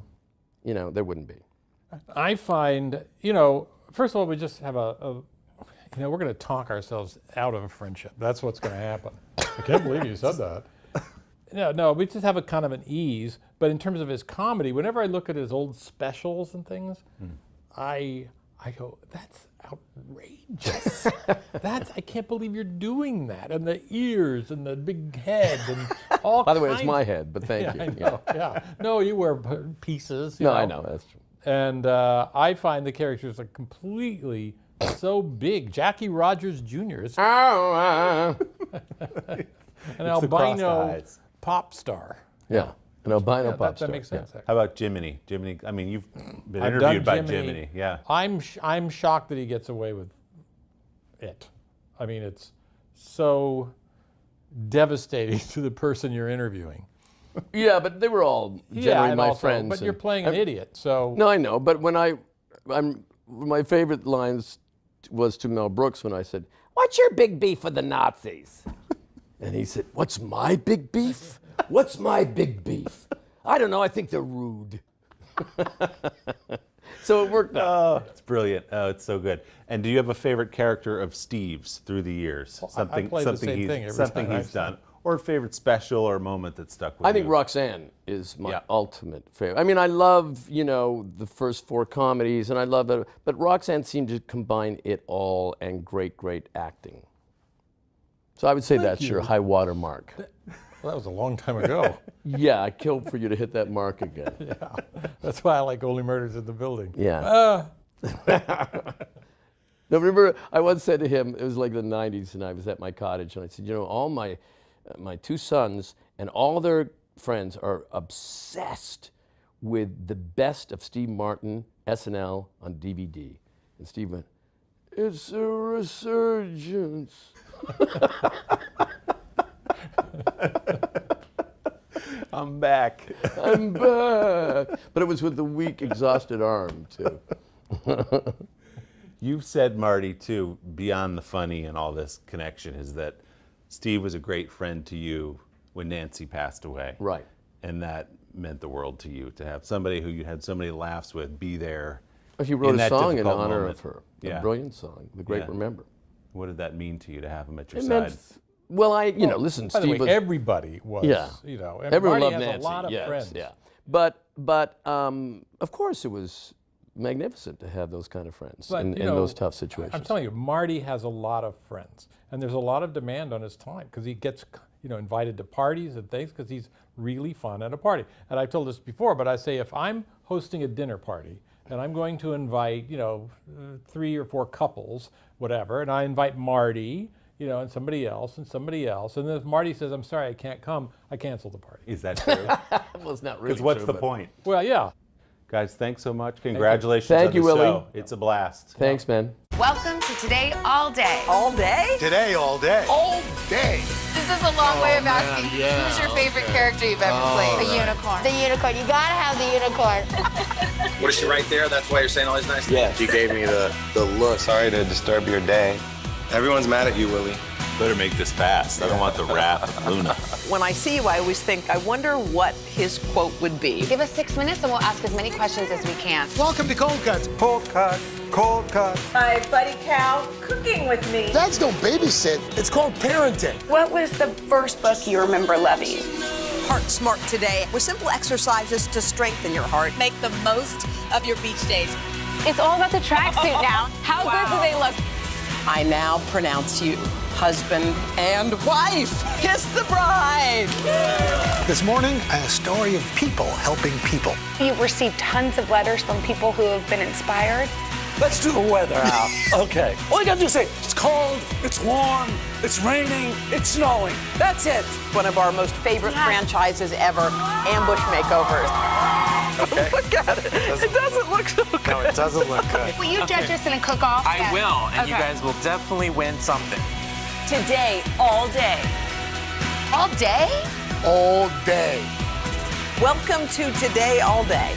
You know, there wouldn't be. I find, first of all, we just have we're going to talk ourselves out of a friendship. That's what's going to happen. I can't believe you said that. No, we just have a kind of an ease. But in terms of his comedy, whenever I look at his old specials and things, I go, that's outrageous. I can't believe you're doing that. And the ears and the big head and all By the way, it's my head, but thank you. I know, yeah. No, you wear pieces. You know. I know, that's true. And I find the characters are completely so big. Jackie Rogers Jr. is an albino pop star. Yeah, an albino pop star. That makes sense. Yeah. How about Jiminy? Jiminy, I mean, you've been I've interviewed by done Jiminy. Yeah. I'm shocked that he gets away with it. I mean, it's so devastating to the person you're interviewing. Yeah, but they were all generally my friends. But you're playing an idiot, so. No, I know. But my favorite lines was to Mel Brooks when I said, "What's your big beef with the Nazis?" And he said, "What's my big beef? What's my big beef? I don't know. I think they're rude." So it worked out. Oh, it's brilliant. Oh, it's so good. And do you have a favorite character of Steve's through the years? Well, I play the same thing every time he's done. Or a favorite special or moment that stuck with you? I think Roxanne is my ultimate favorite. I mean, I love, the first 4 comedies, and I love it. But Roxanne seemed to combine it all and great, great acting. So I would say that's your high water mark. Well, that was a long time ago. Yeah, I killed for you to hit that mark again. Yeah, that's why I like Only Murders in the Building. Yeah. No, remember, I once said to him, it was like the 90s, and I was at my cottage, and I said, all my 2 sons and all their friends are obsessed with the best of Steve Martin, SNL on DVD. And Steve went, "It's a resurgence." I'm back. I'm back. But it was with the weak, exhausted arm, too. You've said, Marty, too, beyond the funny and all this connection, is that Steve was a great friend to you when Nancy passed away. Right. And that meant the world to you, to have somebody who you had so many laughs with be there. He wrote a song in honor moment. of her. Yeah. A brilliant song, The Great Remember. What did that mean to you to have him at your It side? meant, listen, by Steve the way, was... everybody was, Everyone Marty loved has Nancy. a lot of friends. Yeah. But of course it was magnificent to have those kind of friends in those tough situations. I'm telling you, Marty has a lot of friends, and there's a lot of demand on his time because he gets, invited to parties and things because he's really fun at a party. And I've told this before, but I say if I'm hosting a dinner party and I'm going to invite, 3 or 4 couples, whatever, and I invite Marty, and somebody else, and then if Marty says, "I'm sorry, I can't come," I cancel the party. Is that true? Well, it's not really Because what's true, the but- point? Well, yeah. Guys, thanks so much. Congratulations Thank you, on the Willie. show. It's a blast. Thanks, man. Welcome to Today All Day. All day? Today, all day. All day. This is a long way of asking who's your favorite character you've ever played? The unicorn. The unicorn. You gotta have the unicorn. What is she right there? That's why you're saying all these nice things? Yeah, she gave me the look. Sorry to disturb your day. Everyone's mad at you, Willie. Better make this fast. I don't want the wrath of Luna. When I see you, I always think, I wonder what his quote would be. Give us 6 minutes and we'll ask as many questions as we can. Welcome to Cold Cuts. Cold Cut. Cold Cut. My buddy Cal cooking with me. Dads don't babysit. It's called parenting. What was the first book you remember loving? Heart Smart Today with simple exercises to strengthen your heart. Make the most of your beach days. It's all about the tracksuit now. How good do they look? I now pronounce you husband and wife. Kiss the bride. This morning, a story of people helping people. You've received tons of letters from people who have been inspired. Let's do the weather out. Okay. All you gotta do is say, it's cold, it's warm, it's raining, it's snowing. That's it. One of our most favorite franchises ever, Ambush Makeovers. Okay. Look at it. It doesn't look so good. No, it doesn't look good. Will you judge us in a cook-off? I will, and you guys will definitely win something. Today, all day. All day? All day. Welcome to Today All Day.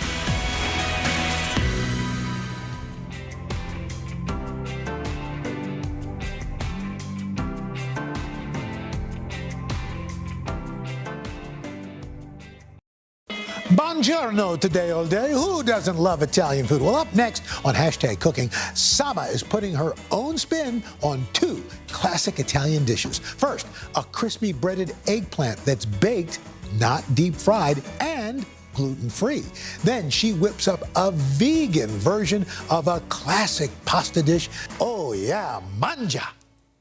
Buongiorno today, all day. Who doesn't love Italian food? Well, up next on Hashtag Cooking, Sama is putting her own spin on 2 classic Italian dishes. First, a crispy breaded eggplant that's baked, not deep fried, and gluten-free. Then she whips up a vegan version of a classic pasta dish. Oh yeah, mangia.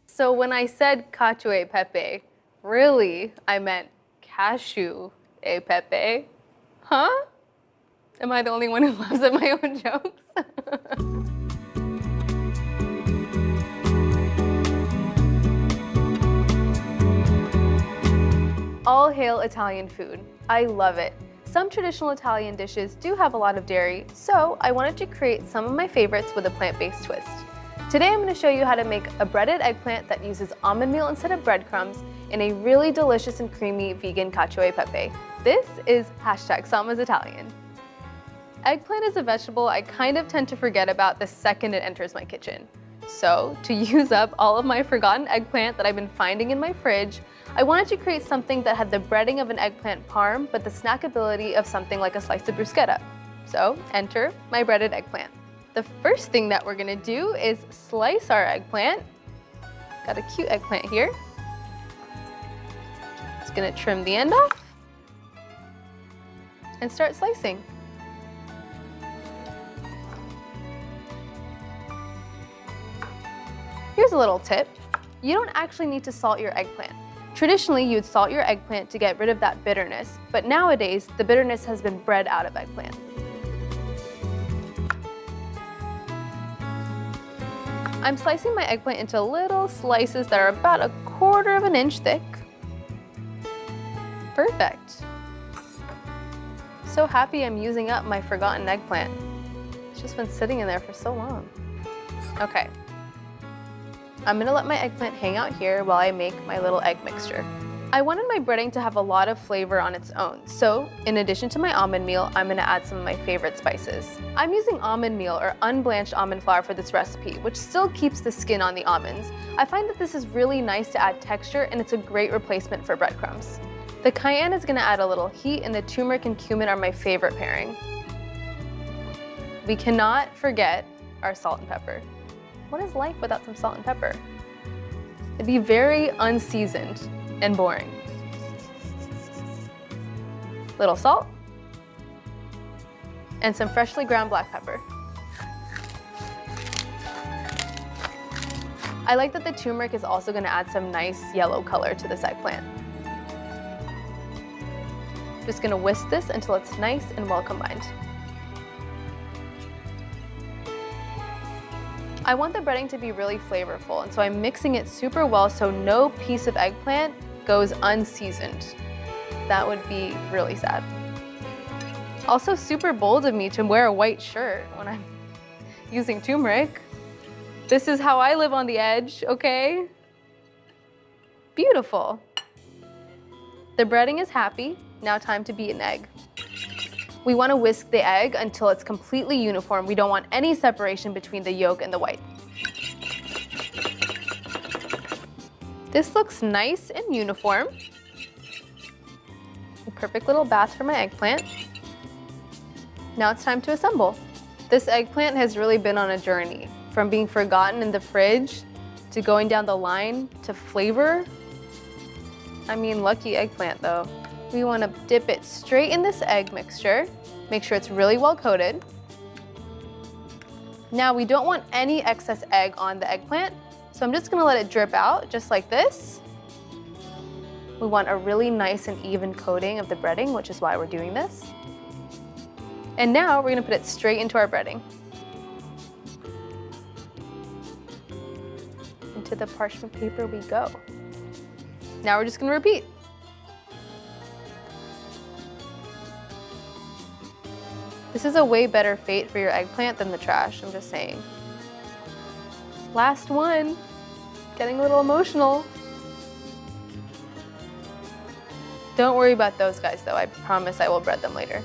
So when I said cacio e pepe, really, I meant cashew e pepe. Huh? Am I the only one who laughs at my own jokes? All hail Italian food. I love it. Some traditional Italian dishes do have a lot of dairy, so I wanted to create some of my favorites with a plant-based twist. Today I'm going to show you how to make a breaded eggplant that uses almond meal instead of breadcrumbs in a really delicious and creamy vegan cacio e pepe. This is Hashtag Sama's Italian. Eggplant is a vegetable I kind of tend to forget about the second it enters my kitchen. So, to use up all of my forgotten eggplant that I've been finding in my fridge, I wanted to create something that had the breading of an eggplant parm, but the snackability of something like a slice of bruschetta. So, enter my breaded eggplant. The first thing that we're gonna do is slice our eggplant. Got a cute eggplant here. Just gonna trim the end off and start slicing. Here's a little tip. You don't actually need to salt your eggplant. Traditionally, you'd salt your eggplant to get rid of that bitterness, but nowadays, the bitterness has been bred out of eggplant. I'm slicing my eggplant into little slices that are about 1/4 of an inch thick. Perfect. So happy I'm using up my forgotten eggplant. It's just been sitting in there for so long. Okay. I'm gonna let my eggplant hang out here while I make my little egg mixture. I wanted my breading to have a lot of flavor on its own, so in addition to my almond meal, I'm gonna add some of my favorite spices. I'm using almond meal or unblanched almond flour for this recipe, which still keeps the skin on the almonds. I find that this is really nice to add texture, and it's a great replacement for breadcrumbs. The cayenne is gonna add a little heat, and the turmeric and cumin are my favorite pairing. We cannot forget our salt and pepper. What is life without some salt and pepper? It'd be very unseasoned and boring. Little salt and some freshly ground black pepper. I like that the turmeric is also going to add some nice yellow color to this eggplant. Just going to whisk this until it's nice and well combined. I want the breading to be really flavorful, and so I'm mixing it super well so no piece of eggplant goes unseasoned. That would be really sad. Also super bold of me to wear a white shirt when I'm using turmeric. This is how I live on the edge, okay? Beautiful. The breading is happy. Now time to beat an egg. We want to whisk the egg until it's completely uniform. We don't want any separation between the yolk and the white. This looks nice and uniform. A perfect little bath for my eggplant. Now it's time to assemble. This eggplant has really been on a journey, from being forgotten in the fridge to going down the line to flavor. I mean, lucky eggplant though. We want to dip it straight in this egg mixture. Make sure it's really well coated. Now we don't want any excess egg on the eggplant, so I'm just going to let it drip out just like this. We want a really nice and even coating of the breading, which is why we're doing this. And now we're going to put it straight into our breading. Into the parchment paper we go. Now we're just going to repeat. This is a way better fate for your eggplant than the trash, I'm just saying. Last one. Getting a little emotional. Don't worry about those guys though, I promise I will bread them later.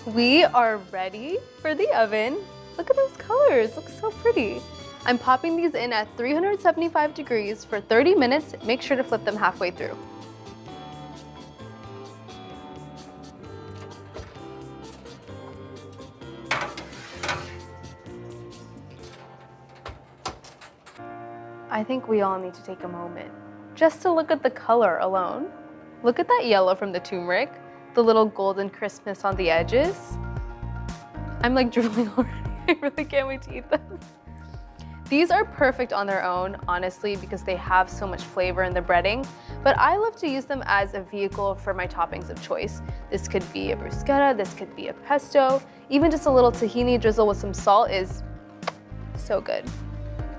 We are ready for the oven. Look at those colors, looks so pretty. I'm popping these in at 375 degrees for 30 minutes. Make sure to flip them halfway through. I think we all need to take a moment just to look at the color alone. Look at that yellow from the turmeric, the little golden crispness on the edges. I'm like drooling already. I really can't wait to eat them. These are perfect on their own, honestly, because they have so much flavor in the breading, but I love to use them as a vehicle for my toppings of choice. This could be a bruschetta, this could be a pesto, even just a little tahini drizzle with some salt is so good.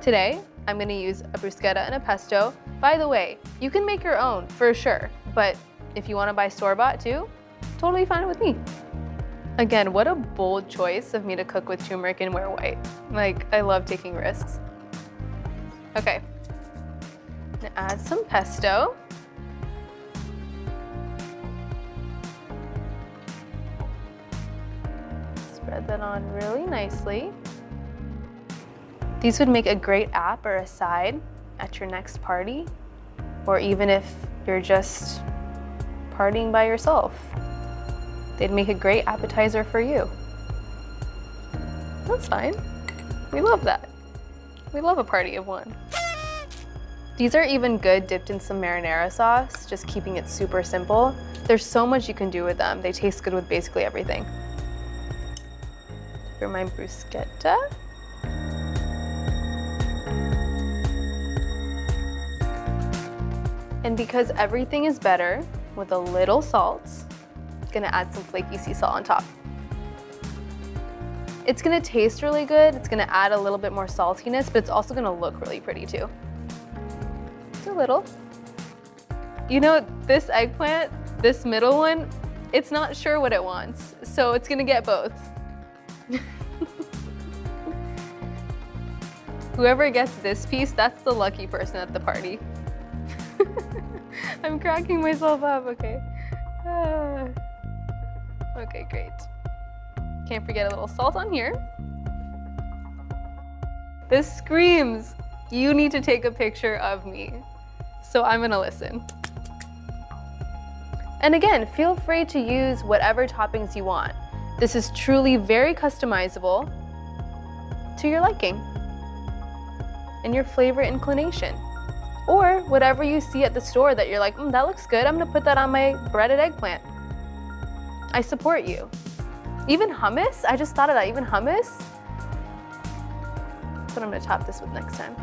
Today, I'm gonna use a bruschetta and a pesto. By the way, you can make your own for sure, but if you wanna buy store-bought too, totally fine with me. Again, what a bold choice of me to cook with turmeric and wear white. Like, I love taking risks. Okay, I'm gonna add some pesto. Spread that on really nicely. These would make a great app or a side at your next party, or even if you're just partying by yourself. They'd make a great appetizer for you. That's fine. We love that. We love a party of one. These are even good dipped in some marinara sauce, just keeping it super simple. There's so much you can do with them. They taste good with basically everything. For my bruschetta. And because everything is better with a little salt, I'm gonna add some flaky sea salt on top. It's gonna taste really good. It's gonna add a little bit more saltiness, but it's also gonna look really pretty too. Just a little. You know, this eggplant, this middle one, it's not sure what it wants, so it's gonna get both. Whoever gets this piece, that's the lucky person at the party. I'm cracking myself up, okay. Okay, great. Can't forget a little salt on here. This screams, you need to take a picture of me. So I'm gonna listen. And again, feel free to use whatever toppings you want. This is truly very customizable to your liking and your flavor inclination. Or whatever you see at the store that you're like, that looks good, I'm gonna put that on my breaded eggplant. I support you. Even hummus, I just thought of that, even hummus. That's what I'm gonna top this with next time.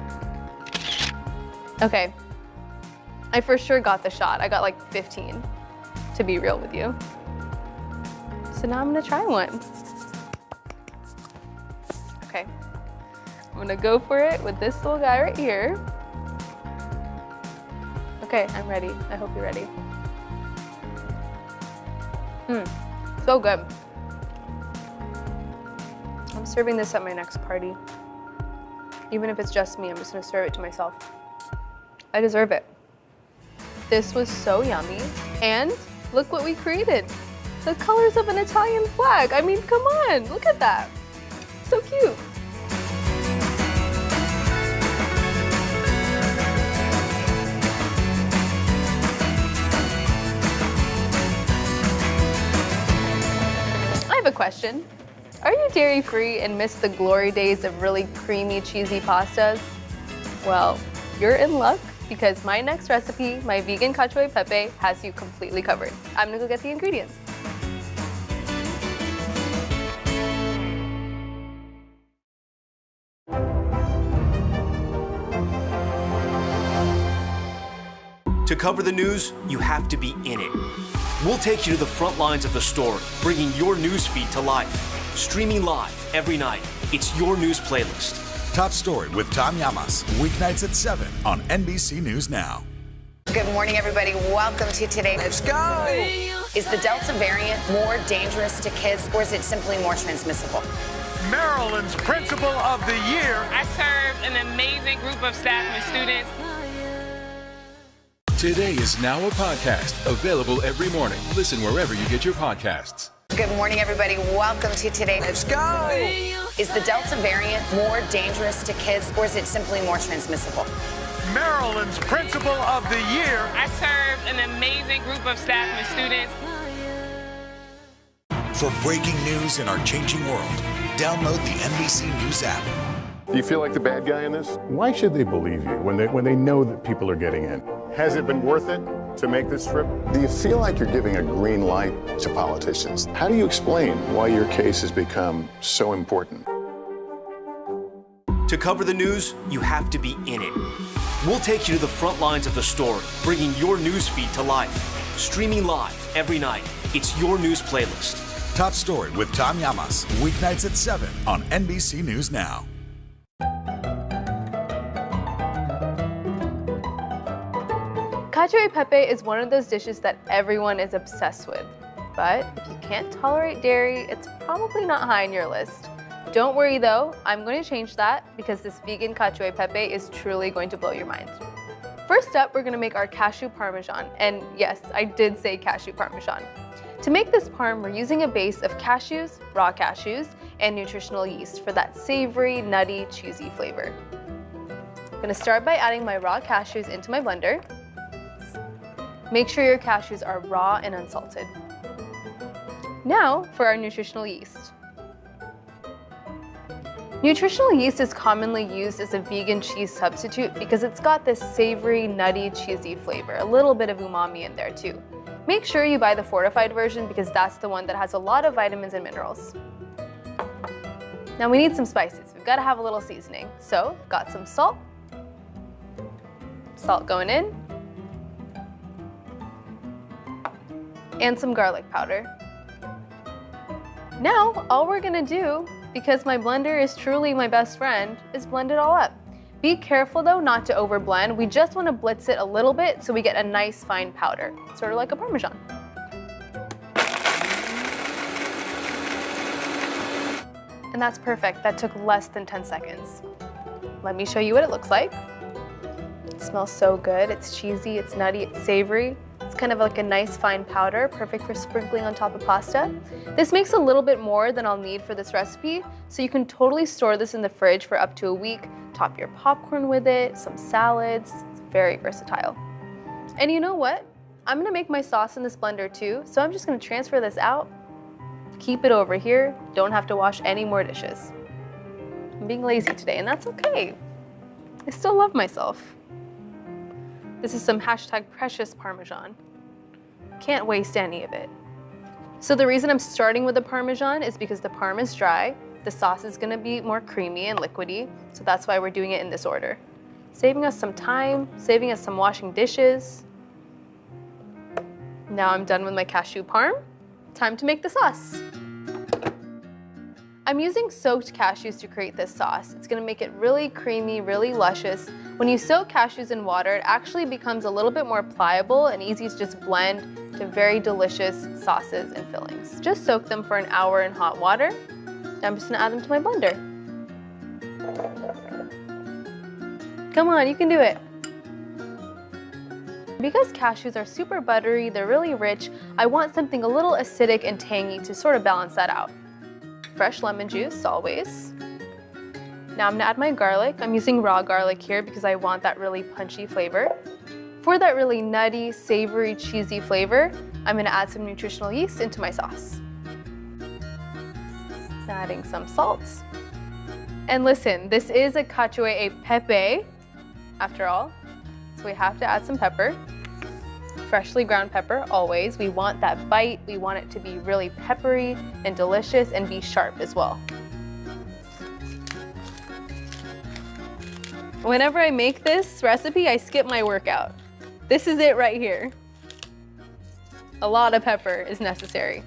Okay, I for sure got the shot. I got like 15, to be real with you. So now I'm gonna try one. Okay, I'm gonna go for it with this little guy right here. Okay, I'm ready. I hope you're ready. So good. I'm serving this at my next party. Even if it's just me, I'm just gonna serve it to myself. I deserve it. This was so yummy. And look what we created. The colors of an Italian flag. I mean, come on, look at that. So cute. I have a question. Are you dairy-free and miss the glory days of really creamy, cheesy pastas? Well, you're in luck because my next recipe, my vegan cacio e pepe, has you completely covered. I'm gonna go get the ingredients. To cover the news, you have to be in it. We'll take you to the front lines of the story, bringing your news feed to life. Streaming live every night. It's your news playlist. Top Story with Tom Llamas, weeknights at 7 on NBC News Now. Good morning, everybody. Welcome to Today. Let's go! Is the Delta variant more dangerous to kids, or is it simply more transmissible? Maryland's Principal of the Year. I serve an amazing group of staff and students. Today is now a podcast, available every morning. Listen wherever you get your podcasts. Good morning, everybody. Welcome to Today. Let's go! Is the Delta variant more dangerous to kids, or is it simply more transmissible? Maryland's Principal of the Year. I serve an amazing group of staff and students. For breaking news in our changing world, download the NBC News app. Do you feel like the bad guy in this? Why should they believe you when they know that people are getting in? Has it been worth it to make this trip? Do you feel like you're giving a green light to politicians? How do you explain why your case has become so important? To cover the news, you have to be in it. We'll take you to the front lines of the story, bringing your news feed to life. Streaming live every night. It's your news playlist. Top Story with Tom Llamas, weeknights at 7 on NBC News Now. Cacio e pepe is one of those dishes that everyone is obsessed with. But if you can't tolerate dairy, it's probably not high on your list. Don't worry though, I'm going to change that because this vegan cacio e pepe is truly going to blow your mind. First up, we're going to make our cashew parmesan. And yes, I did say cashew parmesan. To make this parm, we're using a base of cashews, raw cashews, and nutritional yeast for that savory, nutty, cheesy flavor. I'm going to start by adding my raw cashews into my blender. Make sure your cashews are raw and unsalted. Now for our nutritional yeast. Nutritional yeast is commonly used as a vegan cheese substitute because it's got this savory, nutty, cheesy flavor, a little bit of umami in there too. Make sure you buy the fortified version because that's the one that has a lot of vitamins and minerals. Now we need some spices. We've got to have a little seasoning. So, got some salt. Salt going in. And some garlic powder. Now, all we're gonna do, because my blender is truly my best friend, is blend it all up. Be careful though not to over blend. We just want to blitz it a little bit so we get a nice fine powder, sort of like a Parmesan. And that's perfect. That took less than 10 seconds. Let me show you what it looks like. It smells so good. It's cheesy, it's nutty, it's savory. It's kind of like a nice fine powder, perfect for sprinkling on top of pasta. This makes a little bit more than I'll need for this recipe, so you can totally store this in the fridge for up to a week. Top your popcorn with it, some salads. It's very versatile. And you know what? I'm gonna make my sauce in this blender too, so I'm just gonna transfer this out, keep it over here, don't have to wash any more dishes. I'm being lazy today, and that's okay. I still love myself. This is some #precious Parmesan. Can't waste any of it. So the reason I'm starting with the Parmesan is because the parm is dry, the sauce is gonna be more creamy and liquidy, so that's why we're doing it in this order. Saving us some time, saving us some washing dishes. Now I'm done with my cashew parm. Time to make the sauce. I'm using soaked cashews to create this sauce. It's gonna make it really creamy, really luscious. When you soak cashews in water, it actually becomes a little bit more pliable and easy to just blend to very delicious sauces and fillings. Just soak them for an hour in hot water. I'm just gonna add them to my blender. Come on, you can do it. Because cashews are super buttery, they're really rich, I want something a little acidic and tangy to sort of balance that out. Fresh lemon juice, always. Now I'm gonna add my garlic. I'm using raw garlic here because I want that really punchy flavor. For that really nutty, savory, cheesy flavor, I'm gonna add some nutritional yeast into my sauce. Adding some salt. And listen, this is a cacio e pepe, after all, so we have to add some pepper. Freshly ground pepper, always. We want that bite, we want it to be really peppery and delicious and be sharp as well. Whenever I make this recipe, I skip my workout. This is it right here. A lot of pepper is necessary.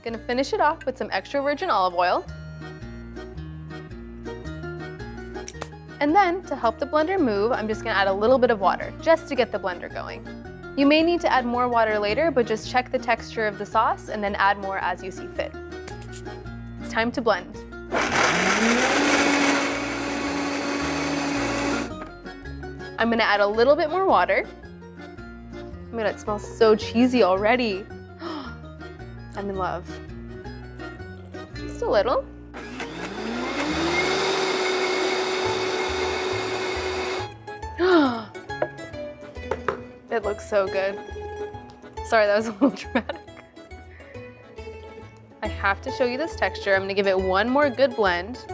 Gonna finish it off with some extra virgin olive oil. And then, to help the blender move, I'm just gonna add a little bit of water, just to get the blender going. You may need to add more water later, but just check the texture of the sauce and then add more as you see fit. It's time to blend. I'm gonna add a little bit more water. Oh my God, it smells so cheesy already. I'm in love. Just a little. It looks so good. Sorry, that was a little dramatic. I have to show you this texture. I'm gonna give it one more good blend.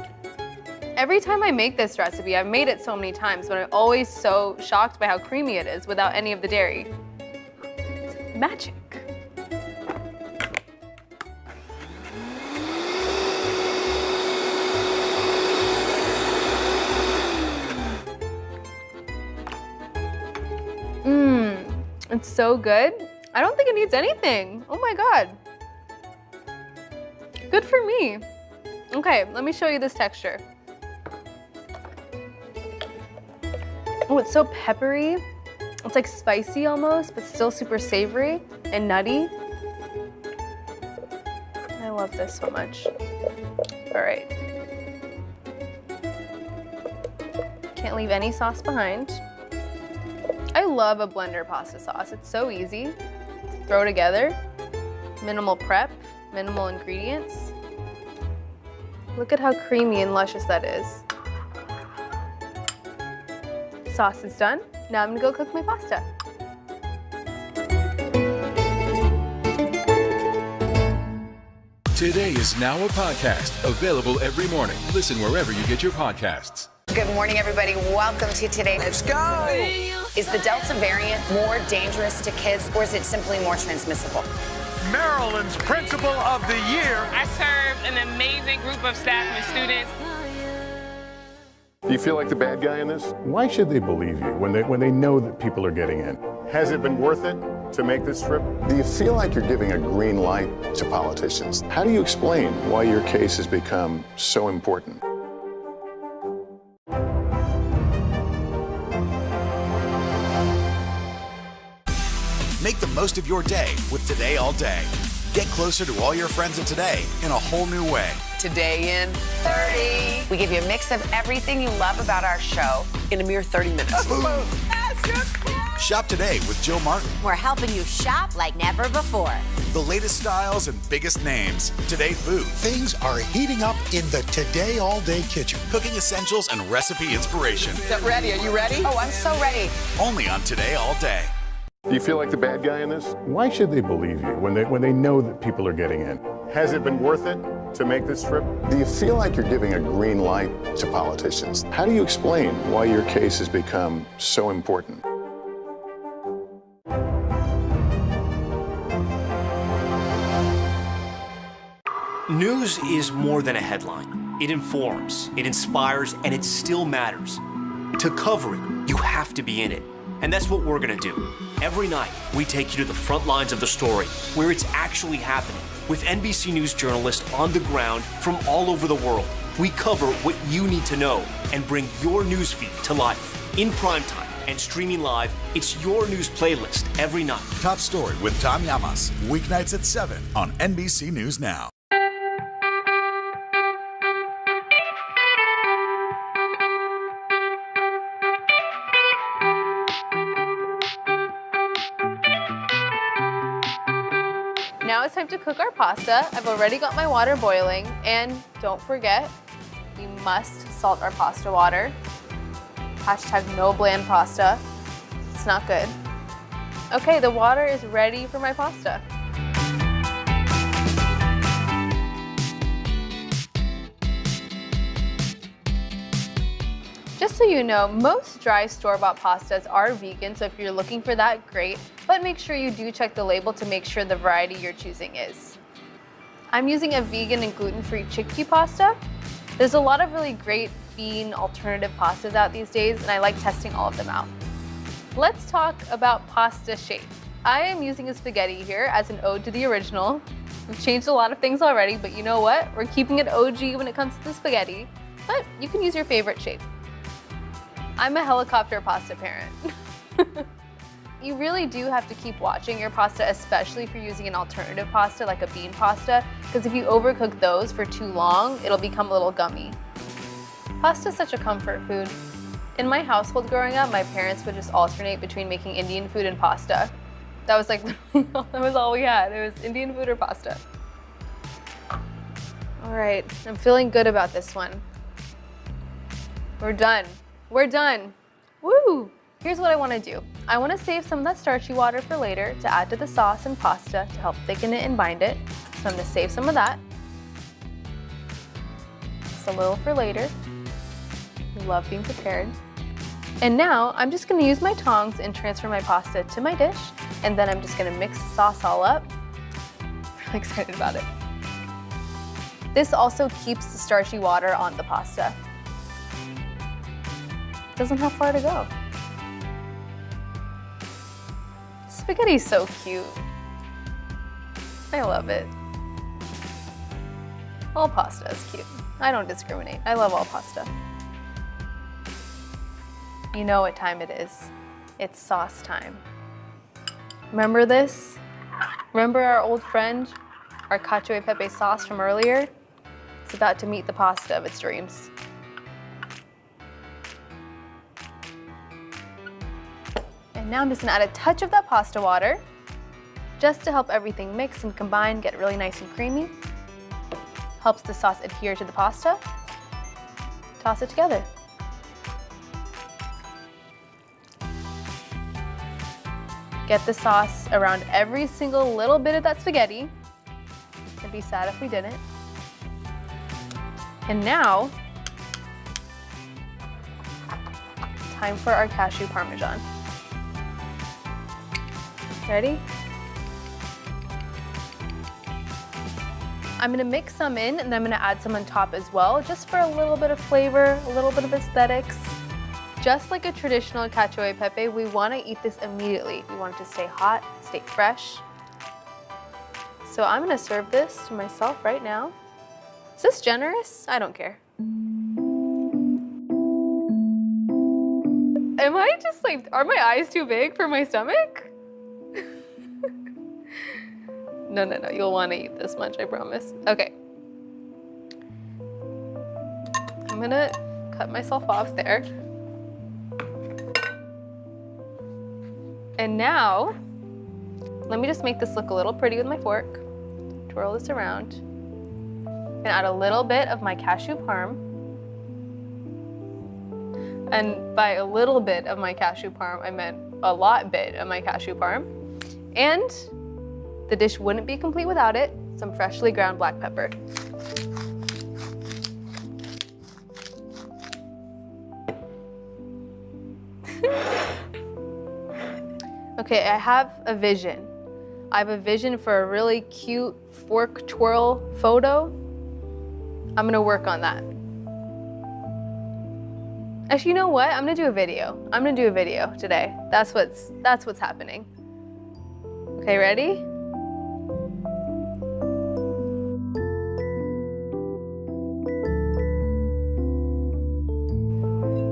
Every time I make this recipe, I've made it so many times, but I'm always so shocked by how creamy it is without any of the dairy. It's magic. It's so good. I don't think it needs anything. Oh my God. Good for me. Okay, let me show you this texture. Oh, it's so peppery. It's like spicy almost, but still super savory and nutty. I love this so much. All right. Can't leave any sauce behind. I love a blender pasta sauce. It's so easy to throw together. Minimal prep, minimal ingredients. Look at how creamy and luscious that is. Sauce is done. Now I'm gonna go cook my pasta. Today is now a podcast available every morning. Listen wherever you get your podcasts. Good morning, everybody. Welcome to Today. Let's go. Is the Delta variant more dangerous to kids, or is it simply more transmissible? Maryland's Principal of the Year. I served an amazing group of staff and students. Do you feel like the bad guy in this? Why should they believe you when they know that people are getting in? Has it been worth it to make this trip? Do you feel like you're giving a green light to politicians? How do you explain why your case has become so important? Make the most of your day with Today All Day. Get closer to all your friends in today in a whole new way. Today in 30. We give you a mix of everything you love about our show in a mere 30 minutes. Shop today with Jill Martin. We're helping you shop like never before. The latest styles and biggest names. Today Food. Things are heating up in the Today All Day kitchen. Cooking essentials and recipe inspiration. Is that ready? Are you ready? Oh, I'm so ready. Only on Today All Day. Do you feel like the bad guy in this? Why should they believe you when they know that people are getting in? Has it been worth it to make this trip? Do you feel like you're giving a green light to politicians? How do you explain why your case has become so important? News is more than a headline. It informs, it inspires, and it still matters. To cover it, you have to be in it. And that's what we're gonna do. Every night, we take you to the front lines of the story, where it's actually happening, with NBC News journalists on the ground from all over the world. We cover what you need to know and bring your newsfeed to life. In primetime and streaming live, it's your news playlist every night. Top Story with Tom Llamas. Weeknights at 7 on NBC News Now. Now it's time to cook our pasta. I've already got my water boiling, and don't forget, we must salt our pasta water. Hashtag no bland pasta. It's not good. Okay, the water is ready for my pasta. Just so you know, most dry store-bought pastas are vegan, so if you're looking for that, great. But make sure you do check the label to make sure the variety you're choosing is. I'm using a vegan and gluten-free chickpea pasta. There's a lot of really great bean alternative pastas out these days, and I like testing all of them out. Let's talk about pasta shape. I am using a spaghetti here as an ode to the original. We've changed a lot of things already, but you know what? We're keeping it OG when it comes to the spaghetti, but you can use your favorite shape. I'm a helicopter pasta parent. You really do have to keep watching your pasta, especially if you're using an alternative pasta like a bean pasta, because if you overcook those for too long, it'll become a little gummy. Pasta is such a comfort food. In my household growing up, my parents would just alternate between making Indian food and pasta. That was like, that was all we had. It was Indian food or pasta. All right, I'm feeling good about this one. We're done. We're done. Woo! Here's what I want to do. I want to save some of that starchy water for later to add to the sauce and pasta to help thicken it and bind it. So I'm going to save some of that. Just a little for later. I love being prepared. And now I'm just going to use my tongs and transfer my pasta to my dish. And then I'm just going to mix the sauce all up. I'm really excited about it. This also keeps the starchy water on the pasta. Doesn't have far to go. Spaghetti's so cute. I love it. All pasta is cute. I don't discriminate. I love all pasta. You know what time it is. It's sauce time. Remember this? Remember our old friend, our cacio e pepe sauce from earlier? It's about to meet the pasta of its dreams. And now I'm just gonna add a touch of that pasta water just to help everything mix and combine, get really nice and creamy. Helps the sauce adhere to the pasta. Toss it together. Get the sauce around every single little bit of that spaghetti. I'd be sad if we didn't. And now, time for our cashew parmesan. Ready? I'm gonna mix some in and then I'm gonna add some on top as well, just for a little bit of flavor, a little bit of aesthetics. Just like a traditional cacio e pepe, we wanna eat this immediately. We want it to stay hot, stay fresh. So I'm gonna serve this to myself right now. Is this generous? I don't care. Am I just like, are my eyes too big for my stomach? No, you'll want to eat this much, I promise. Okay. I'm gonna cut myself off there. And now, let me just make this look a little pretty with my fork. Twirl this around. And add a little bit of my cashew parm. And by a little bit of my cashew parm, I meant a lot bit of my cashew parm. And the dish wouldn't be complete without it, some freshly ground black pepper. Okay, I have a vision. I have a vision for a really cute fork twirl photo. I'm gonna work on that. Actually, you know what? I'm gonna do a video. I'm gonna do a video today. That's what's happening. Okay, ready?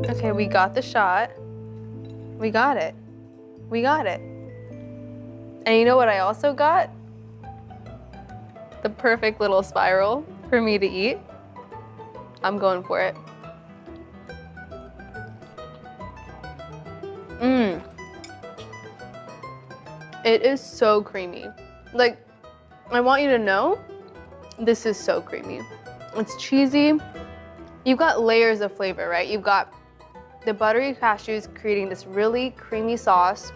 Okay, we got the shot. We got it. We got it. And you know what I also got? The perfect little spiral for me to eat. I'm going for it. It is so creamy. Like, I want you to know, this is so creamy. It's cheesy. You've got layers of flavor, right? You've got the buttery cashews creating this really creamy sauce.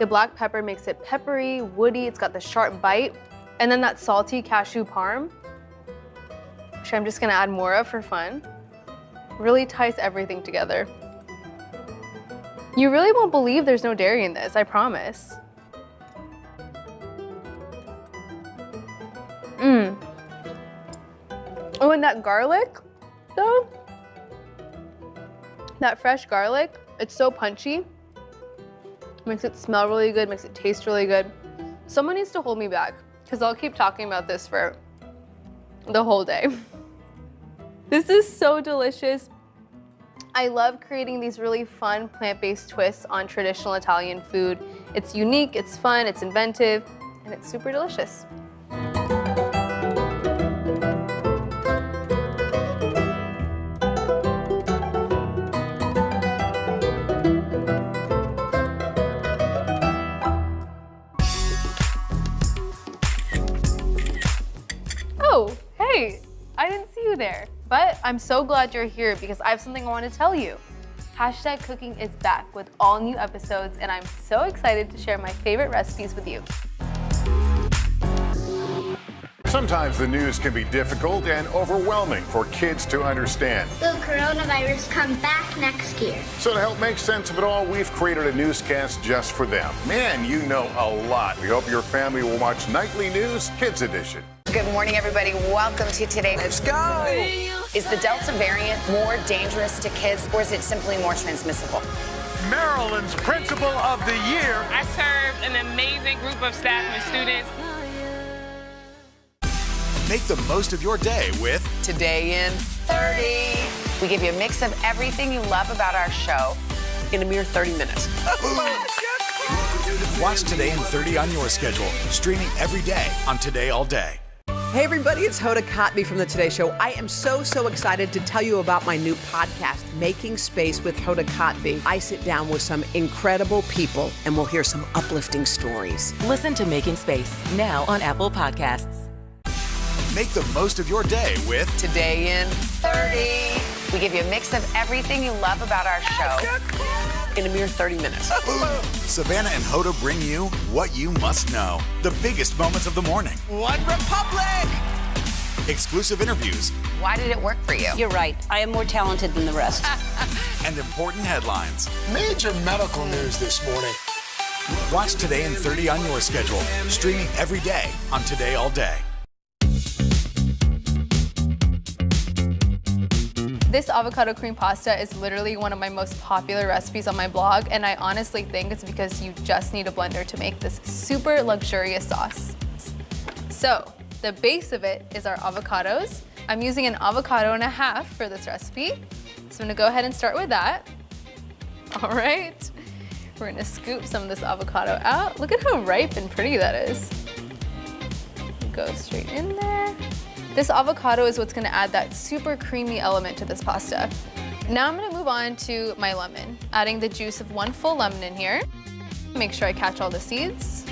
The black pepper makes it peppery, woody, it's got the sharp bite. And then that salty cashew parm, which I'm just gonna add more of for fun, really ties everything together. You really won't believe there's no dairy in this, I promise. Oh, and that garlic, though, that fresh garlic, it's so punchy. Makes it smell really good, makes it taste really good. Someone needs to hold me back, because I'll keep talking about this for the whole day. This is so delicious. I love creating these really fun plant-based twists on traditional Italian food. It's unique, it's fun, it's inventive, and it's super delicious. Oh, hey, I didn't see you there. But I'm so glad you're here because I have something I want to tell you. Hashtag Cooking is back with all new episodes, and I'm so excited to share my favorite recipes with you. Sometimes the news can be difficult and overwhelming for kids to understand. Will coronavirus come back next year? So to help make sense of it all, we've created a newscast just for them. Man, you know a lot. We hope your family will watch Nightly News Kids Edition. Good morning, everybody. Welcome to Today. Let's go! Is the Delta variant more dangerous to kids, or is it simply more transmissible? Maryland's Principal of the Year. I served an amazing group of staff and students. Make the most of your day with Today in 30. We give you a mix of everything you love about our show in a mere 30 minutes. Watch Today in 30 on your schedule, streaming every day on Today All Day. Hey everybody, it's Hoda Kotb from the Today Show. I am so excited to tell you about my new podcast, Making Space with Hoda Kotb. I sit down with some incredible people and we'll hear some uplifting stories. Listen to Making Space now on Apple Podcasts. Make the most of your day with Today in 30. We give you a mix of everything you love about our show in a mere 30 minutes. Savannah and Hoda bring you what you must know. The biggest moments of the morning. One Republic! Exclusive interviews. Why did it work for you? You're right. I am more talented than the rest. And important headlines. Major medical news this morning. Watch Today in 30 on your schedule, streaming every day on Today All Day. This avocado cream pasta is literally one of my most popular recipes on my blog, and I honestly think it's because you just need a blender to make this super luxurious sauce. So, the base of it is our avocados. I'm using an avocado and a half for this recipe, so I'm gonna go ahead and start with that. All right, we're gonna scoop some of this avocado out. Look at how ripe and pretty that is. Go straight in there. This avocado is what's gonna add that super creamy element to this pasta. Now I'm gonna move on to my lemon, adding the juice of 1 full lemon in here. Make sure I catch all the seeds.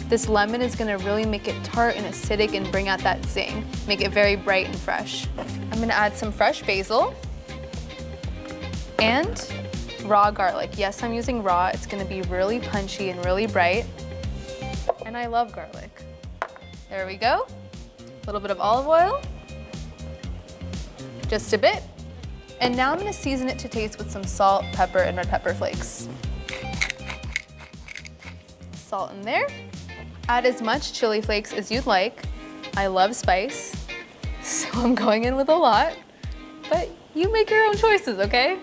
This lemon is gonna really make it tart and acidic and bring out that zing, make it very bright and fresh. I'm gonna add some fresh basil and raw garlic. Yes, I'm using raw. It's gonna be really punchy and really bright. And I love garlic. There we go. A little bit of olive oil, just a bit. And now I'm gonna season it to taste with some salt, pepper, and red pepper flakes. Salt in there. Add as much chili flakes as you'd like. I love spice, so I'm going in with a lot, but you make your own choices, okay?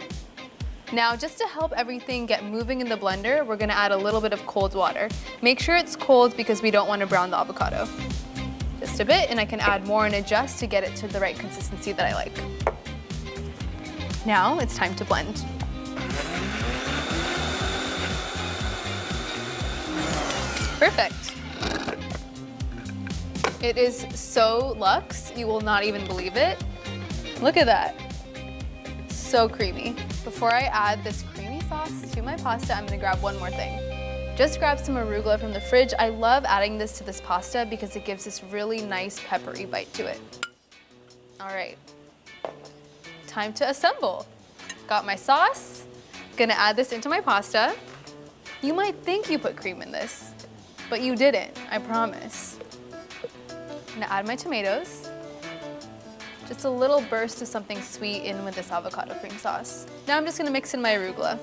Now, just to help everything get moving in the blender, we're gonna add a little bit of cold water. Make sure it's cold because we don't wanna brown the avocado. Just a bit, and I can add more and adjust to get it to the right consistency that I like. Now it's time to blend. Perfect. It is so luxe, you will not even believe it. Look at that. So creamy. Before I add this creamy sauce to my pasta, I'm gonna grab one more thing. Just grab some arugula from the fridge. I love adding this to this pasta because it gives this really nice peppery bite to it. All right, time to assemble. Got my sauce, gonna add this into my pasta. You might think you put cream in this, but you didn't, I promise. I'm gonna add my tomatoes. Just a little burst of something sweet in with this avocado cream sauce. Now I'm just gonna mix in my arugula.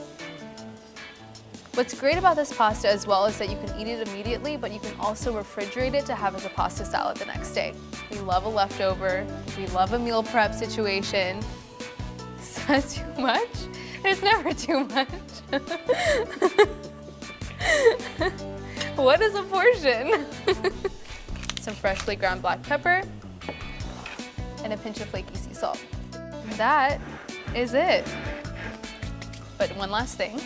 What's great about this pasta as well is that you can eat it immediately, but you can also refrigerate it to have as a pasta salad the next day. We love a leftover, we love a meal prep situation. Is that too much? There's never too much. What is a portion? Some freshly ground black pepper and a pinch of flaky sea salt. That is it. But one last thing.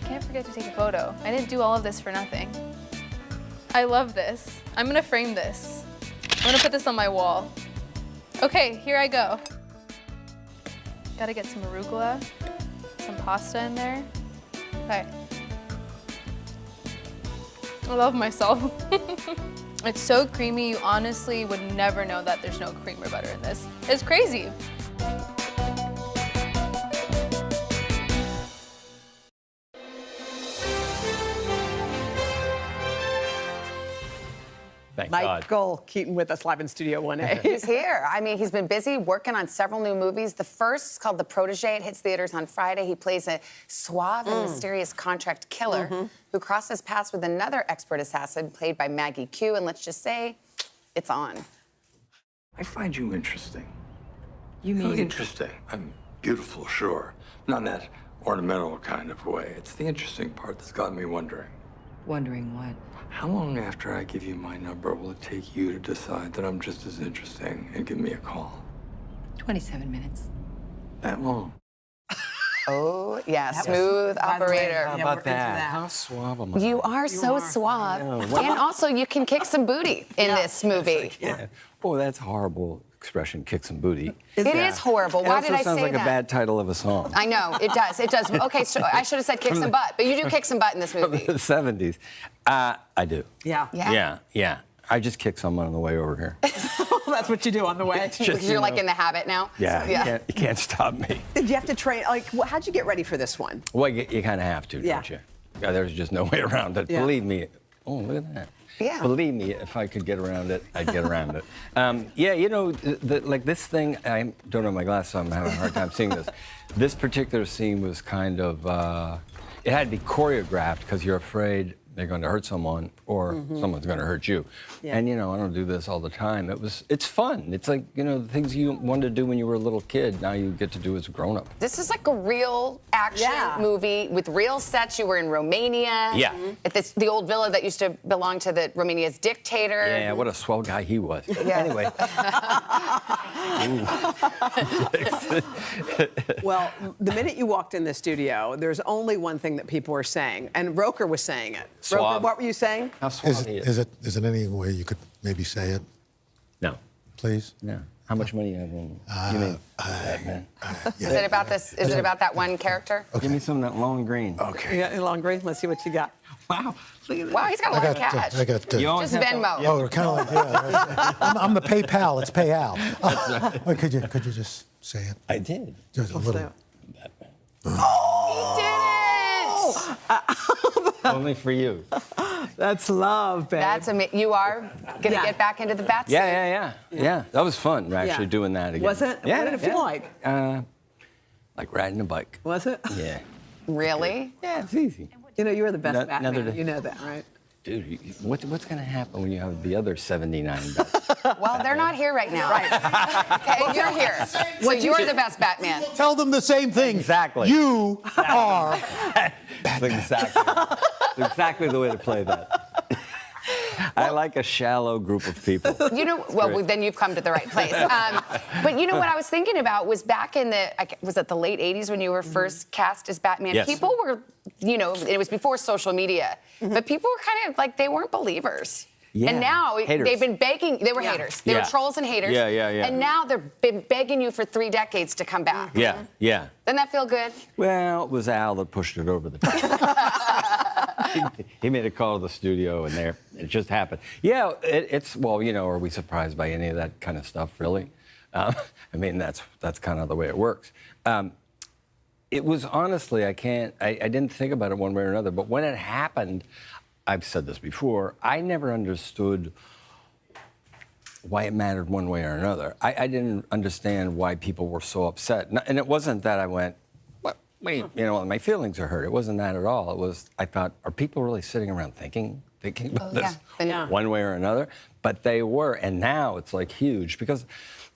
Can't forget to take a photo. I didn't do all of this for nothing. I love this. I'm gonna frame this. I'm gonna put this on my wall. Okay, here I go. Gotta get some arugula, some pasta in there. Okay. I love myself. It's so creamy, you honestly would never know that there's no cream or butter in this. It's crazy. Thank God. Michael Keaton with us live in Studio 1A. He's here. I mean, he's been busy working on several new movies. The first is called The Protégé. It hits theaters on Friday. He plays a suave and mysterious contract killer who crosses paths with another expert assassin played by Maggie Q. And let's just say, it's on. I find you interesting. You mean? Interesting. I'm beautiful, sure. Not in that ornamental kind of way. It's the interesting part that's got me wondering. Wondering what? How long after I give you my number will it take you to decide that I'm just as interesting and give me a call? 27 minutes. That long? Oh, yeah, smooth operator. How about that? How suave am I? You are so suave. know. And also, you can kick some booty in this movie. Yeah. Oh, that's a horrible expression, kick some booty. It is horrible. Why did I say that? It also sounds like a bad title of a song. I know, it does. It does. Okay, so I should have said kick some butt, but you do kick some butt in this movie. From the 70s. I do. Yeah. Yeah. I just kicked someone on the way over here. That's what you do on the way. Because you're like in the habit now. Yeah, So, you can't stop me. Did you have to train? Like, how'd you get ready for this one? Well, you kind of have to, don't you? Yeah, there's just no way around it. Yeah. Believe me. Oh, look at that. Yeah. Believe me, if I could get around it, I'd get around it. Yeah, you know, like this thing, I don't have my glasses, so I'm having a hard time seeing this. This particular scene was kind of, it had to be choreographed because you're afraid they're going to hurt someone or someone's going to hurt you. Yeah. And, you know, I don't do this all the time. It's fun. It's like, you know, the things you wanted to do when you were a little kid, now you get to do as a grown-up. This is like a real action movie with real sets. You were in Romania. Yeah. At the old villa that used to belong to Romania's dictator. Yeah, what a swell guy he was. Yeah. Anyway. Well, the minute you walked in the studio, there's only one thing that people were saying, and Roker was saying it. Suave. Roker, what were you saying? How suave he is. Is it any way you could maybe say it? No. Please? No. How much money you have on you mean Batman? Is it about this? Is it about that one character? Give me some of that long green. Okay. Yeah, long green. Let's see what you got. Wow. Look at that. Wow, he's got a lot of cash. I got Just Venmo. Oh, we're kind of like, yeah. I'm the PayPal. It's Pay Al. Wait, could you just say it? I did. Just a little. Only for you. That's love, babe. That's you are gonna get back into the bat suit. Yeah. That was fun, actually, doing that again. Was it? Yeah, What did it feel like? Like riding a bike. Was it? Yeah. Really? Yeah, it's easy. You know, you were the best Batman. another day. You know that, right? Dude, what's going to happen when you have the other 79 bets? Well, they're not here right now. Right. Okay, you're here. So you're the best Batman. Tell them the same thing. Exactly. You are. Exactly the way to play that. I like a shallow group of people. You know, well, then you've come to the right place. But you know what I was thinking about was back in was it the late 80s when you were first cast as Batman? Yes. People were, you know, it was before social media, but people were kind of like, they weren't believers. Yeah. And now Haters. they've been begging, they were haters. They were trolls and haters. Yeah. And now they've been begging you for 3 decades to come back. Yeah. Doesn't that feel good? Well, it was Al that pushed it over the top. He made a call to the studio, and it just happened. Yeah, it's well, you know, are we surprised by any of that kind of stuff, really? I mean, that's kind of the way it works. It was honestly, I didn't think about it one way or another, but when it happened, I've said this before, I never understood why it mattered one way or another. I didn't understand why people were so upset. And it wasn't that I went, wait, you know, my feelings are hurt. It wasn't that at all. It was, I thought, are people really sitting around thinking about this one way or another? But they were, and now it's like huge because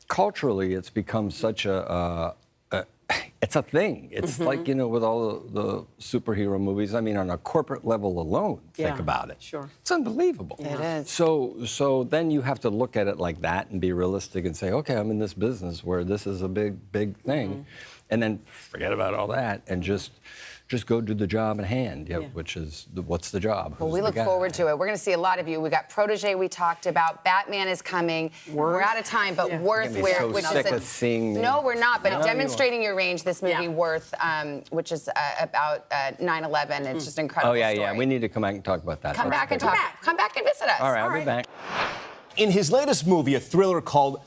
culturally it's become such it's a thing. It's like, you know, with all the superhero movies, I mean, on a corporate level alone, think about it. Sure. It's unbelievable. It is. So then you have to look at it like that and be realistic and say, okay, I'm in this business where this is a big thing. And then forget about all that and just just go do the job at hand, which is what's the job? Well, Who's we the look guy? forward to it. We're going to see a lot of you. We got Protege we talked about. Batman is coming. We're out of time, but Worth, You're gonna be so sick of seeing me. No, we're not. But No, you demonstrating your range, this movie Worth, which is about 9/11. It's just an incredible. Oh yeah, story. yeah. We need to come back and talk about that. Come That's back and good. talk. Come back and visit us. All right, I'll be back. In his latest movie, a thriller called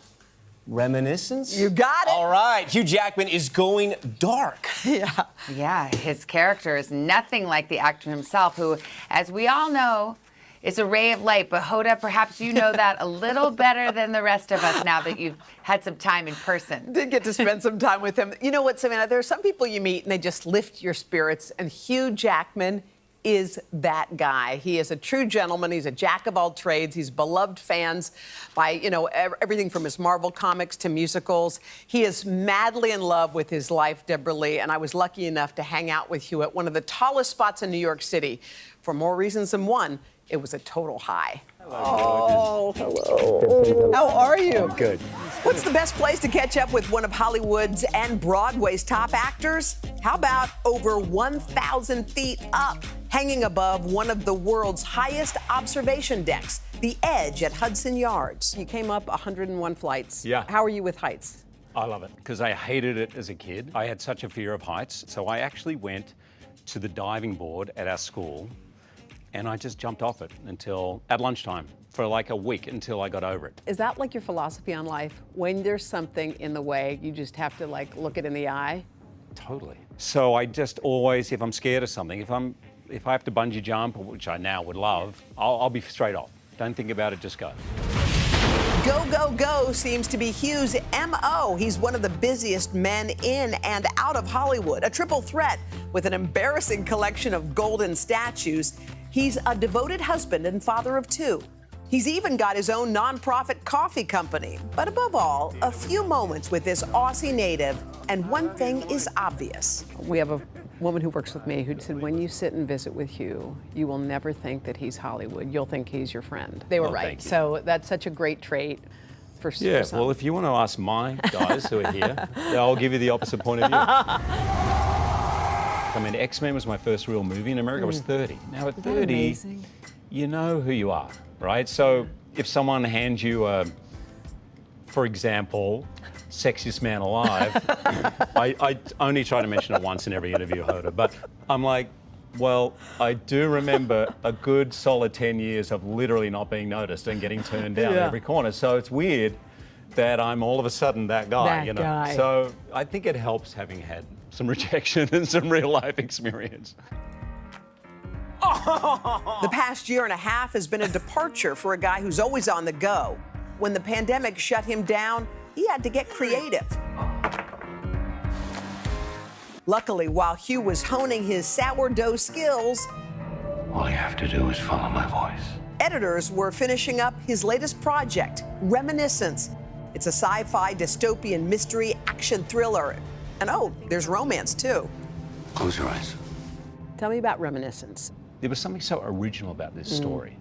Reminiscence? You got it. All right, Hugh Jackman is going dark. Yeah, his character is nothing like the actor himself, who, as we all know, is a ray of light. But Hoda, perhaps you know that a little better than the rest of us now that you've had some time in person. Did get to spend some time with him. You know what, Savannah? There are some people you meet and they just lift your spirits, and Hugh Jackman is that guy. He is a true gentleman. He's a jack of all trades. He's beloved fans by, everything from his Marvel comics to musicals. He is madly in love with his life, Deborah Lee, and I was lucky enough to hang out with Hugh at one of the tallest spots in New York City. For more reasons than one, it was a total high. Oh, hello. How are you? Good. What's the best place to catch up with one of Hollywood's and Broadway's top actors? How about over 1,000 feet up, hanging above one of the world's highest observation decks, the Edge at Hudson Yards? You came up 101 flights. Yeah. How are you with heights? I love it because I hated it as a kid. I had such a fear of heights. So I actually went to the diving board at our school and I just jumped off it until at lunchtime for like a week until I got over it. Is that like your philosophy on life? When there's something in the way, you just have to look it in the eye? Totally. So I just always, if I'm scared of something, if I have to bungee jump, which I now would love, I'll be straight off. Don't think about it, just go. Go, go, go seems to be Hugh's M.O. He's one of the busiest men in and out of Hollywood, a triple threat with an embarrassing collection of golden statues. He's a devoted husband and father of two. He's even got his own nonprofit coffee company. But above all, a few moments with this Aussie native, and one thing is obvious. We have a woman who works with me who said, when you sit and visit with Hugh, you will never think that he's Hollywood. You'll think he's your friend. They were Oh, right. thank you. So that's such a great trait for Yeah, some. well, if you want to ask my guys who are here, I'll give you the opposite point of view. I mean, X-Men was my first real movie in America. I was 30. Now at 30, you know who you are, right? So if someone hands you for example, sexiest man alive, I only try to mention it once in every interview, Hoda, but I'm like, well, I do remember a good solid 10 years of literally not being noticed and getting turned down at every corner. So it's weird that I'm all of a sudden that guy, That guy. So I think it helps having had some rejection and some real life experience. The past year and a half has been a departure for a guy who's always on the go. When the pandemic shut him down, he had to get creative. Luckily, while Hugh was honing his sourdough skills, all you have to do is follow my voice. Editors were finishing up his latest project, Reminiscence. It's a sci-fi dystopian mystery action thriller. And oh, there's romance too. Close your eyes. Tell me about Reminiscence. There was something so original about this story.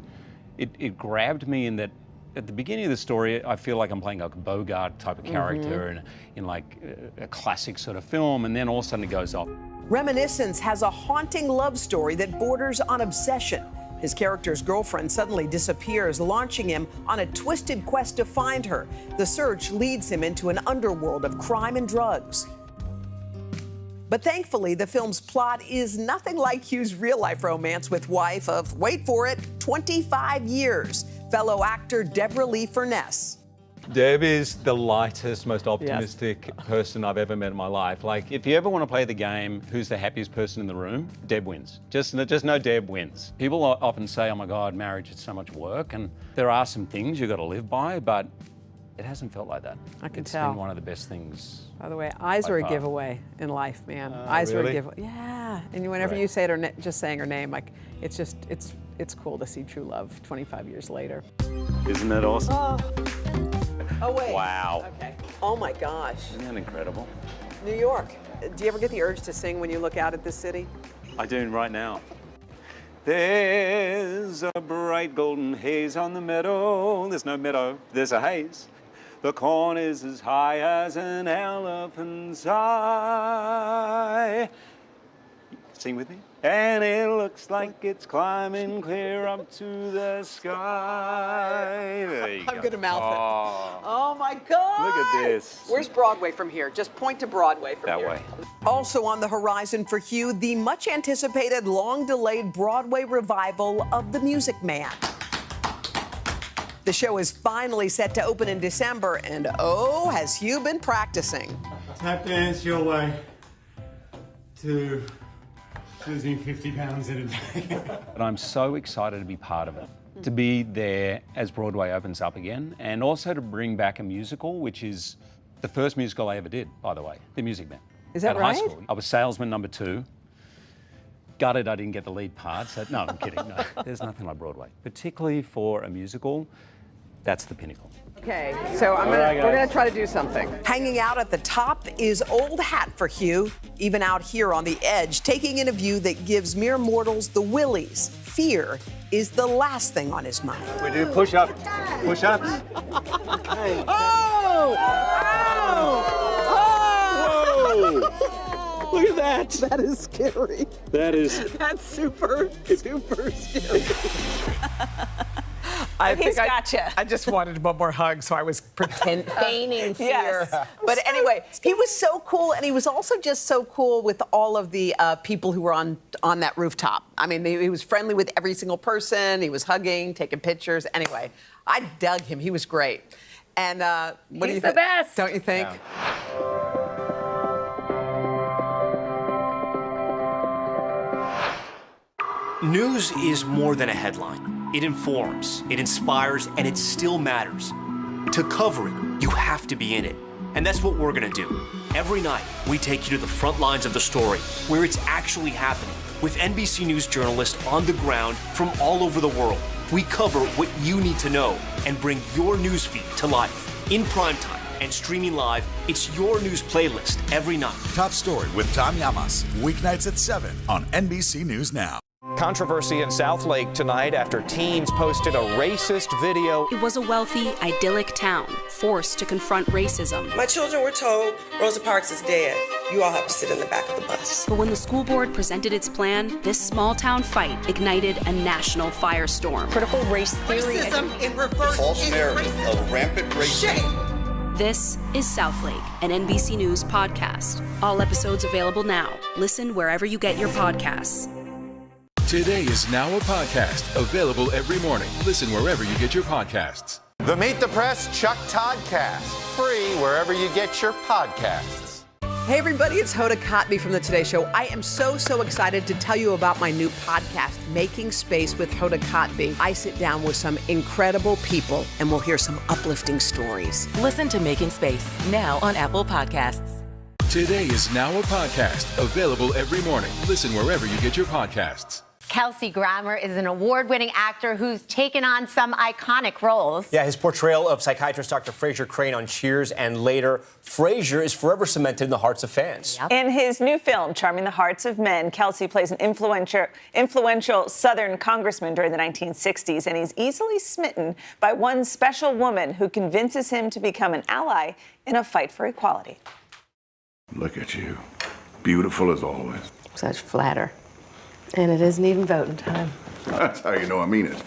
It grabbed me in that at the beginning of the story, I feel like I'm playing like a Bogart type of character in like a classic sort of film, and then all of a sudden it goes off. Reminiscence has a haunting love story that borders on obsession. His character's girlfriend suddenly disappears, launching him on a twisted quest to find her. The search leads him into an underworld of crime and drugs. But thankfully, the film's plot is nothing like Hugh's real-life romance with wife of, wait for it, 25 years, fellow actor Deborah Lee Furness. Deb is the lightest, most optimistic person I've ever met in my life. Like, if you ever want to play the game, who's the happiest person in the room? Deb wins. Just know Deb wins. People often say, oh my God, marriage is so much work, and there are some things you've got to live by, but it hasn't felt like that. I can It's tell. been one of the best things. By the way, eyes by are a far. giveaway in life, man. Eyes are a really? giveaway. Yeah, and whenever Right. you say it or just saying her name, like it's cool to see true love 25 years later. Isn't that awesome? Oh wait. Wow. Okay. Oh my gosh. Isn't that incredible? New York. Do you ever get the urge to sing when you look out at this city? I do right now. There's a bright golden haze on the meadow. There's no meadow, there's a haze. The corn is as high as an elephant's eye. Sing with me. And it looks like it's climbing clear up to the sky. There you go. I'm gonna mouth it. Oh my God! Look at this. Where's Broadway from here? Just point to Broadway from That here. way. Also on the horizon for Hugh, the much anticipated, long-delayed Broadway revival of The Music Man. The show is finally set to open in December, and oh, has Hugh been practicing? Tap dance your way to losing 50 pounds in a day. But I'm so excited to be part of it, to be there as Broadway opens up again, and also to bring back a musical, which is the first musical I ever did, by the way, The Music Man. Is that at right? High school. I was salesman number 2. Gutted I didn't get the lead part. So, no, I'm kidding. No, there's nothing like Broadway. Particularly for a musical, that's the pinnacle. Okay, so we're gonna try to do something. Hanging out at the top is old hat for Hugh, even out here on the edge, taking in a view that gives mere mortals the willies. Fear is the last thing on his mind. We do push-ups. Push-ups. Oh! Whoa! Look at that. That is scary. That's super scary. He's gotcha. I just wanted one more hug, so I was Feigning fear. Yes. But anyway, he was so cool, and he was also just so cool with all of the people who were on that rooftop. I mean, he was friendly with every single person. He was hugging, taking pictures. Anyway, I dug him. He was great. And what do you think? He's the best. Don't you think? Yeah. News is more than a headline. It informs, it inspires, and it still matters. To cover it, you have to be in it. And that's what we're gonna do. Every night, we take you to the front lines of the story, where it's actually happening, with NBC News journalists on the ground from all over the world. We cover what you need to know and bring your newsfeed to life. In primetime and streaming live, it's your news playlist every night. Top Story with Tom Llamas, weeknights at 7 on NBC News Now. Controversy in South Lake tonight after teens posted a racist video. It was a wealthy, idyllic town, forced to confront racism. My children were told Rosa Parks is dead. You all have to sit in the back of the bus. But when the school board presented its plan, this small town fight ignited a national firestorm. Critical race theory. Racism in reverse. False narrative of rampant racism. This is South Lake, an NBC News podcast. All episodes available now. Listen wherever you get your podcasts. Today is now a podcast available every morning. Listen wherever you get your podcasts. The Meet the Press Chuck Toddcast, free wherever you get your podcasts. Hey everybody, it's Hoda Kotb from the Today Show. I am so excited to tell you about my new podcast, Making Space with Hoda Kotb. I sit down with some incredible people and we'll hear some uplifting stories. Listen to Making Space now on Apple Podcasts. Today is now a podcast available every morning. Listen wherever you get your podcasts. Kelsey Grammer is an award-winning actor who's taken on some iconic roles. Yeah, his portrayal of psychiatrist Dr. Frasier Crane on Cheers and later, Frasier is forever cemented in the hearts of fans. Yep. In his new film, Charming the Hearts of Men, Kelsey plays an influential Southern congressman during the 1960s, and he's easily smitten by one special woman who convinces him to become an ally in a fight for equality. Look at you. Beautiful as always. Such flatter. And it isn't even voting time. That's how you know I mean it.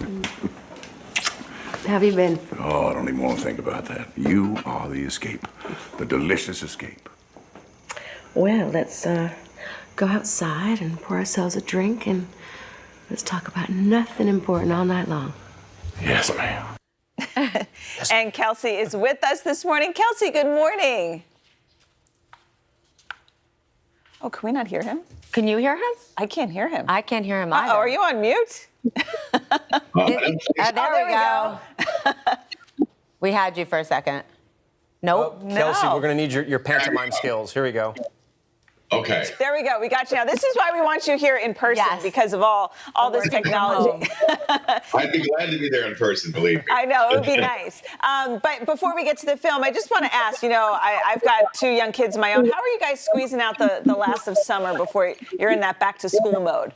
How have you been? Oh, I don't even want to think about that. You are the escape. The delicious escape. Well, let's go outside and pour ourselves a drink and let's talk about nothing important all night long. Yes, ma'am. And Kelsey is with us this morning. Kelsey, good morning. Oh, can we not hear him? Can you hear him? I can't hear him. I can't hear him either. Are you on mute? There we go. We had you for a second. Nope. Oh, Kelsey, we're going to need your pantomime skills. Here we go. Okay. There we go. We got you now. This is why we want you here in person, because of all this technology. I'd be glad to be there in person, believe me. I know, it would be nice. But before we get to the film, I just want to ask, I've got 2 young kids of my own. How are you guys squeezing out the last of summer before you're in that back to school mode?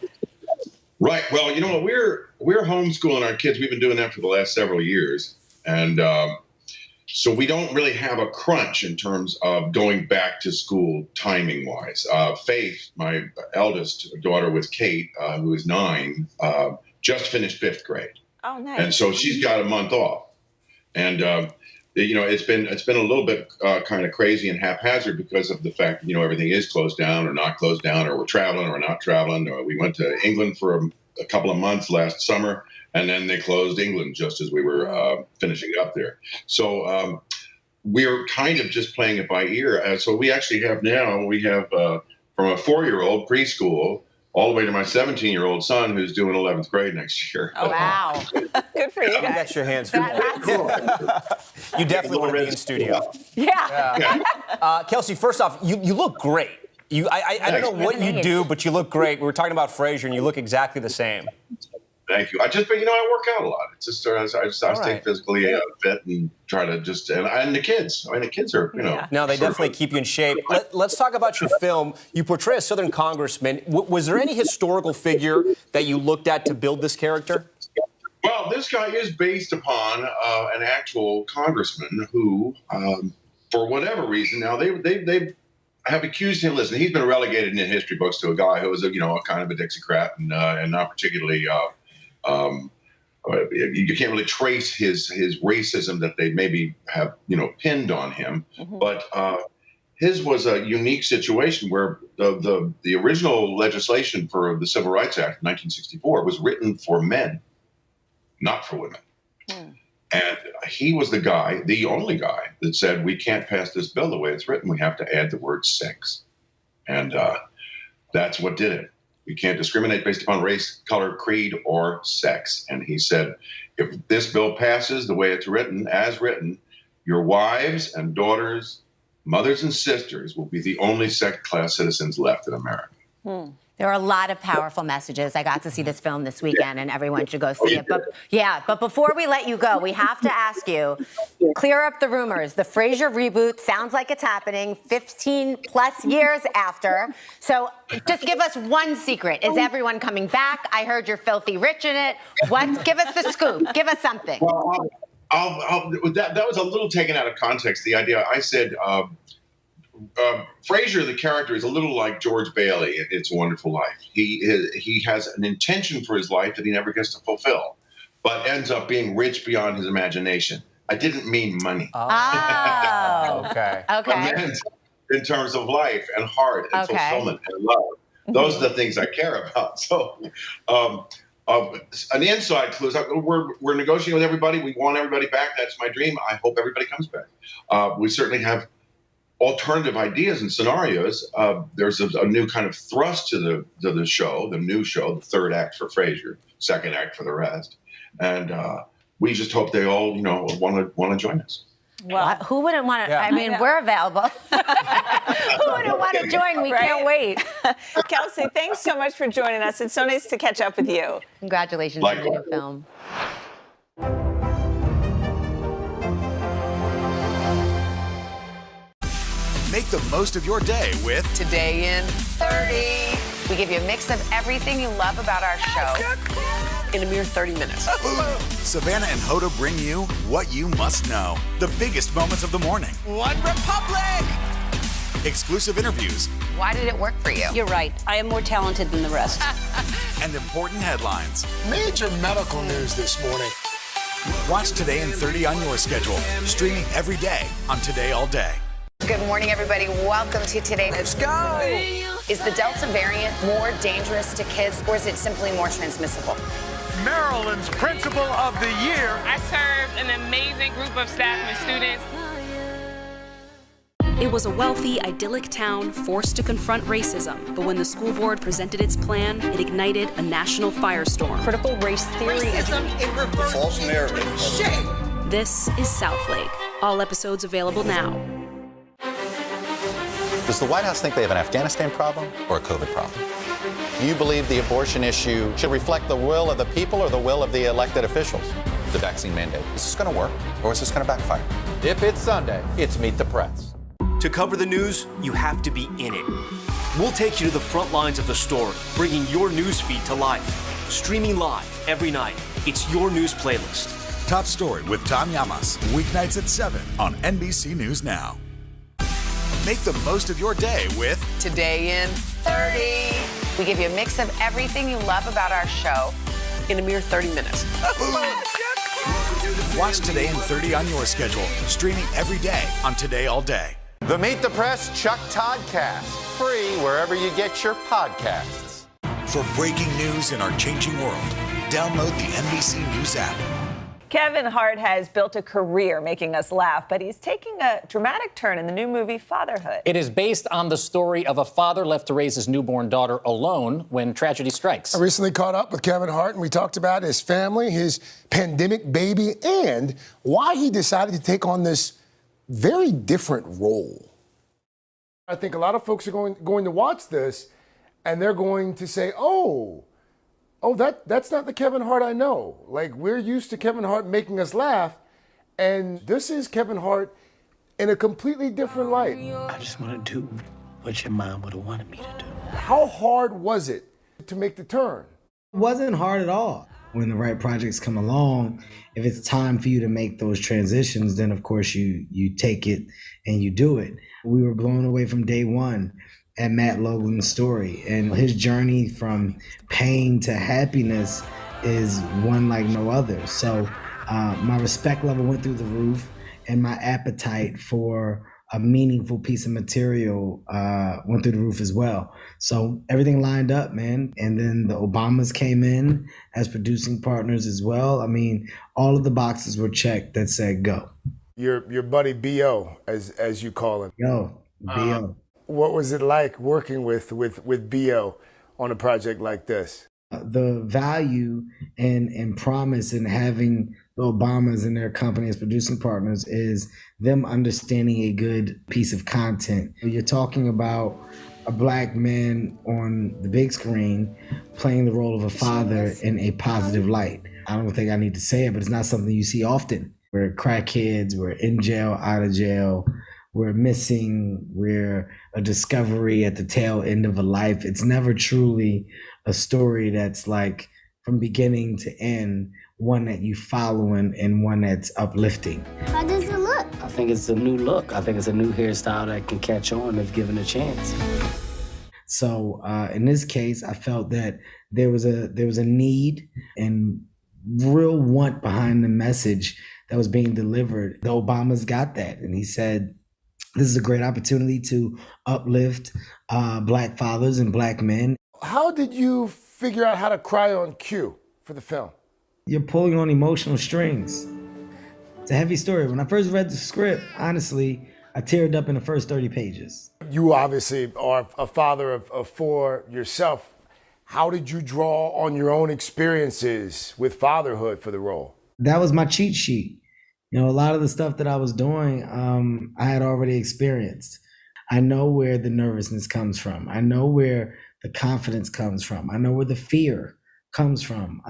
Right. Well, you know what? We're homeschooling our kids. We've been doing that for the last several years. And So we don't really have a crunch in terms of going back to school timing-wise. Faith, my eldest daughter with Kate, who is 9, just finished 5th grade. Oh, nice. And so she's got a month off. And, it's been a little bit kind of crazy and haphazard because of the fact that, everything is closed down or not closed down, or we're traveling or not traveling. Or we went to England for a couple of months last summer, and then they closed England just as we were finishing up there. So we're kind of just playing it by ear. So we actually have from a 4-year-old preschool all the way to my 17-year-old son who's doing 11th grade next year. Oh, wow. Good for you guys. Get your hands full. You definitely want to be in studio. Yeah. Kelsey, first off, you look great. I don't know what you do, but you look great. We were talking about Frasier, and you look exactly the same. Thank you. I work out a lot. It's just I stay physically fit and try to and the kids. The kids are, No, they definitely keep you in shape. Let's talk about your film. You portray a Southern congressman. Was there any historical figure that you looked at to build this character? Well, this guy is based upon an actual congressman who, for whatever reason, now they have accused him. Listen, he's been relegated in the history books to a guy who was a kind of a Dixiecrat and not particularly. You can't really trace his racism that they maybe have pinned on him, but his was a unique situation where the original legislation for the Civil Rights Act of 1964 was written for men, not for women. And he was the only guy that said, we can't pass this bill the way it's written. We have to add the word sex. And that's what did it. We can't discriminate based upon race, color, creed, or sex. And he said, if this bill passes the way it's written, as written, your wives and daughters, mothers and sisters will be the only second-class citizens left in America. There are a lot of powerful messages. I got to see this film this weekend, and everyone should go see it. But before we let you go, we have to ask you, clear up the rumors. The Frasier reboot sounds like it's happening 15-plus years after. So just give us one secret. Is everyone coming back? I heard you're filthy rich in it. What? Give us the scoop. Give us something. Well, that was a little taken out of context. The idea, I said... Frasier, the character, is a little like George Bailey in It's a Wonderful Life. He has an intention for his life that he never gets to fulfill, but ends up being rich beyond his imagination. I didn't mean money. Oh. Okay. I meant in terms of life and heart and fulfillment and love. Those are the things I care about. So an inside clue is we're negotiating with everybody. We want everybody back. That's my dream. I hope everybody comes back. We certainly have alternative ideas and scenarios. There's a new kind of thrust to the show, the new show, the third act for Frasier, second act for the rest, and we just hope they all, want to join us. Well, who wouldn't want to? Yeah. I mean, we're available. Who wouldn't want to join? We can't wait. Kelsey, thanks so much for joining us. It's so nice to catch up with you. Congratulations on your new film. Make the most of your day with Today in 30. We give you a mix of everything you love about our show in a mere 30 minutes. Savannah and Hoda bring you what you must know. The biggest moments of the morning. One Republic! Exclusive interviews. Why did it work for you? You're right. I am more talented than the rest. And important headlines. Major medical news this morning. Watch Today in 30 on your schedule. Streaming every day on Today All Day. Good morning, everybody. Welcome to Today. Let's go. Is the Delta variant more dangerous to kids, or is it simply more transmissible? Maryland's Principal of the Year. I served an amazing group of staff and students. It was a wealthy, idyllic town forced to confront racism, but when the school board presented its plan, it ignited a national firestorm. Critical race theory. Racism in reverse. False narrative. Shame. This is Southlake. All episodes available now. Does the White House think they have an Afghanistan problem or a COVID problem? Do you believe the abortion issue should reflect the will of the people or the will of the elected officials? The vaccine mandate. Is this going to work or is this going to backfire? If it's Sunday, it's Meet the Press. To cover the news, you have to be in it. We'll take you to the front lines of the story, bringing your news feed to life. Streaming live every night. It's your news playlist. Top Story with Tom Llamas. Weeknights at 7 on NBC News Now. Make the most of your day with Today in 30. We give you a mix of everything you love about our show in a mere 30 minutes. Watch Today in 30 on your schedule. Streaming every day on Today All Day. The Meet the Press Chuck Toddcast. Free wherever you get your podcasts. For breaking news in our changing world, download the NBC News app. Kevin Hart has built a career making us laugh, but he's taking a dramatic turn in the new movie Fatherhood. It is based on the story of a father left to raise his newborn daughter alone when tragedy strikes. I recently caught up with Kevin Hart, and we talked about his family, his pandemic baby, and why he decided to take on this very different role. I think a lot of folks are going to watch this, and they're going to say, oh, that's not the Kevin Hart I know. Like, we're used to Kevin Hart making us laugh, and this is Kevin Hart in a completely different light. I just want to do what your mom would have wanted me to do. How hard was it to make the turn? It wasn't hard at all. When the right projects come along, if it's time for you to make those transitions, then of course you take it and you do it. We were blown away from day one at Matt Logan's story, and his journey from pain to happiness is one like no other. So my respect level went through the roof, and my appetite for a meaningful piece of material went through the roof as well. So everything lined up, man. And then the Obamas came in as producing partners as well. I mean, all of the boxes were checked that said go. Your buddy B.O., as you call him. Yo, B.O. What was it like working with B.O. on a project like this? The value and promise in having the Obamas and their company as producing partners is them understanding a good piece of content. You're talking about a black man on the big screen playing the role of a father in a positive light. I don't think I need to say it, but it's not something you see often. We're crackheads, we're in jail, out of jail, we're missing, we're a discovery at the tail end of a life. It's never truly a story that's like from beginning to end, one that you follow and one that's uplifting. How does it look? I think it's a new look. I think it's a new hairstyle that can catch on if given a chance. So in this case, I felt that there was a need and real want behind the message that was being delivered. The Obamas got that, and he said, this is a great opportunity to uplift black fathers and black men. How did you figure out how to cry on cue for the film? You're pulling on emotional strings. It's a heavy story. When I first read the script, honestly, I teared up in the first 30 pages. You obviously are a father of four yourself. How did you draw on your own experiences with fatherhood for the role? That was my cheat sheet. You know, a lot of the stuff that I was doing, I had already experienced. I know where the nervousness comes from. I know where the confidence comes from. I know where the fear comes from.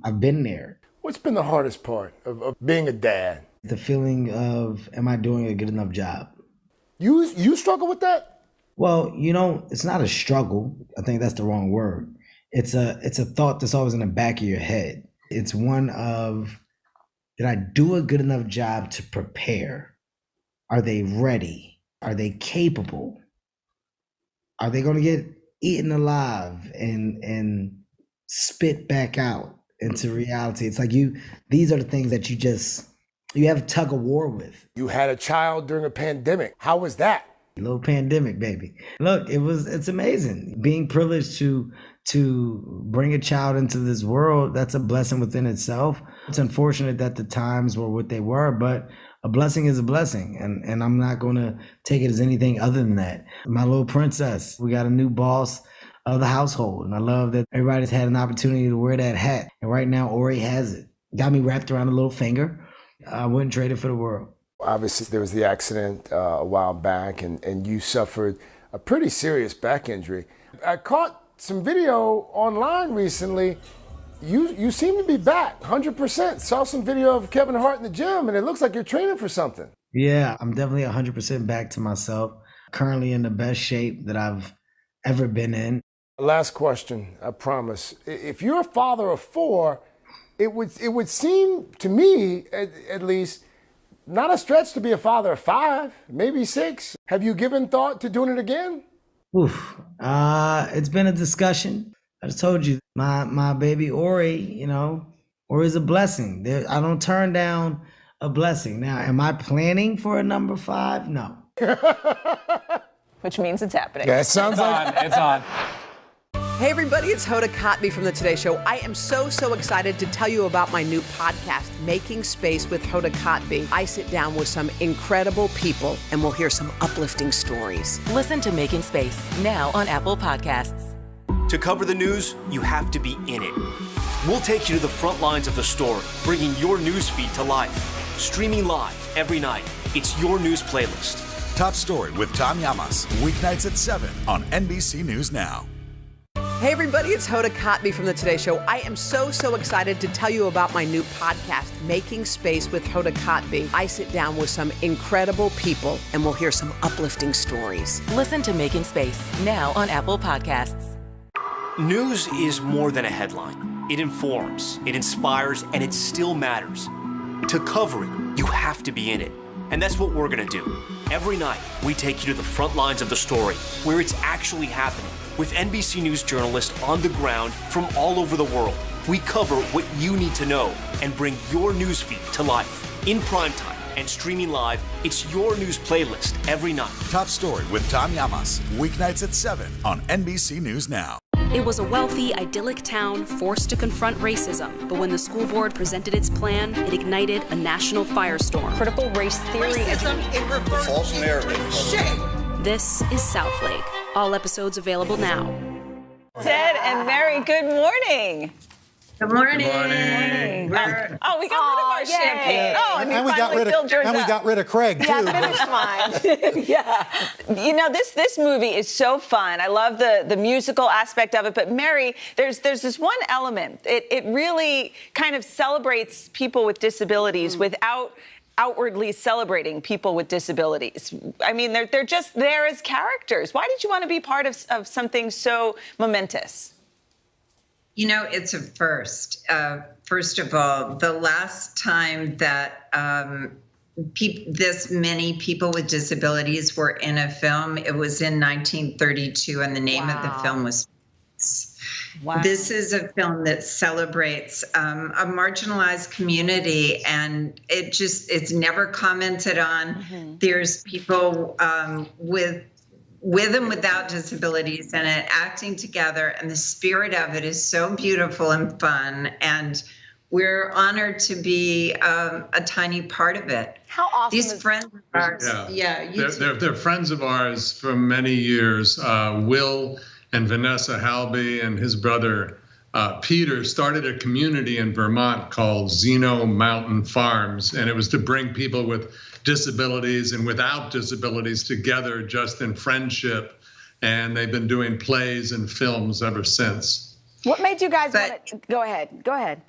I've been there. What's been the hardest part of being a dad? The feeling of, am I doing a good enough job? You struggle with that? Well, you know, it's not a struggle. I think that's the wrong word. It's a thought that's always in the back of your head. It's one of, did I do a good enough job to prepare? Are they ready? Are they capable? Are they going to get eaten alive and spit back out into reality? It's like these are the things that you have tug of war with. You had a child during a pandemic. How was that? A little pandemic, baby. Look, it's amazing. Being privileged to bring a child into this world, that's a blessing within itself. It's unfortunate that the times were what they were, but a blessing is a blessing. And I'm not going to take it as anything other than that. My little princess, we got a new boss of the household. And I love that everybody's had an opportunity to wear that hat. And right now, Ori has it. Got me wrapped around a little finger. I wouldn't trade it for the world. Obviously, there was the accident a while back, and you suffered a pretty serious back injury. I caught some video online recently. You seem to be back 100%. Saw some video of Kevin Hart in the gym, and it looks like you're training for something. Yeah, I'm definitely 100% back to myself. Currently in the best shape that I've ever been in. Last question, I promise. If you're a father of four, it would seem to me, at least, not a stretch to be a father of 5, maybe 6. Have you given thought to doing it again? Oof. It's been a discussion. I just told you, my baby Ori, Ori's a blessing. I don't turn down a blessing. Now, am I planning for a number 5? No. Which means it's happening. Yeah, it sounds like It's on. Hey everybody, it's Hoda Kotb from the Today Show. I am so excited to tell you about my new podcast, Making Space with Hoda Kotb. I sit down with some incredible people and we'll hear some uplifting stories. Listen to Making Space now on Apple Podcasts. To cover the news, you have to be in it. We'll take you to the front lines of the story, bringing your newsfeed to life. Streaming live every night. It's your news playlist. Top Story with Tom Llamas, weeknights at 7 on NBC News Now. Hey everybody, it's Hoda Kotb from the Today Show. I am so excited to tell you about my new podcast, Making Space with Hoda Kotb. I sit down with some incredible people and we'll hear some uplifting stories. Listen to Making Space now on Apple Podcasts. News is more than a headline. It informs, it inspires, and it still matters. To cover it, you have to be in it. And that's what we're gonna do. Every night, we take you to the front lines of the story, where it's actually happening, with NBC News journalists on the ground from all over the world. We cover what you need to know and bring your newsfeed to life. In primetime and streaming live, it's your news playlist every night. Top Story with Tom Llamas, weeknights at 7 on NBC News Now. It was a wealthy, idyllic town forced to confront racism. But when the school board presented its plan, it ignited a national firestorm. Critical race theory. Racism in reverse. False narrative. Shame. This is Southlake. All episodes available now. Ted and Mary, good morning. Good morning. We got rid of our champagne. And we got rid of Craig, too. Yeah, finished mine. Yeah. This movie is so fun. I love the musical aspect of it. But Mary, there's this one element. It really kind of celebrates people with disabilities without outwardly celebrating people with disabilities. I mean, they're just there as characters. Why did you want to be part of something so momentous? It's a first. First of all, the last time that this many people with disabilities were in a film, it was in 1932, and the name of the film was Wow. This is a film that celebrates a marginalized community, and it's never commented on. Mm-hmm. There's people with and without disabilities in it acting together, and the spirit of it is so beautiful and fun, and we're honored to be a tiny part of it. How awesome! These friends of ours, they're friends of ours for many years. Will and Vanessa Halby and his brother Peter started a community in Vermont called Zeno Mountain Farms, and it was to bring people with disabilities and without disabilities together just in friendship, and they've been doing plays and films ever since. What made you guys want to go ahead?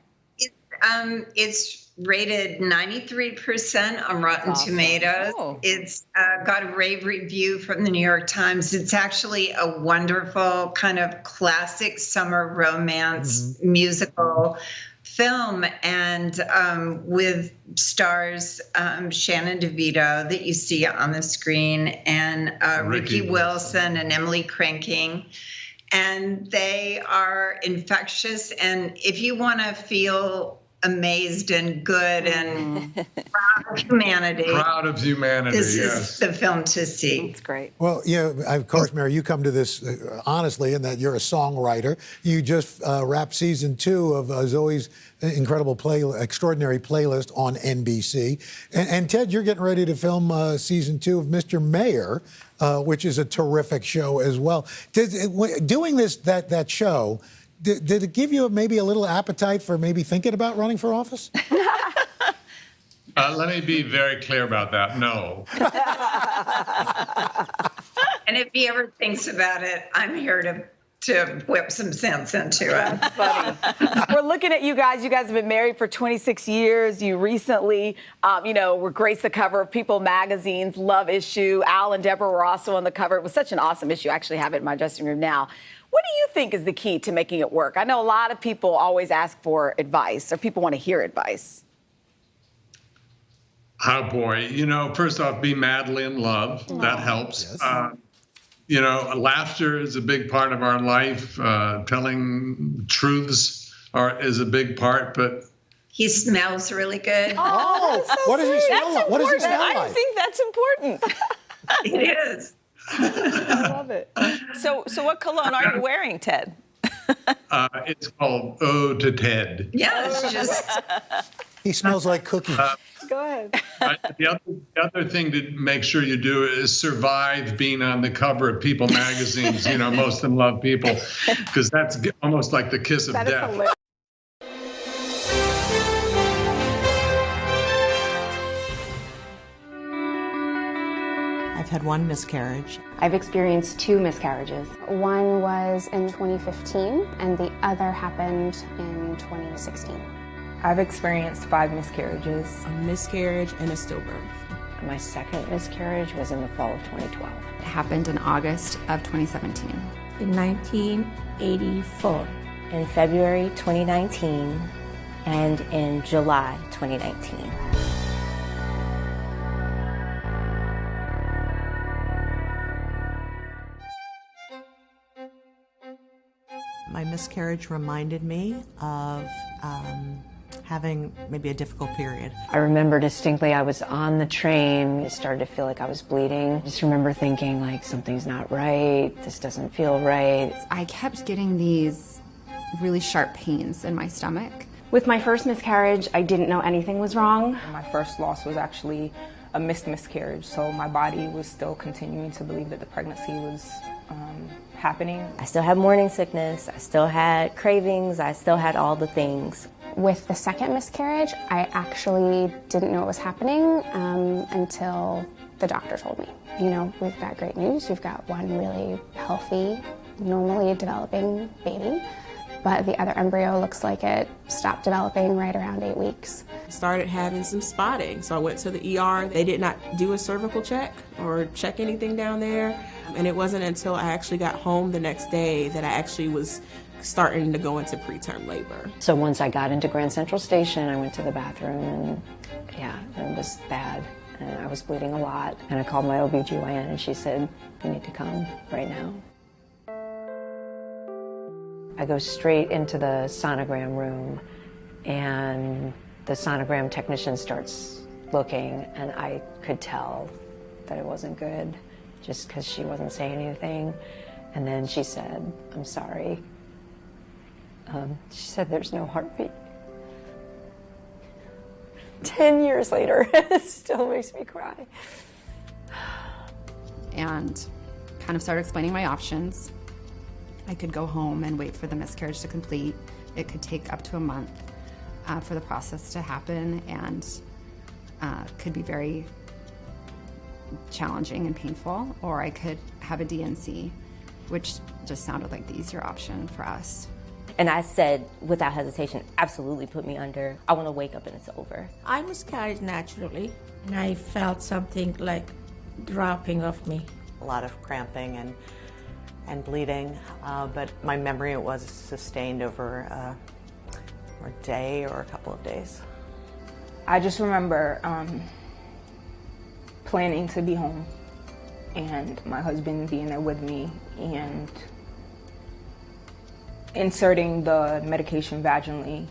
It's rated 93% on Rotten Tomatoes. Oh. It's got a rave review from the New York Times. It's actually a wonderful kind of classic summer romance musical film, and with stars Shannon DeVito that you see on the screen, and Ricky Wilson and Emily Cranking. And they are infectious, and if you want to feel amazed and good and proud of humanity, this is the film to see. It's great. Well, of course, Mary, you come to this honestly in that you're a songwriter. You just wrapped season 2 of Zoe's incredible extraordinary playlist on NBC. And Ted, you're getting ready to film season 2 of Mr. Mayor, which is a terrific show as well. Doing that show, did it give you maybe a little appetite for maybe thinking about running for office? Let me be very clear about that. No. And if he ever thinks about it, I'm here to to whip some sense into it. Funny. We're looking at you guys. You guys have been married for 26 years. You recently, were graced the cover of People magazine's Love issue. Al and Deborah were also on the cover. It was such an awesome issue. I actually have it in my dressing room now. What do you think is the key to making it work? I know a lot of people always ask for advice, or people want to hear advice. Oh, boy. First off, be madly in love. That helps. Yes. Laughter is a big part of our life. Telling truths is a big part, but He smells really good. Oh, that's so what does he sweet. smell like? What does he smell I like? think that's important. It is. I love it. So what cologne are you wearing, Ted? it's called Ode to Ted. Yeah, it's just. He smells like cookies. Go ahead. The other thing to make sure you do is survive being on the cover of People magazines, Most of Them Love People, because that's almost like the kiss of That is death. hilarious. I've had one miscarriage. I've experienced 2 miscarriages. One was in 2015, and the other happened in 2016. I've experienced 5 miscarriages. A miscarriage and a stillbirth. My second miscarriage was in the fall of 2012. It happened in August of 2017. In 1984. In February 2019 and in July 2019. My miscarriage reminded me of having maybe a difficult period. I remember distinctly I was on the train. It started to feel like I was bleeding. I just remember thinking like something's not right. This doesn't feel right. I kept getting these really sharp pains in my stomach. With my first miscarriage, I didn't know anything was wrong. My first loss was actually a missed miscarriage, so my body was still continuing to believe that the pregnancy was happening. I still had morning sickness. I still had cravings. I still had all the things. With the second miscarriage, I actually didn't know it was happening until the doctor told me. We've got great news. We've got one really healthy, normally developing baby, but the other embryo looks like it stopped developing right around 8 weeks. I started having some spotting, so I went to the ER. They did not do a cervical check or check anything down there, and it wasn't until I actually got home the next day that I actually was starting to go into preterm labor. So once I got into Grand Central Station, I went to the bathroom and it was bad. And I was bleeding a lot. And I called my OBGYN and she said, you need to come right now. I go straight into the sonogram room and the sonogram technician starts looking and I could tell that it wasn't good just because she wasn't saying anything. And then she said, I'm sorry. She said, there's no heartbeat. 10 years later, it still makes me cry. And kind of started explaining my options. I could go home and wait for the miscarriage to complete. It could take up to a month for the process to happen and could be very challenging and painful, or I could have a DNC, which just sounded like the easier option for us. And I said, without hesitation, absolutely put me under. I want to wake up and it's over. I miscarried naturally, and I felt something like dropping off me. A lot of cramping and bleeding, but my memory was sustained over a day or a couple of days. I just remember planning to be home and my husband being there with me and inserting the medication vaginally,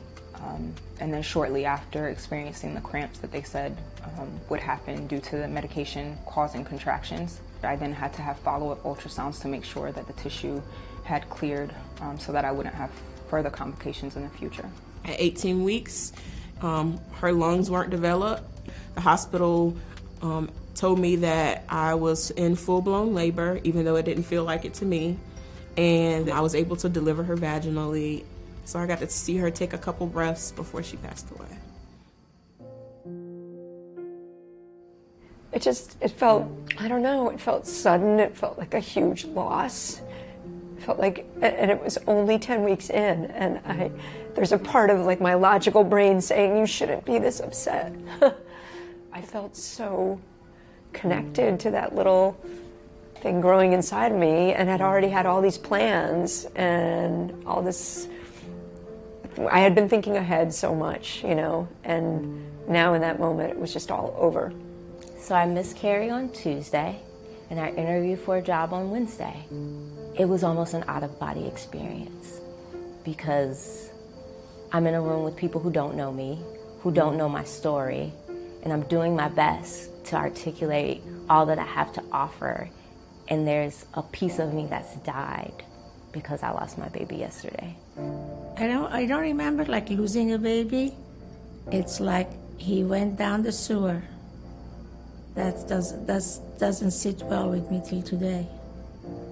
and then shortly after experiencing the cramps that they said would happen due to the medication causing contractions. I then had to have follow-up ultrasounds to make sure that the tissue had cleared so that I wouldn't have further complications in the future. At 18 weeks, her lungs weren't developed. The hospital told me that I was in full-blown labor, even though it didn't feel like it to me. And I was able to deliver her vaginally. So I got to see her take a couple breaths before she passed away. It felt, I don't know, it felt sudden. It felt like a huge loss. Felt like, and it was only 10 weeks in, and there's a part of like my logical brain saying you shouldn't be this upset. I felt so connected to that little thing growing inside me, and had already had all these plans and all this. I had been thinking ahead so much, you know, and now in that moment it was just all over. So I miscarried on Tuesday, and I interviewed for a job on Wednesday. It was almost an out-of-body experience because I'm in a room with people who don't know me, who don't know my story, and I'm doing my best to articulate all that I have to offer. And there's a piece of me that's died because I lost my baby yesterday. I don't remember like losing a baby. It's like he went down the sewer. That doesn't sit well with me till today.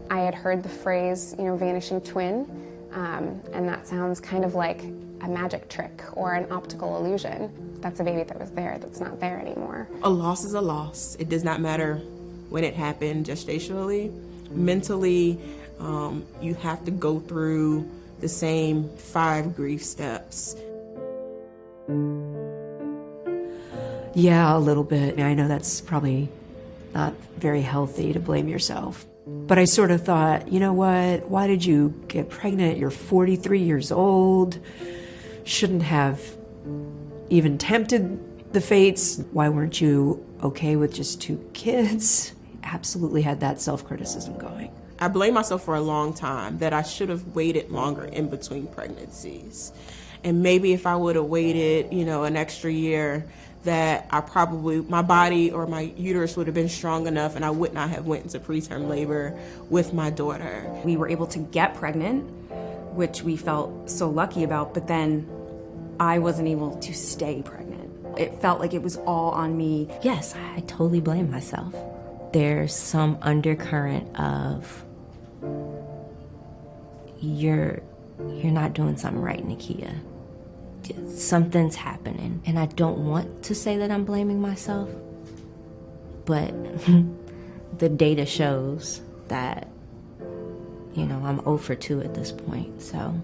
I had heard the phrase, vanishing twin, and that sounds kind of like a magic trick or an optical illusion. That's a baby that was there that's not there anymore. A loss is a loss. It does not matter when it happened gestationally. Mentally, you have to go through the same 5 grief steps. Yeah, a little bit. I know that's probably not very healthy to blame yourself. But I sort of thought, you know what? Why did you get pregnant? You're 43 years old. Shouldn't have even tempted the fates. Why weren't you okay with just 2 kids? Absolutely had that self-criticism going. I blame myself for a long time that I should have waited longer in between pregnancies. And maybe if I would have waited, an extra year, that my body or my uterus would have been strong enough and I would not have went into preterm labor with my daughter. We were able to get pregnant, which we felt so lucky about, but then I wasn't able to stay pregnant. It felt like it was all on me. Yes, I totally blame myself. There's some undercurrent of you're not doing something right, Nakia. Something's happening, and I don't want to say that I'm blaming myself, but the data shows that, I'm 0 for 2 at this point, so,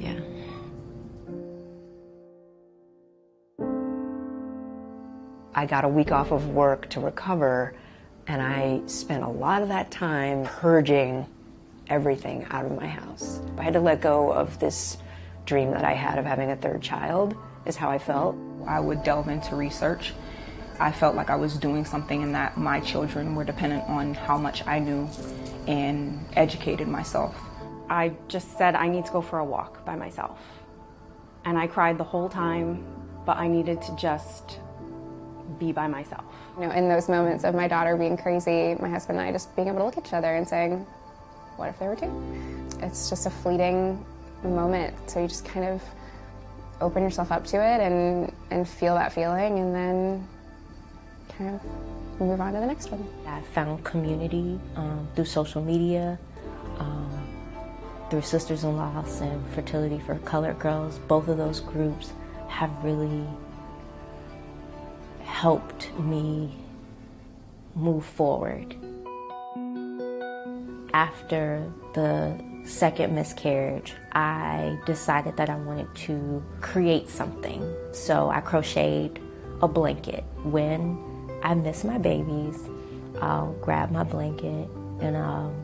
yeah. I got a week off of work to recover, and I spent a lot of that time purging everything out of my house. I had to let go of this dream that I had of having a 3rd child, is how I felt. I would delve into research. I felt like I was doing something and that my children were dependent on how much I knew and educated myself. I just said I need to go for a walk by myself. And I cried the whole time, but I needed to just be by myself. In those moments of my daughter being crazy, my husband and I just being able to look at each other and saying, what if there were 2? It's just a fleeting moment, so you just kind of open yourself up to it and feel that feeling, and then kind of move on to the next one. I found community through social media, through Sisters in Loss and Fertility for Colored Girls. Both of those groups have really helped me move forward. After the 2nd miscarriage, I decided that I wanted to create something. So I crocheted a blanket. When I miss my babies, I'll grab my blanket, and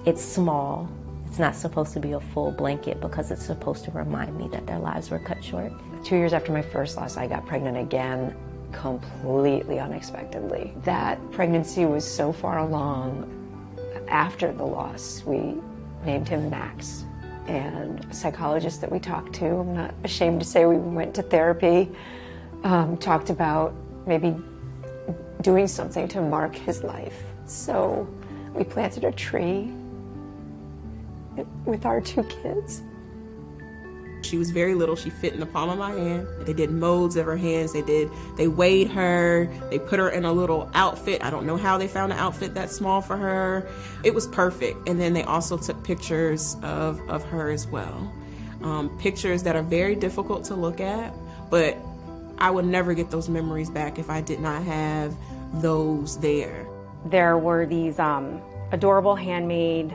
it's small. It's not supposed to be a full blanket because it's supposed to remind me that their lives were cut short. 2 years after my first loss, I got pregnant again, completely unexpectedly. That pregnancy was so far along. After the loss, we named him Max. And a psychologist that we talked to, I'm not ashamed to say we went to therapy, talked about maybe doing something to mark his life. So we planted a tree with our 2 kids. She was very little. She fit in the palm of my hand. They did molds of her hands. They weighed her. They put her in a little outfit. I don't know how they found an outfit that small for her. It was perfect. And then they also took pictures of her as well. Pictures that are very difficult to look at, but I would never get those memories back if I did not have those there. There were these adorable handmade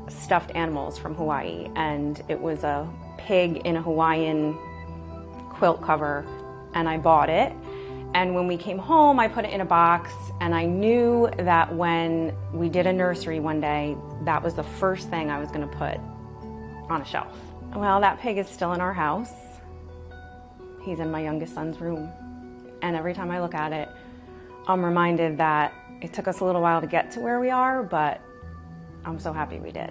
stuffed animals from Hawaii, and it was a pig in a Hawaiian quilt cover, and I bought it. And when we came home, I put it in a box, and I knew that when we did a nursery one day, that was the first thing I was going to put on a shelf. Well, that pig is still in our house. He's in my youngest son's room. And every time I look at it, I'm reminded that it took us a little while to get to where we are, but I'm so happy we did.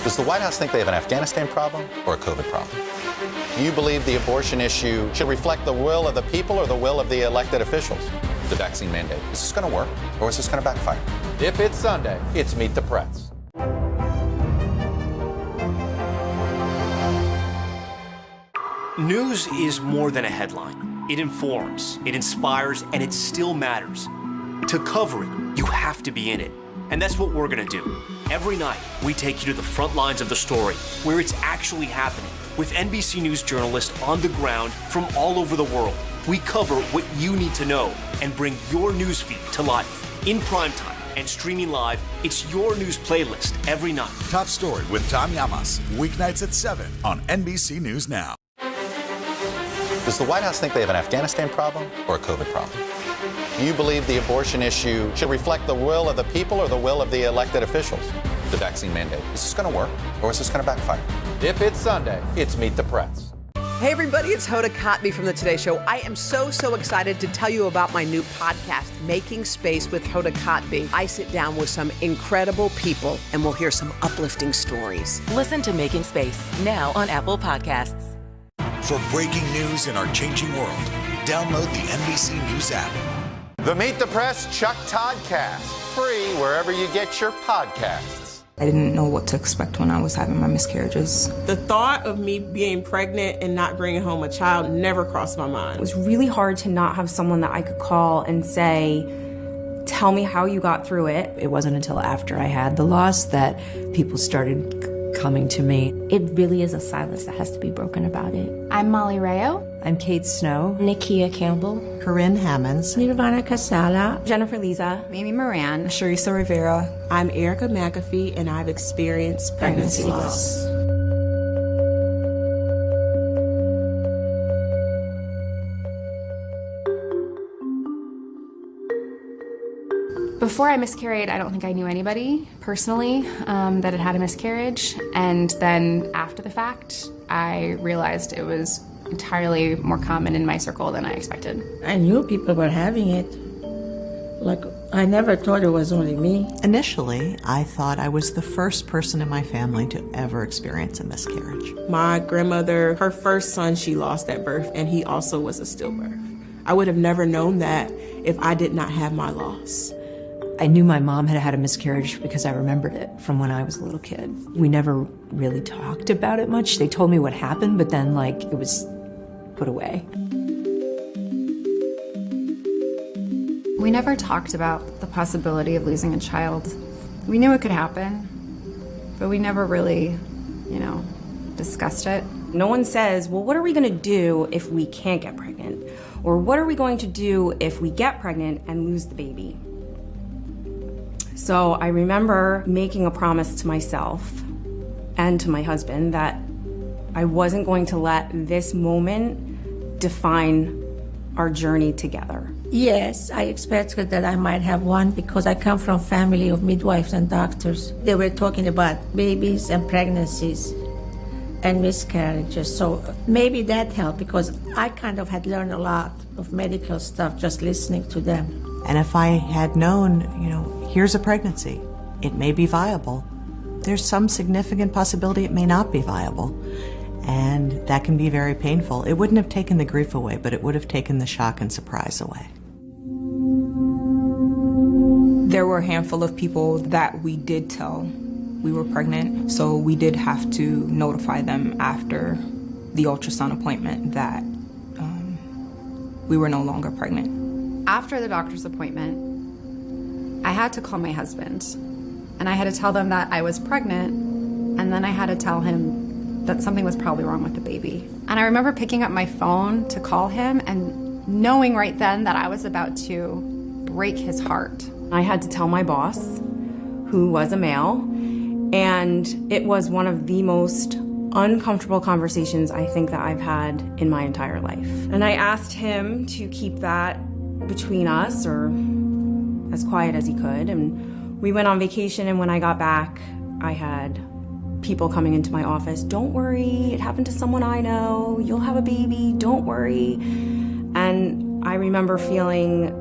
Does the White House think they have an Afghanistan problem or a COVID problem? Do you believe the abortion issue should reflect the will of the people or the will of the elected officials? The vaccine mandate, is this going to work or is this going to backfire? If it's Sunday, it's Meet the Press. News is more than a headline. It informs, it inspires, and it still matters. To cover it, you have to be in it. And that's what we're gonna do. Every night, we take you to the front lines of the story, where it's actually happening, with NBC News journalists on the ground from all over the world. We cover what you need to know and bring your newsfeed to life. In primetime and streaming live, it's your news playlist every night. Top Story with Tom Llamas, weeknights at 7 on NBC News Now. Does the White House think they have an Afghanistan problem or a COVID problem? Do you believe the abortion issue should reflect the will of the people or the will of the elected officials? The vaccine mandate, is this going to work or is this going to backfire? If it's Sunday, it's Meet the Press. Hey everybody, it's Hoda Kotb from the Today Show. I am so excited to tell you about my new podcast, Making Space with Hoda Kotb. I sit down with some incredible people and we'll hear some uplifting stories. Listen to Making Space now on Apple Podcasts. For breaking news in our changing world, download the NBC News app. The Meet the Press Chuck Toddcast, free wherever you get your podcasts. I didn't know what to expect when I was having my miscarriages. The thought of me being pregnant and not bringing home a child never crossed my mind. It was really hard to not have someone that I could call and say, tell me how you got through it. It wasn't until after I had the loss that people started coming to me. It really is a silence that has to be broken about it. I'm Molly Rayo. I'm Kate Snow. Nikia Campbell. Corinne Hammonds. Nirvana Casala. Jennifer Lisa. Mimi Moran. Sharissa Rivera. I'm Erica McAfee, and I've experienced pregnancy loss. Before I miscarried, I don't think I knew anybody personally that had had a miscarriage. And then after the fact, I realized it was entirely more common in my circle than I expected. I knew people were having it. Like, I never thought it was only me. Initially, I thought I was the first person in my family to ever experience a miscarriage. My grandmother, her first son, she lost at birth, and he also was a stillbirth. I would have never known that if I did not have my loss. I knew my mom had had a miscarriage because I remembered it from when I was a little kid. We never really talked about it much. They told me what happened, but then, like, it was put away. We never talked about the possibility of losing a child. We knew it could happen, but we never really, discussed it. No one says, well, what are we going to do if we can't get pregnant? Or what are we going to do if we get pregnant and lose the baby? So I remember making a promise to myself and to my husband that I wasn't going to let this moment define our journey together. Yes, I expected that I might have one because I come from a family of midwives and doctors. They were talking about babies and pregnancies and miscarriages. So maybe that helped because I kind of had learned a lot of medical stuff just listening to them. And if I had known, here's a pregnancy, it may be viable, there's some significant possibility it may not be viable. And that can be very painful. It wouldn't have taken the grief away, but it would have taken the shock and surprise away. There were a handful of people that we did tell we were pregnant, so we did have to notify them after the ultrasound appointment that we were no longer pregnant. After the doctor's appointment, I had to call my husband, and I had to tell them that I was pregnant, and then I had to tell him that something was probably wrong with the baby. And I remember picking up my phone to call him and knowing right then that I was about to break his heart. I had to tell my boss, who was a male, and it was one of the most uncomfortable conversations I think that I've had in my entire life. And I asked him to keep that between us, or as quiet as he could. And we went on vacation, and when I got back, I had people coming into my office. Don't worry, it happened to someone I know. You'll have a baby, don't worry. And I remember feeling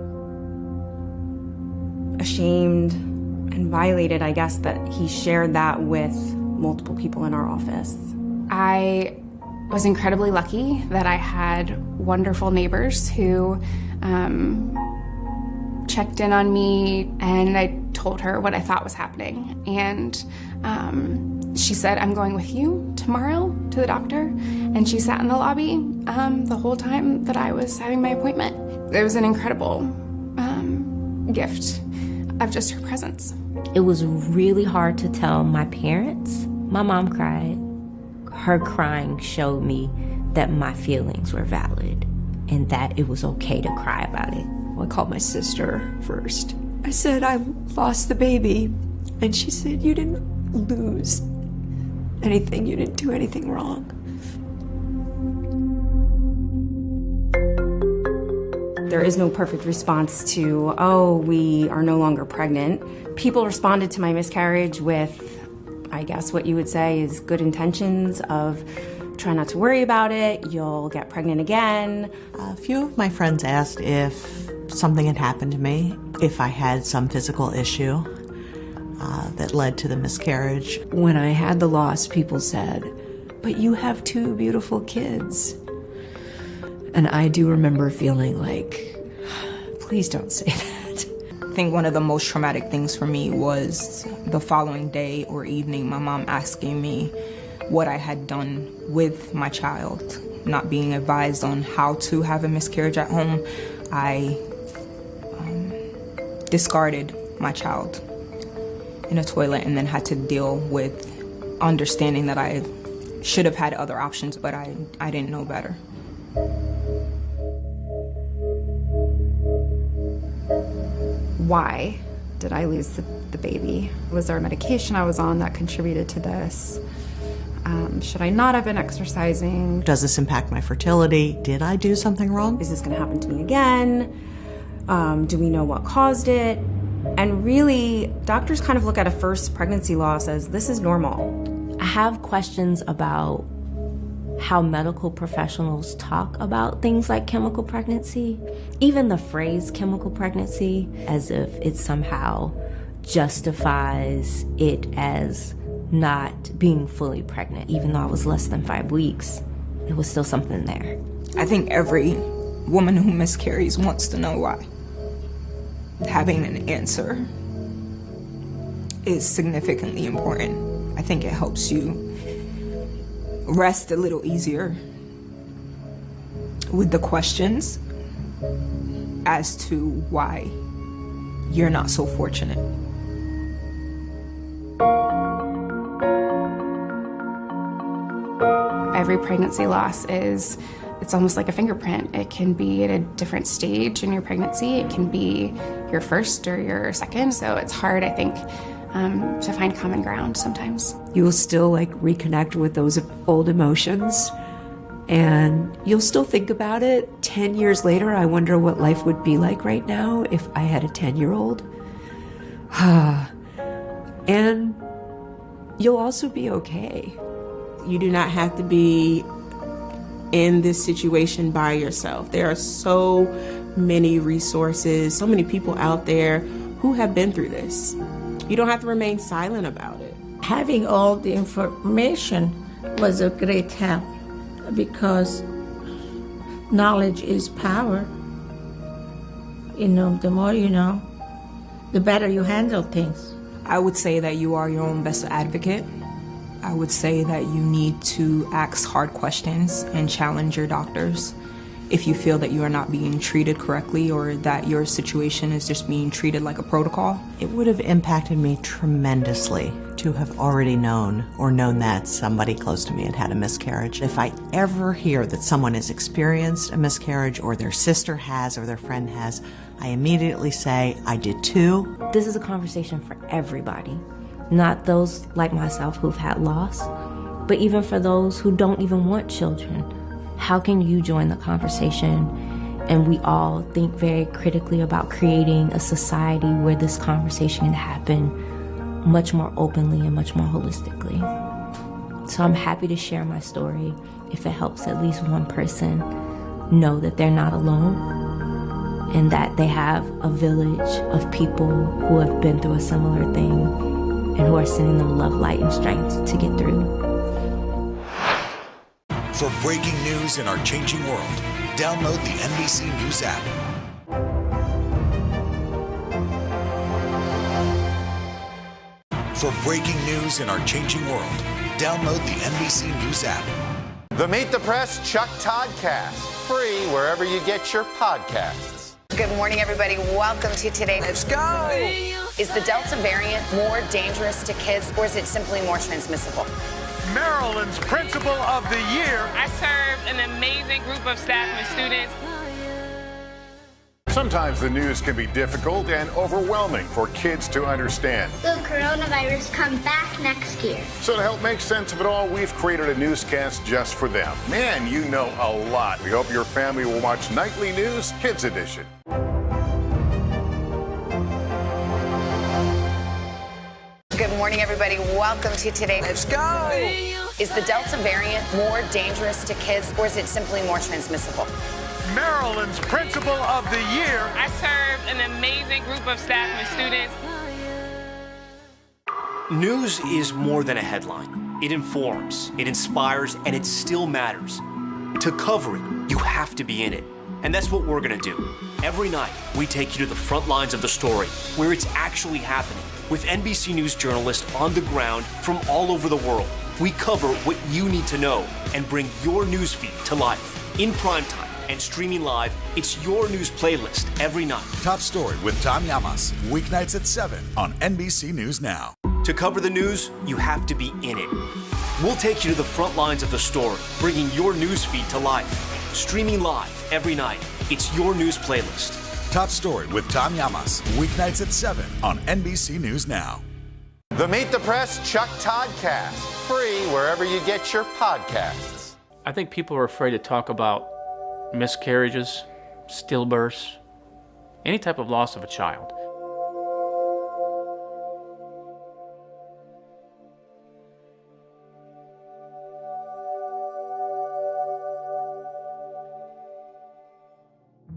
ashamed and violated, I guess, that he shared that with multiple people in our office. I was incredibly lucky that I had wonderful neighbors who checked in on me, and I told her what I thought was happening. And she said, I'm going with you tomorrow to the doctor. And she sat in the lobby the whole time that I was having my appointment. It was an incredible gift of just her presence. It was really hard to tell my parents. My mom cried. Her crying showed me that my feelings were valid and that it was okay to cry about it. I called my sister first. I said, I lost the baby. And she said, you didn't lose anything. You didn't do anything wrong. There is no perfect response to, oh, we are no longer pregnant. People responded to my miscarriage with, I guess what you would say is good intentions of try not to worry about it, you'll get pregnant again. A few of my friends asked if something had happened to me, if I had some physical issue that led to the miscarriage. When I had the loss, people said, but you have 2 beautiful kids. And I do remember feeling like, please don't say that. I think one of the most traumatic things for me was the following day or evening, my mom asking me what I had done with my child. Not being advised on how to have a miscarriage at home, I discarded my child in a toilet and then had to deal with understanding that I should have had other options, but I didn't know better. Why did I lose the baby? Was there a medication I was on that contributed to this? Should I not have been exercising? Does this impact my fertility? Did I do something wrong? Is this going to happen to me again? Do we know what caused it? And really, doctors kind of look at a first pregnancy loss as this is normal. I have questions about how medical professionals talk about things like chemical pregnancy, even the phrase chemical pregnancy, as if it somehow justifies it as not being fully pregnant. Even though I was less than 5 weeks, it was still something there. I think every woman who miscarries wants to know why. Having an answer is significantly important. I think it helps you rest a little easier with the questions as to why you're not so fortunate. Every pregnancy loss it's almost like a fingerprint. It can be at a different stage in your pregnancy. It can be your first or your second. So it's hard, I think, to find common ground sometimes. You will still reconnect with those old emotions, and you'll still think about it. 10 years later, I wonder what life would be like right now if I had a 10-year-old. And you'll also be okay. You do not have to be in this situation by yourself. There are so many resources, so many people out there who have been through this. You don't have to remain silent about it. Having all the information was a great help because knowledge is power. You know, the more you know, the better you handle things. I would say that you are your own best advocate. I would say that you need to ask hard questions and challenge your doctors if you feel that you are not being treated correctly or that your situation is just being treated like a protocol. It would have impacted me tremendously to have already known or known that somebody close to me had had a miscarriage. If I ever hear that someone has experienced a miscarriage or their sister has or their friend has, I immediately say, I did too. This is a conversation for everybody, not those like myself who've had loss, but even for those who don't even want children. How can you join the conversation? And we all think very critically about creating a society where this conversation can happen much more openly and much more holistically. So I'm happy to share my story if it helps at least one person know that they're not alone and that they have a village of people who have been through a similar thing and who are sending them love, light, and strength to get through. For breaking news in our changing world, download the NBC News app. For breaking news in our changing world, download the NBC News app. The Meet the Press Chuck Toddcast, free wherever you get your podcasts. Good morning, everybody. Welcome to today. Let's go. Is the Delta variant more dangerous to kids, or is it simply more transmissible? Maryland's Principal of the Year. I served an amazing group of staff and students. Sometimes the news can be difficult and overwhelming for kids to understand. Will coronavirus come back next year? So to help make sense of it all, we've created a newscast just for them. Man, you know a lot. We hope your family will watch Nightly News Kids Edition. Good morning, everybody. Welcome to today. Let's go. Is the Delta variant more dangerous to kids, or is it simply more transmissible? Maryland's Principal of the Year. I served an amazing group of staff and students. News is more than a headline. It informs, it inspires, and it still matters. To cover it, you have to be in it. And that's what we're gonna do. Every night, we take you to the front lines of the story, where it's actually happening, with NBC News journalists on the ground from all over the world. We cover what you need to know and bring your newsfeed to life. In primetime and streaming live, it's your news playlist every night. Top Story with Tom Llamas, weeknights at 7 on NBC News Now. To cover the news, you have to be in it. We'll take you to the front lines of the story, bringing your newsfeed to life. Streaming live every night, it's your news playlist. Top Story with Tom Llamas, weeknights at 7 on NBC News Now. The Meet the Press Chuck Toddcast, free wherever you get your podcasts. I think people are afraid to talk about miscarriages, stillbirths, any type of loss of a child.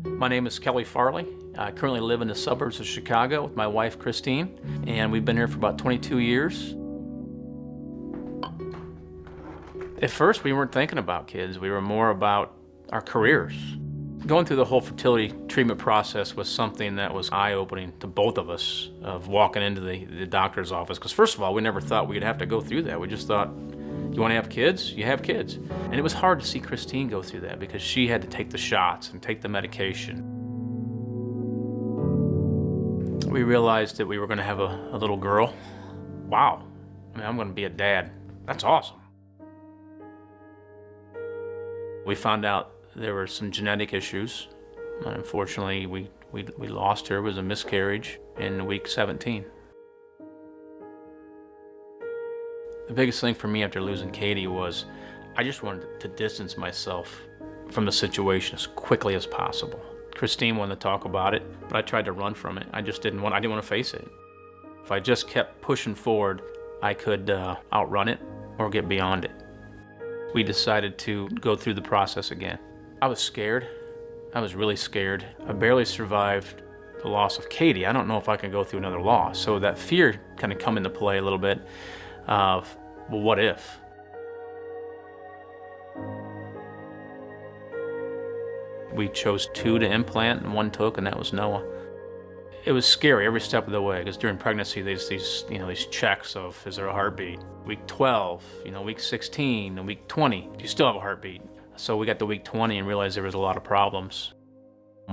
My name is Kelly Farley. I currently live in the suburbs of Chicago with my wife, Christine, and we've been here for about 22 years. At first, we weren't thinking about kids. We were more about our careers. Going through the whole fertility treatment process was something that was eye-opening to both of us, of walking into the doctor's office. Because first of all, we never thought we'd have to go through that. We just thought, you want to have kids? You have kids. And it was hard to see Christine go through that because she had to take the shots and take the medication. We realized that we were going to have a little girl. Wow. I mean, I'm going to be a dad. That's awesome. We found out there were some genetic issues. And unfortunately, we lost her. It was a miscarriage in week 17. The biggest thing for me after losing Katie was I just wanted to distance myself from the situation as quickly as possible. Christine wanted to talk about it, but I tried to run from it. I didn't want to face it. If I just kept pushing forward, I could outrun it or get beyond it. We decided to go through the process again. I was scared. I was really scared. I barely survived the loss of Katie. I don't know if I can go through another loss. So that fear kind of come into play a little bit of, well, what if? We chose 2 to implant and 1 took, and that was Noah. It was scary every step of the way because during pregnancy there's these checks of, is there a heartbeat? Week 12, week 16, and week 20, you still have a heartbeat. So we got to week 20 and realized there was a lot of problems.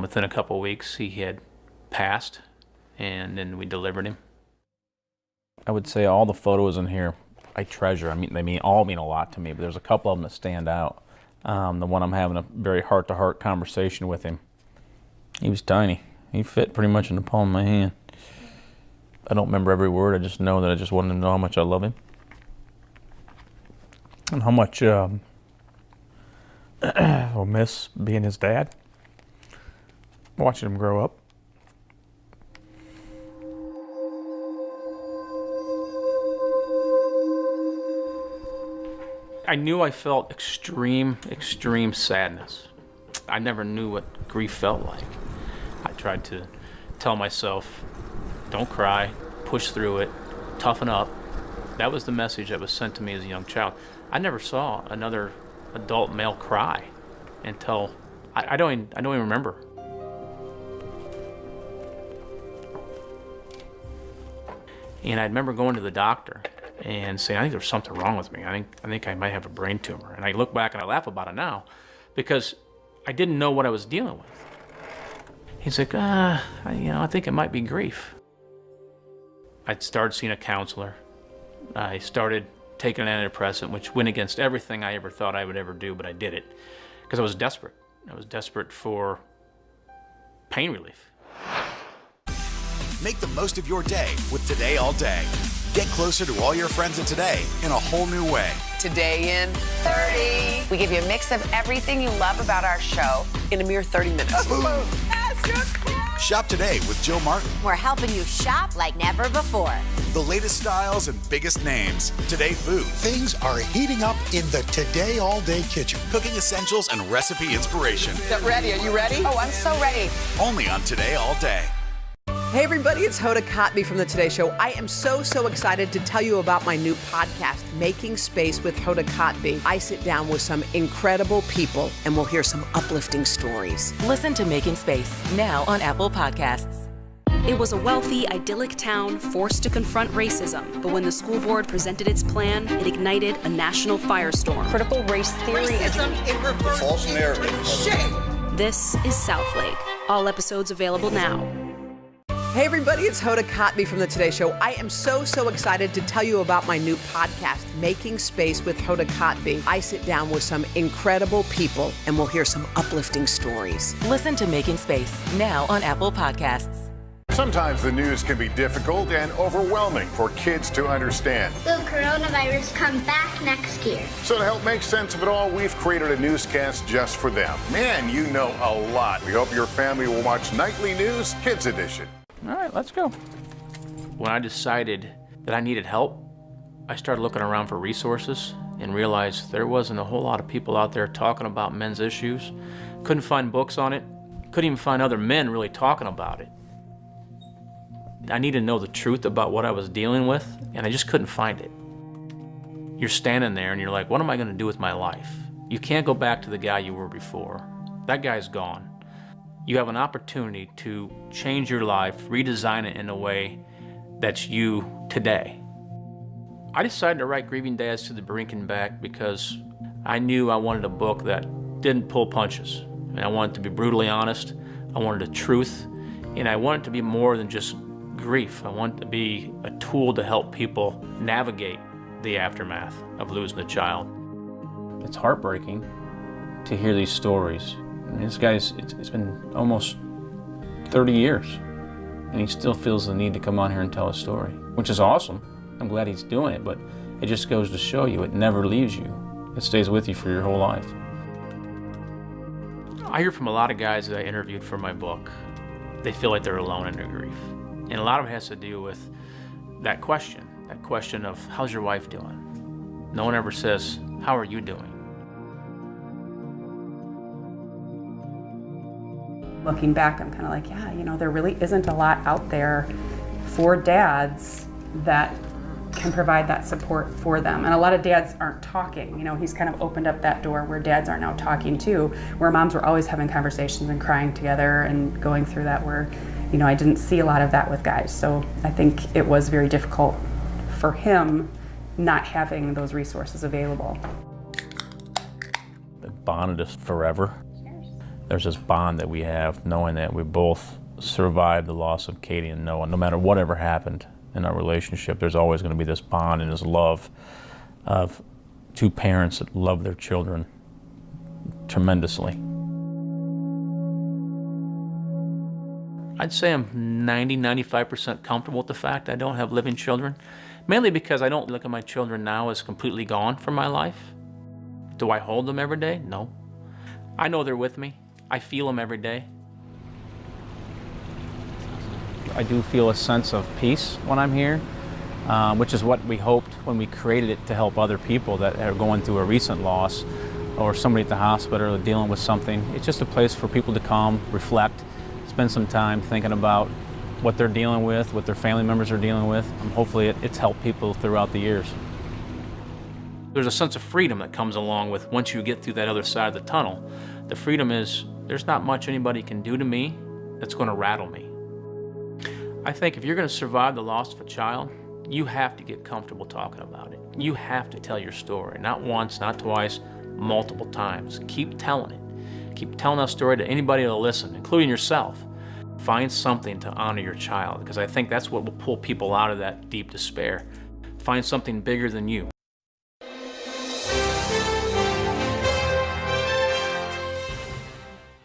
Within a couple of weeks, he had passed, and then we delivered him. I would say all the photos in here I treasure. I mean, they all mean a lot to me, but there's a couple of them that stand out. The one I'm having a very heart-to-heart conversation with him. He was tiny. He fit pretty much in the palm of my hand. I don't remember every word. I just know that I just wanted to know how much I love him. And how much I'll miss being his dad. Watching him grow up. I knew I felt extreme sadness. I never knew what grief felt like. I tried to tell myself, don't cry, push through it, toughen up. That was the message that was sent to me as a young child. I never saw another adult male cry until I don't even remember. And I remember going to the doctor and saying, I think there's something wrong with me. I think I might have a brain tumor. And I look back and I laugh about it now because I didn't know what I was dealing with. He's like, I think it might be grief. I started seeing a counselor. I started taking an antidepressant, which went against everything I ever thought I would ever do, but I did it because I was desperate. I was desperate for pain relief. Make the most of your day with Today All Day. Get closer to all your friends in today in a whole new way. Today in 30. We give you a mix of everything you love about our show in a mere 30 minutes. Shop today with Jill Martin. We're helping you shop like never before. The latest styles and biggest names. Today food. Things are heating up in the Today All Day kitchen. Cooking essentials and recipe inspiration. Get ready. Are you ready? Oh, I'm so ready. Only on Today All Day. Hey everybody, it's Hoda Kotb from the Today Show. I am so excited to tell you about my new podcast, Making Space with Hoda Kotb. I sit down with some incredible people and we'll hear some uplifting stories. Listen to Making Space now on Apple Podcasts. It was a wealthy, idyllic town forced to confront racism, but when the school board presented its plan, it ignited a national firestorm. Critical race theory Racism in reverse. False narrative. Shame! This is Southlake. All episodes available now. Hey everybody, it's Hoda Kotb from the Today Show. I am so excited to tell you about my new podcast, Making Space with Hoda Kotb. I sit down with some incredible people and we'll hear some uplifting stories. Listen to Making Space now on Apple Podcasts. Sometimes the news can be difficult and overwhelming for kids to understand. Will coronavirus come back next year? So to help make sense of it all, we've created a newscast just for them. Man, you know a lot. We hope your family will watch Nightly News Kids Edition. All right, let's go. When I decided that I needed help, I started looking around for resources and realized there wasn't a whole lot of people out there talking about men's issues. Couldn't find books on it. Couldn't even find other men really talking about it. I needed to know the truth about what I was dealing with, and I just couldn't find it. You're standing there and you're like, what am I going to do with my life? You can't go back to the guy you were before. That guy's gone. You have an opportunity to change your life, redesign it in a way that's you today. I decided to write Grieving Dads to the Brink and Back because I knew I wanted a book that didn't pull punches. And I wanted to be brutally honest. I wanted the truth. And I wanted to be more than just grief. I wanted to be a tool to help people navigate the aftermath of losing a child. It's heartbreaking to hear these stories. I mean, this guy's, it's been almost 30 years, and he still feels the need to come on here and tell a story, which is awesome. I'm glad he's doing it, but it just goes to show you it never leaves you. It stays with you for your whole life. I hear from a lot of guys that I interviewed for my book. They feel like they're alone in their grief. And a lot of it has to do with that question of, how's your wife doing? No one ever says, how are you doing? Looking back, I'm kind of like, yeah, there really isn't a lot out there for dads that can provide that support for them. And a lot of dads aren't talking. He's kind of opened up that door where dads are now talking too, where moms were always having conversations and crying together and going through that, where, I didn't see a lot of that with guys. So I think it was very difficult for him not having those resources available. bonded us forever. There's this bond that we have, knowing that we both survived the loss of Katie, and no matter whatever happened in our relationship, there's always going to be this bond and this love of two parents that love their children tremendously. I'd say I'm 95% comfortable with the fact I don't have living children, mainly because I don't look at my children now as completely gone from my life. Do I hold them every day? No. I know they're with me. I feel them every day. I do feel a sense of peace when I'm here, which is what we hoped when we created it, to help other people that are going through a recent loss or somebody at the hospital or dealing with something. It's just a place for people to come, reflect, spend some time thinking about what they're dealing with, what their family members are dealing with. Hopefully it's helped people throughout the years. There's a sense of freedom that comes along with once you get through that other side of the tunnel. The freedom is there's not much anybody can do to me that's going to rattle me. I think if you're going to survive the loss of a child, you have to get comfortable talking about it. You have to tell your story, not once, not twice, multiple times. Keep telling it. Keep telling that story to anybody that'll listen, including yourself. Find something to honor your child, because I think that's what will pull people out of that deep despair. Find something bigger than you.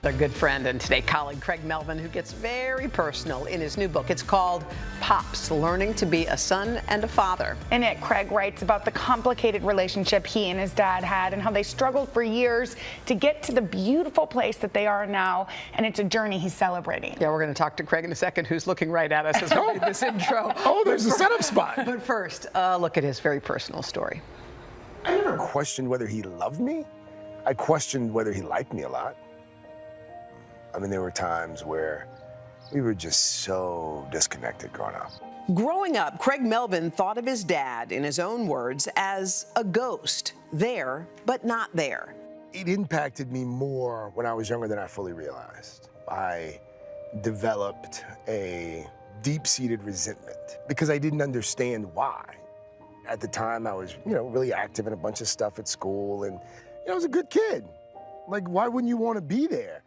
Their good friend and today colleague Craig Melvin, who gets very personal in his new book. It's called Pops, Learning to be a Son and a Father. In it, Craig writes about the complicated relationship he and his dad had and how they struggled for years to get to the beautiful place that they are now, and it's a journey he's celebrating. Yeah, we're going to talk to Craig in a second, who's looking right at us as we read this intro. Oh, there's a setup spot. But first, look at his very personal story. I never questioned whether he loved me. I questioned whether he liked me a lot. I mean, there were times where we were just so disconnected growing up. Growing up, Craig Melvin thought of his dad, in his own words, as a ghost, there, but not there. It impacted me more when I was younger than I fully realized. I developed a deep-seated resentment because I didn't understand why. At the time, I was, really active in a bunch of stuff at school, and I was a good kid. Like, why wouldn't you want to be there?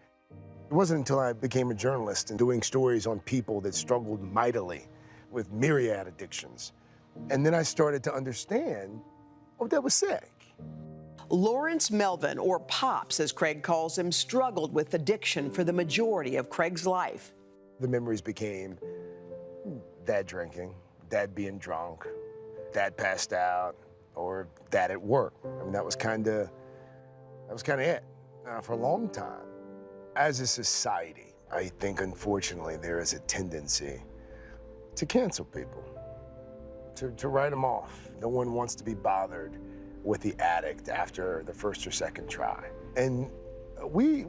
It wasn't until I became a journalist and doing stories on people that struggled mightily with myriad addictions. And then I started to understand, that was sick. Lawrence Melvin, or Pops as Craig calls him, struggled with addiction for the majority of Craig's life. The memories became dad drinking, dad being drunk, dad passed out, or dad at work. I mean, that was kind of it for a long time. As a society, I think, unfortunately, there is a tendency to cancel people, to write them off. No one wants to be bothered with the addict after the first or second try. And we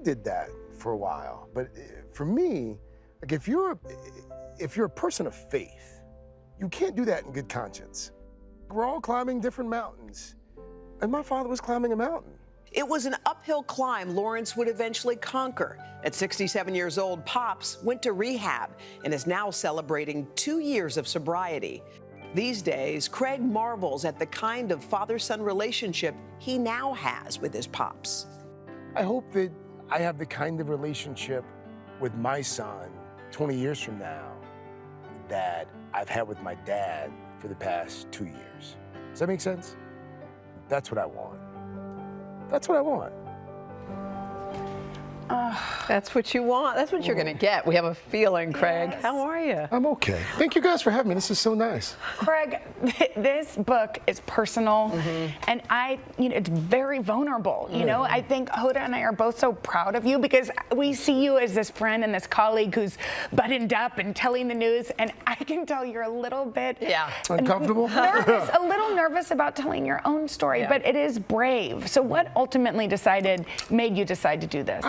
did that for a while. But for me, like if you're a person of faith, you can't do that in good conscience. We're all climbing different mountains, and my father was climbing a mountain. It was an uphill climb Lawrence would eventually conquer. At 67 years old, Pops went to rehab and is now celebrating 2 years of sobriety. These days, Craig marvels at the kind of father-son relationship he now has with his Pops. I hope that I have the kind of relationship with my son 20 years from now that I've had with my dad for the past 2 years. Does that make sense? That's what I want. That's what I want. That's what you want. That's what you're going to get. We have a feeling, Craig. Yes. How are you? I'm okay. Thank you guys for having me. This is so nice. Craig, this book is personal, and it's very vulnerable. I think Hoda and I are both so proud of you because we see you as this friend and this colleague who's buttoned up and telling the news, and I can tell you're a little bit uncomfortable, a little nervous about telling your own story, but it is brave. So what ultimately made you decide to do this?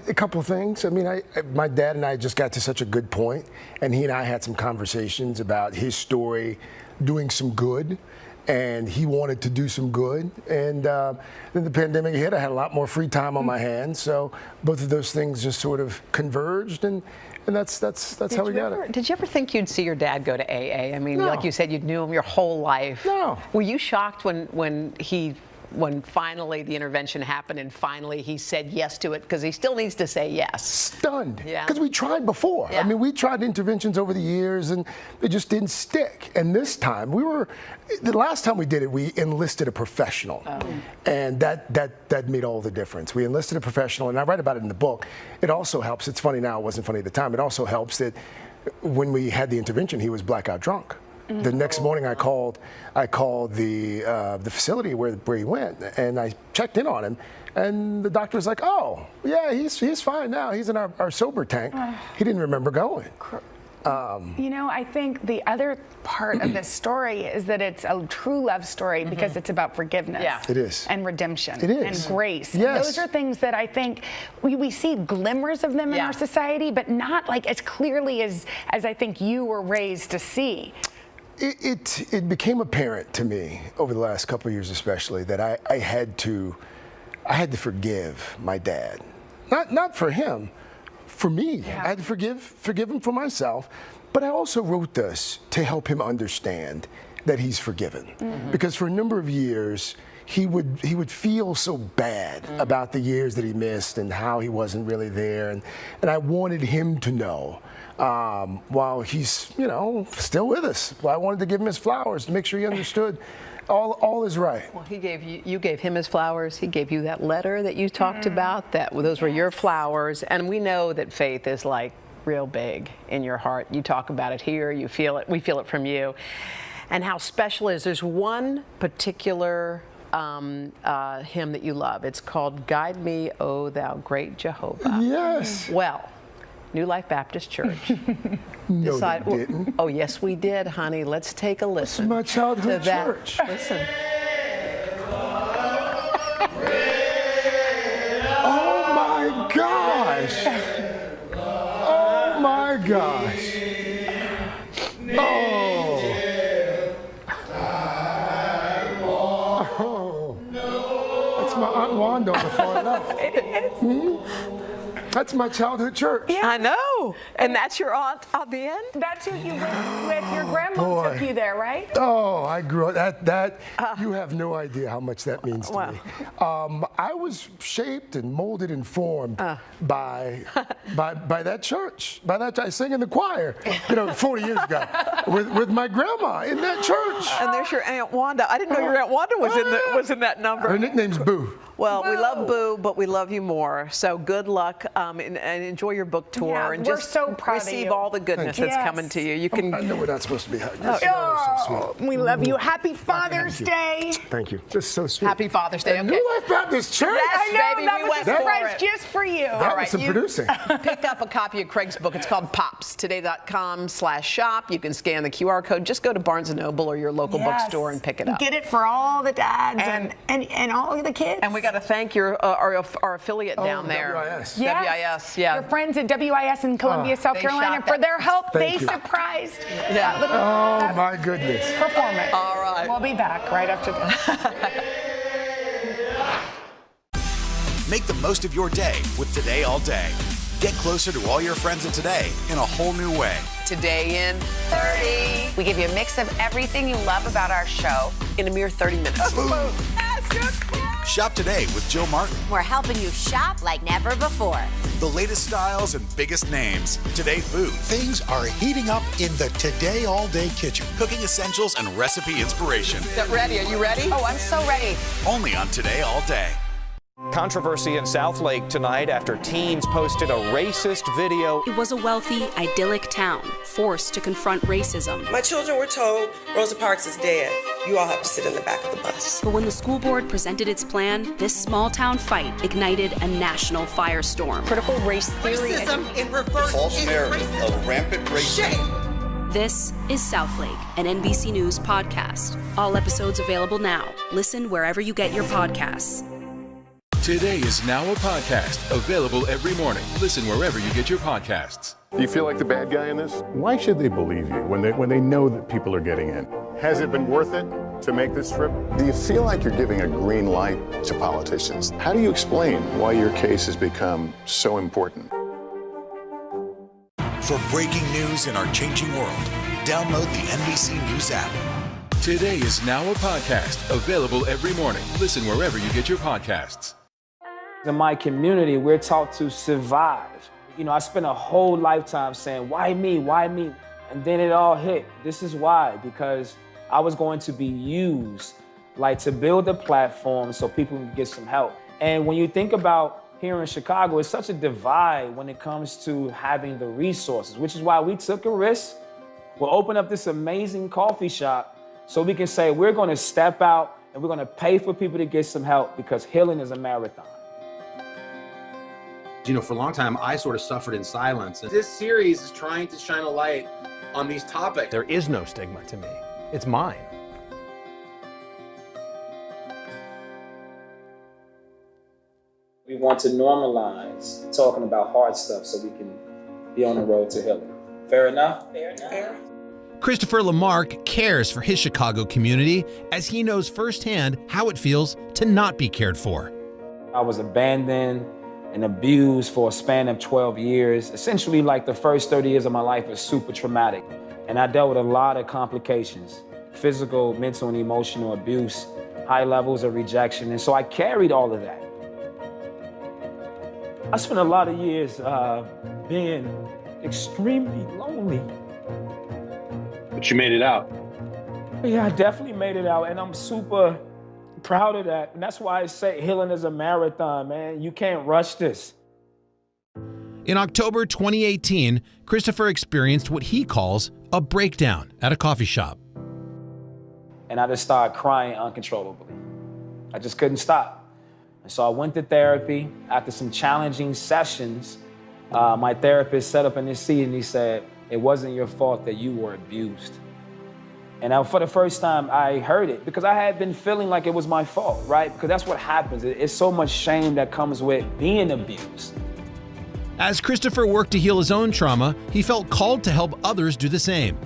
A couple of things. I mean, my dad and I just got to such a good point, and he and I had some conversations about his story doing some good, and he wanted to do some good. And then the pandemic hit. I had a lot more free time on my hands, so both of those things just sort of converged, and that's how we got it. Did you ever think you'd see your dad go to AA? I mean, No. like you said, you knew him your whole life. No. Were you shocked when he when finally the intervention happened and finally he said yes to it, because he still needs to say yes? Stunned. Yeah. Because we tried before. Yeah. I mean, we tried interventions over the years and it just didn't stick. And this time, the last time we did it, we enlisted a professional. And that made all the difference. We enlisted a professional, and I write about it in the book. It also helps. It's funny now, it wasn't funny at the time. It also helps that when we had the intervention, he was blackout drunk. The next morning, I called the facility where he went, and I checked in on him, and the doctor was like, "Oh, yeah, he's fine now. He's in our sober tank." He didn't remember going. I think the other part of this story is that it's a true love story because it's about forgiveness. Yeah. It is. And redemption. It is. And grace. Yes. And those are things that I think we see glimmers of them in our society, but not like as clearly as I think you were raised to see. It became apparent to me over the last couple of years, especially, that I had to forgive my dad. Not for him, for me. I had to forgive him for myself. But I also wrote this to help him understand that he's forgiven. Because for a number of years, he would feel so bad about the years that he missed and how he wasn't really there. And I wanted him to know, while he's, still with us. I wanted to give him his flowers to make sure he understood all is right. Well, you gave him his flowers. He gave you that letter that you talked about. Those were your flowers. And we know that faith is like real big in your heart. You talk about it here. You feel it. We feel it from you. And how special it is. There's one particular hymn that you love. It's called "Guide Me, O Thou Great Jehovah." Yes. Well, New Life Baptist Church. No, they didn't. Oh, yes, we did, honey. Let's take a listen. It's my childhood to that. church. Listen. Oh my gosh! Oh my gosh! Oh! That's my Aunt Wanda on the far left. That's my childhood church. Yeah. I know. And that's your aunt at the end? That's who you went with. Your grandma took you there, right? Oh, I grew up. You have no idea how much that means to me. I was shaped and molded and formed by that church. By that, I sang in the choir, 40 years ago, with my grandma in that church. And there's your Aunt Wanda. I didn't know your Aunt Wanda was in that number. Her nickname's Boo. Well, we love Boo, but we love you more. So good luck and enjoy your book tour. Yeah, and we're just so proud of receive you. all the goodness that's coming to you. You can. I know we're not supposed to be hugging. We love you. Happy Father's Day. Thank you. Just so sweet. Happy Father's Day. And Okay. New Life Baptist Church. Yes, I know, baby, that we was went a for surprise it. just for you. That was some producing. Pick up a copy of Craig's book. It's called Pops. Today.com/shop. You can scan the QR code. Just go to Barnes & Noble or your local bookstore and pick it up. Get it for all the dads and all of the kids. And we got to thank our affiliate down there. WIS. WIS, yeah. Your friends at WIS in Columbia, South Carolina, for their help. Thank They you. surprised Yeah. Oh my goodness. performance. All right. We'll be back right after this. Make the most of your day with Today All Day. Get closer to all your friends in today in a whole new way. Today in 30. We give you a mix of everything you love about our show. a mere 30 minutes. Shop today with Jill Martin. We're helping you shop like never before. The latest styles and biggest names. Today food. Things are heating up in the Today All Day kitchen. Cooking essentials and recipe inspiration. Get ready. Are you ready? Oh, I'm so ready. Only on Today All Day. Controversy in Southlake tonight after teens posted a racist video. It was a wealthy, idyllic town, forced to confront racism. My children were told Rosa Parks is dead. You all have to sit in the back of the bus. But when the school board presented its plan, this small town fight ignited a national firestorm. Critical race theory. Racism in reverse. False narrative of rampant racism. Shame. This is Southlake, an NBC News podcast. All episodes available now. Listen wherever you get your podcasts. Today is now a podcast, available every morning. Listen wherever you get your podcasts. Do you feel like the bad guy in this? Why should they believe you when they know that people are getting in? Has it been worth it to make this trip? Do you feel like you're giving a green light to politicians? How do you explain why your case has become so important? For breaking news in our changing world, download the NBC News app. Today is now a podcast available every morning. Listen wherever you get your podcasts. In my community, we're taught to survive. You know, I spent a whole lifetime saying, why me, why me? And then it all hit. This is why, because I was going to be used like to build a platform so people can get some help. And when you think about here in Chicago, it's such a divide when it comes to having the resources, which is why we took a risk. We'll open up this amazing coffee shop so we can say we're going to step out and we're going to pay for people to get some help because healing is a marathon. You know, for a long time, I sort of suffered in silence. This series is trying to shine a light on these topics. There is no stigma to me. It's mine. We want to normalize talking about hard stuff so we can be on the road to healing. Fair enough? Fair enough. Fair. Christopher Lamarck cares for his Chicago community as he knows firsthand how it feels to not be cared for. I was abandoned and abused for a span of 12 years. Essentially, like the first 30 years of my life was super traumatic. And I dealt with a lot of complications, physical, mental, and emotional abuse, high levels of rejection. And so I carried all of that. I spent a lot of years being extremely lonely. But you made it out. Yeah, I definitely made it out, and I'm super proud of that. And that's why I say healing is a marathon, man. You can't rush this. In October 2018, Christopher experienced what he calls a breakdown at a coffee shop. And I just started crying uncontrollably. I just couldn't stop. And so I went to therapy. After some challenging sessions, my therapist sat up in his seat and he said, "It wasn't your fault that you were abused." And for the first time, I heard it because I had been feeling like it was my fault, right? Because that's what happens. It's so much shame that comes with being abused. As Christopher worked to heal his own trauma, he felt called to help others do the same.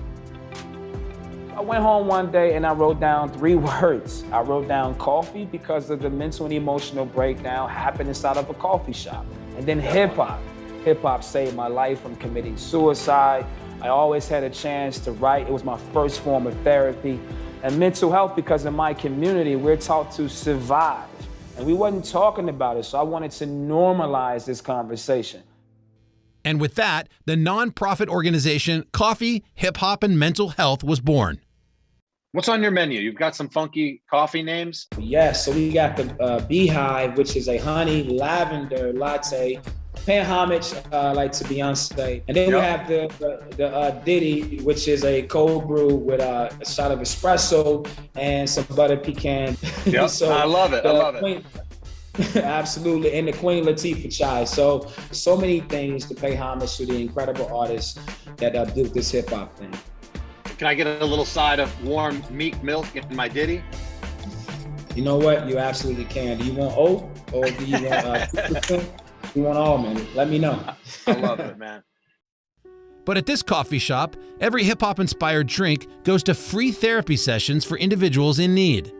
I went home one day and I wrote down 3 words. I wrote down coffee because of the mental and emotional breakdown happened inside of a coffee shop. And then hip hop. Hip hop saved my life from committing suicide. I always had a chance to write. It was my first form of therapy. And mental health, because in my community, we're taught to survive. And we wasn't talking about it, so I wanted to normalize this conversation. And with that, the nonprofit organization Coffee, Hip Hop, and Mental Health was born. What's on your menu? You've got some funky coffee names? Yes, so we got the Beehive, which is a honey lavender latte, paying homage like to Beyonce. And then we have the Diddy, which is a cold brew with a shot of espresso and some buttered pecan. Yep, so I love it. I love it. Absolutely, and the Queen Latifah chai. So many things to pay homage to the incredible artists that do this hip hop thing. Can I get a little side of warm meek milk in my Diddy? You know what? You absolutely can. Do you want oat or do you want you want almond? Let me know. I love it, man. But at this coffee shop, every hip hop inspired drink goes to free therapy sessions for individuals in need.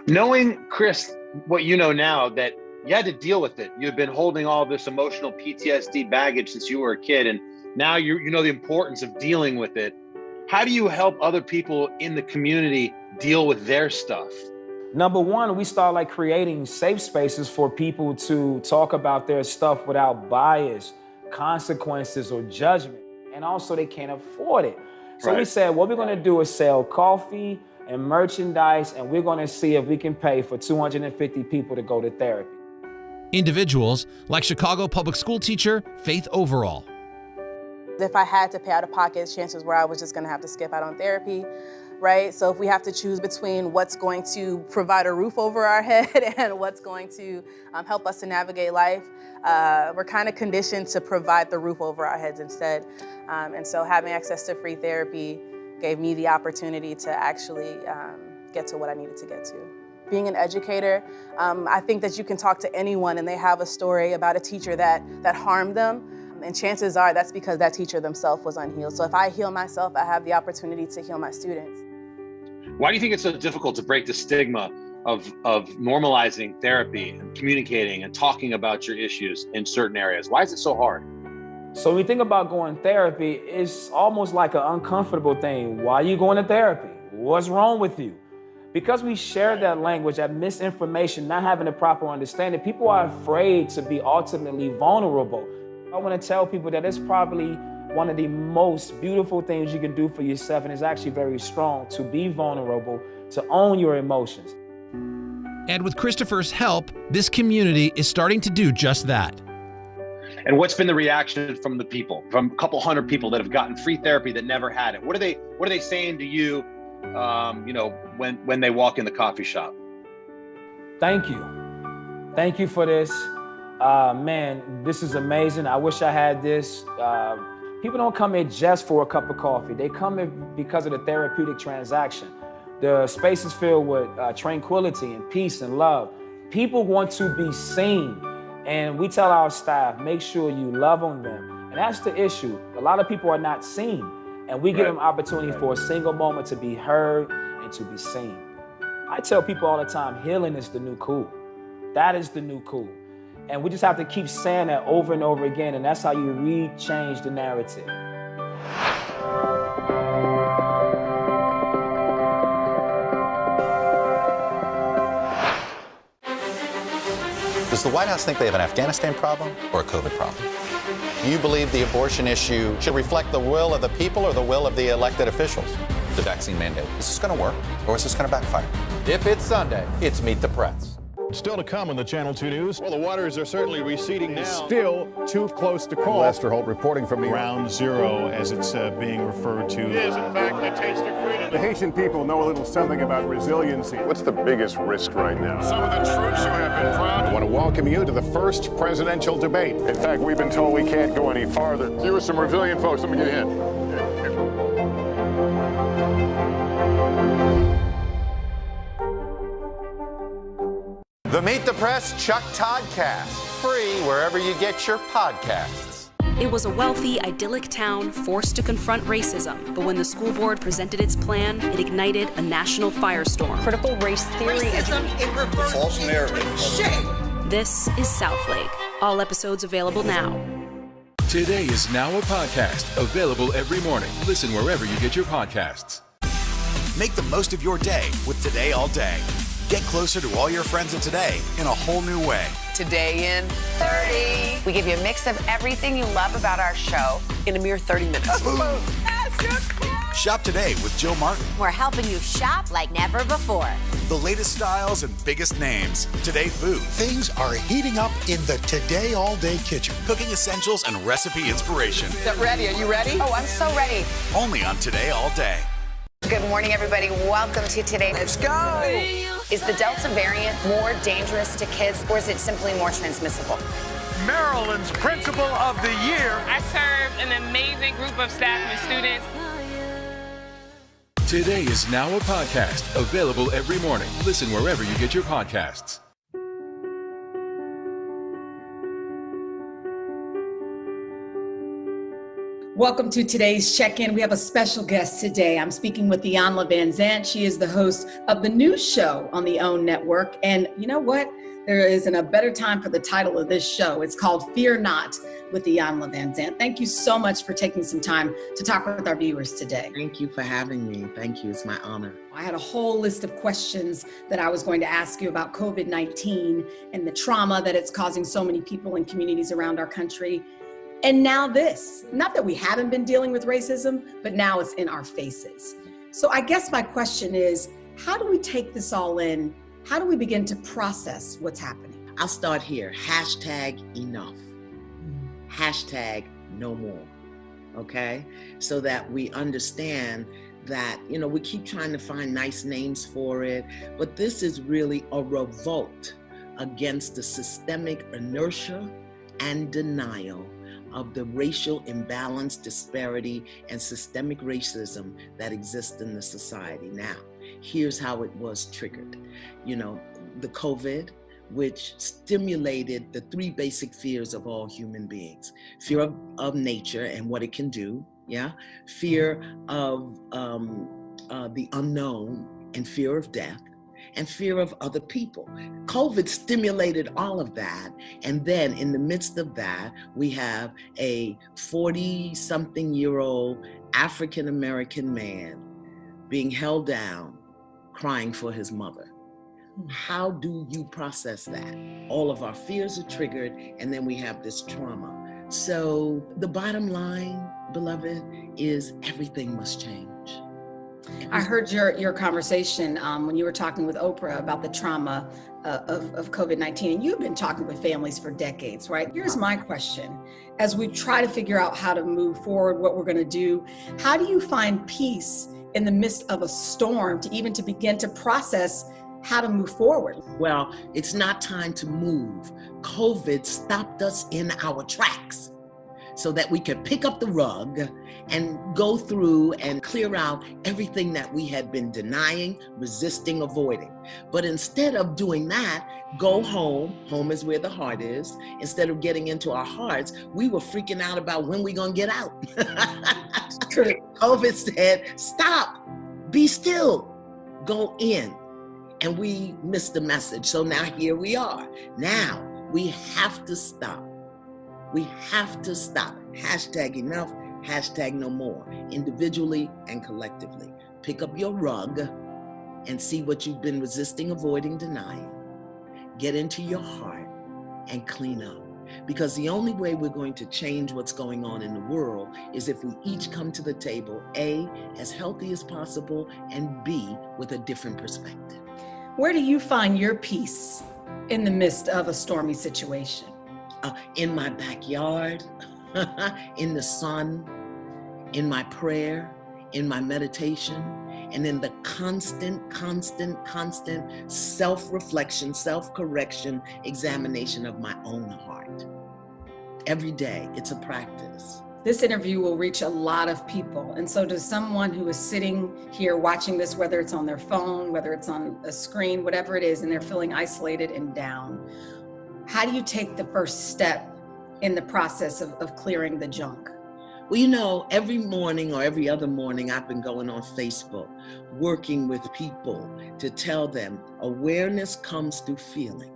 Knowing, Chris, what you know now, that you had to deal with it. You've been holding all this emotional PTSD baggage since you were a kid, and now you know the importance of dealing with it. How do you help other people in the community deal with their stuff? Number one, we start like creating safe spaces for people to talk about their stuff without bias, consequences, or judgment. And also they can't afford it. So we said, what we're gonna do is sell coffee and merchandise, and we're gonna see if we can pay for 250 people to go to therapy. Individuals like Chicago public school teacher Faith Overall. If I had to pay out of pocket, chances were I was just gonna have to skip out on therapy, right? So if we have to choose between what's going to provide a roof over our head and what's going to help us to navigate life, we're kind of conditioned to provide the roof over our heads instead. And so having access to free therapy gave me the opportunity to actually get to what I needed to get to. Being an educator, I think that you can talk to anyone and they have a story about a teacher that harmed them. And chances are that's because that teacher themselves was unhealed. So if I heal myself, I have the opportunity to heal my students. Why do you think it's so difficult to break the stigma of normalizing therapy and communicating and talking about your issues in certain areas? Why is it so hard? So when we think about going to therapy, it's almost like an uncomfortable thing. Why are you going to therapy? What's wrong with you? Because we share that language, that misinformation, not having a proper understanding, people are afraid to be ultimately vulnerable. I want to tell people that it's probably one of the most beautiful things you can do for yourself, and it's actually very strong to be vulnerable, to own your emotions. And with Christopher's help, this community is starting to do just that. And what's been the reaction from the people, from a couple hundred people that have gotten free therapy that never had it? What are they saying to you, when they walk in the coffee shop? Thank you. Thank you for this. Man, this is amazing. I wish I had this. People don't come here just for a cup of coffee. They come here because of the therapeutic transaction. The space is filled with tranquility and peace and love. People want to be seen. And we tell our staff, make sure you love on them. And that's the issue. A lot of people are not seen. And we give them opportunity for a single moment to be heard and to be seen. I tell people all the time, healing is the new cool. That is the new cool. And we just have to keep saying that over and over again. And that's how you re-change the narrative. Does the White House think they have an Afghanistan problem or a COVID problem? Do you believe the abortion issue should reflect the will of the people or the will of the elected officials? The vaccine mandate, is this going to work or is this going to backfire? If it's Sunday, it's Meet the Press. Still to come on the Channel 2 News. Well, the waters are certainly receding now. Still too close to call. Lester Holt reporting from Ground Zero, as it's being referred to. It is, in fact, the taste of freedom. The Haitian people know a little something about resiliency. What's the biggest risk right now? Some of the troops who have been proud. I want to welcome you to the first presidential debate. In fact, we've been told we can't go any farther. You are some resilient folks. Let me get in. The Meet the Press Chuck Toddcast, free wherever you get your podcasts. It was a wealthy, idyllic town forced to confront racism, but when the school board presented its plan, it ignited a national firestorm. Critical race theory. Racism in reverse. False narrative. Shame. This is Southlake. All episodes available now. Today is now a podcast, available every morning. Listen wherever you get your podcasts. Make the most of your day with Today All Day. Get closer to all your friends in today in a whole new way. Today in 30. We give you a mix of everything you love about our show in a mere 30 minutes. Shop today with Jill Martin. We're helping you shop like never before. The latest styles and biggest names. Today food. Things are heating up in the Today All Day kitchen. Cooking essentials and recipe inspiration. Get ready. Are you ready? Oh, I'm so ready. Only on Today All Day. Good morning, everybody. Welcome to Today. Let's go. Is the Delta variant more dangerous to kids, or is it simply more transmissible? Maryland's Principal of the Year. I serve an amazing group of staff and students. Today is now a podcast, available every morning. Listen wherever you get your podcasts. Welcome to today's check-in. We have a special guest today. I'm speaking with Iyanla Vanzant. She is the host of the new show on the OWN network. And you know what? There isn't a better time for the title of this show. It's called Fear Not with Iyanla Vanzant. Thank you so much for taking some time to talk with our viewers today. Thank you for having me. Thank you. It's my honor. I had a whole list of questions that I was going to ask you about COVID-19 and the trauma that it's causing so many people and communities around our country. And now this, not that we haven't been dealing with racism, but now it's in our faces. So I guess my question is, how do we take this all in? How do we begin to process what's happening? I'll start here. Hashtag enough. Hashtag no more. Okay? So that we understand that, you know, we keep trying to find nice names for it, but this is really a revolt against the systemic inertia and denial of the racial imbalance, disparity, and systemic racism that exists in the society. Now, here's how it was triggered. You know, the COVID, which stimulated the three basic fears of all human beings. Fear of nature and what it can do, yeah? Fear of the unknown and fear of death, and fear of other people. COVID stimulated all of that. And then in the midst of that, we have a 40-something-year-old African-American man being held down, crying for his mother. How do you process that? All of our fears are triggered, and then we have this trauma. So the bottom line, beloved, is everything must change. I heard your conversation when you were talking with Oprah about the trauma of COVID-19, and you've been talking with families for decades, right? Here's my question. As we try to figure out how to move forward, what we're going to do, how do you find peace in the midst of a storm to begin to process how to move forward? Well, it's not time to move. COVID stopped us in our tracks so that we could pick up the rug and go through and clear out everything that we had been denying, resisting, avoiding. But instead of doing that, go home. Home is where the heart is. Instead of getting into our hearts, we were freaking out about when we're going to get out. COVID said, stop, be still, go in. And we missed the message. So now here we are. Now we have to stop. We have to stop. Hashtag enough, hashtag no more. Individually and collectively. Pick up your rug and see what you've been resisting, avoiding, denying. Get into your heart and clean up. Because the only way we're going to change what's going on in the world is if we each come to the table, A, as healthy as possible, and B, with a different perspective. Where do you find your peace in the midst of a stormy situation? In my backyard, in the sun, in my prayer, in my meditation, and in the constant self-reflection, self-correction, examination of my own heart. Every day, it's a practice. This interview will reach a lot of people. And so to someone who is sitting here watching this, whether it's on their phone, whether it's on a screen, whatever it is, and they're feeling isolated and down, how do you take the first step in the process of clearing the junk? Well, you know, every morning or every other morning, I've been going on Facebook, working with people to tell them awareness comes through feeling.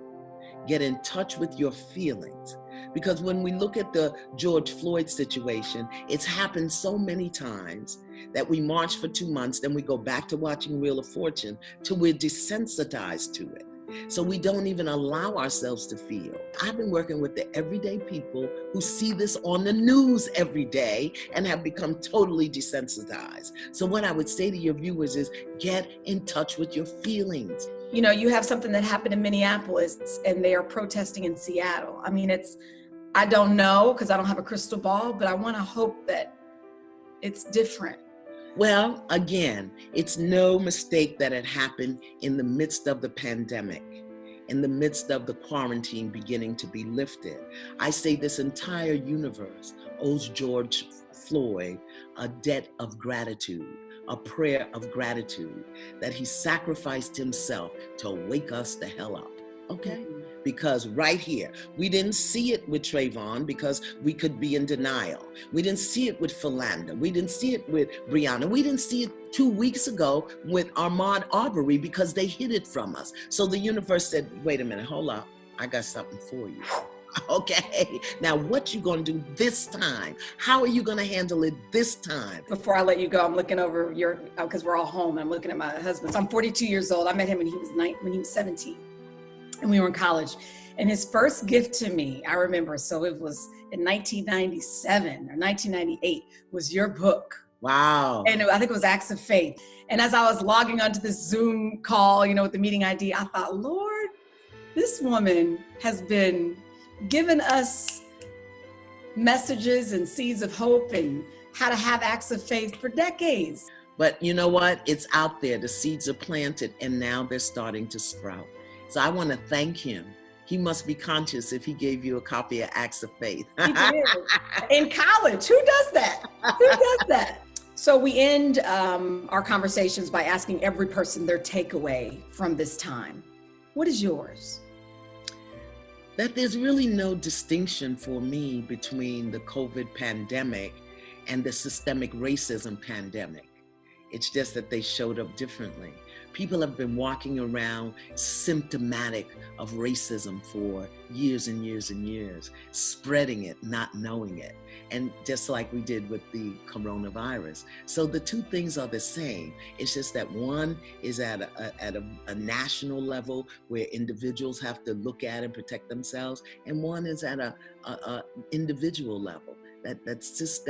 Get in touch with your feelings. Because when we look at the George Floyd situation, it's happened so many times that we march for 2 months, then we go back to watching Wheel of Fortune till we're desensitized to it. So we don't even allow ourselves to feel. I've been working with the everyday people who see this on the news every day and have become totally desensitized. So what I would say to your viewers is get in touch with your feelings. You know, you have something that happened in Minneapolis and they are protesting in Seattle. I mean, I don't know because I don't have a crystal ball, but I want to hope that it's different. Well, again, it's no mistake that it happened in the midst of the pandemic, in the midst of the quarantine beginning to be lifted. I say this entire universe owes George Floyd a debt of gratitude, a prayer of gratitude, that he sacrificed himself to wake us the hell up, okay? Because right here, we didn't see it with Trayvon because we could be in denial. We didn't see it with Philanda. We didn't see it with Breonna. We didn't see it 2 weeks ago with Ahmaud Arbery because they hid it from us. So the universe said, wait a minute, hold up, I got something for you. Okay, now what you gonna do this time? How are you gonna handle it this time? Before I let you go, I'm looking over because we're all home, and I'm looking at my husband. So I'm 42 years old. I met him when he was 17. And we were in college. And his first gift to me, I remember, so it was in 1997 or 1998, was your book. Wow. And I think it was Acts of Faith. And as I was logging onto this Zoom call, you know, with the meeting ID, I thought, Lord, this woman has been giving us messages and seeds of hope and how to have acts of faith for decades. But you know what? It's out there. The seeds are planted and now they're starting to sprout. So I want to thank him. He must be conscious if he gave you a copy of Acts of Faith. He did. In college. Who does that? Who does that? So we end our conversations by asking every person their takeaway from this time. What is yours? That there's really no distinction for me between the COVID pandemic and the systemic racism pandemic. It's just that they showed up differently. People have been walking around symptomatic of racism for years and years and years, spreading it, not knowing it. And just like we did with the coronavirus. So the two things are the same. It's just that one is at a national level where individuals have to look at and protect themselves, and one is at a individual level. That's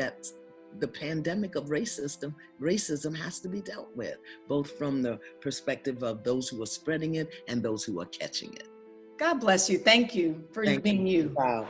the pandemic of racism has to be dealt with, both from the perspective of those who are spreading it and those who are catching it. God bless you. Thank you for being you. Wow.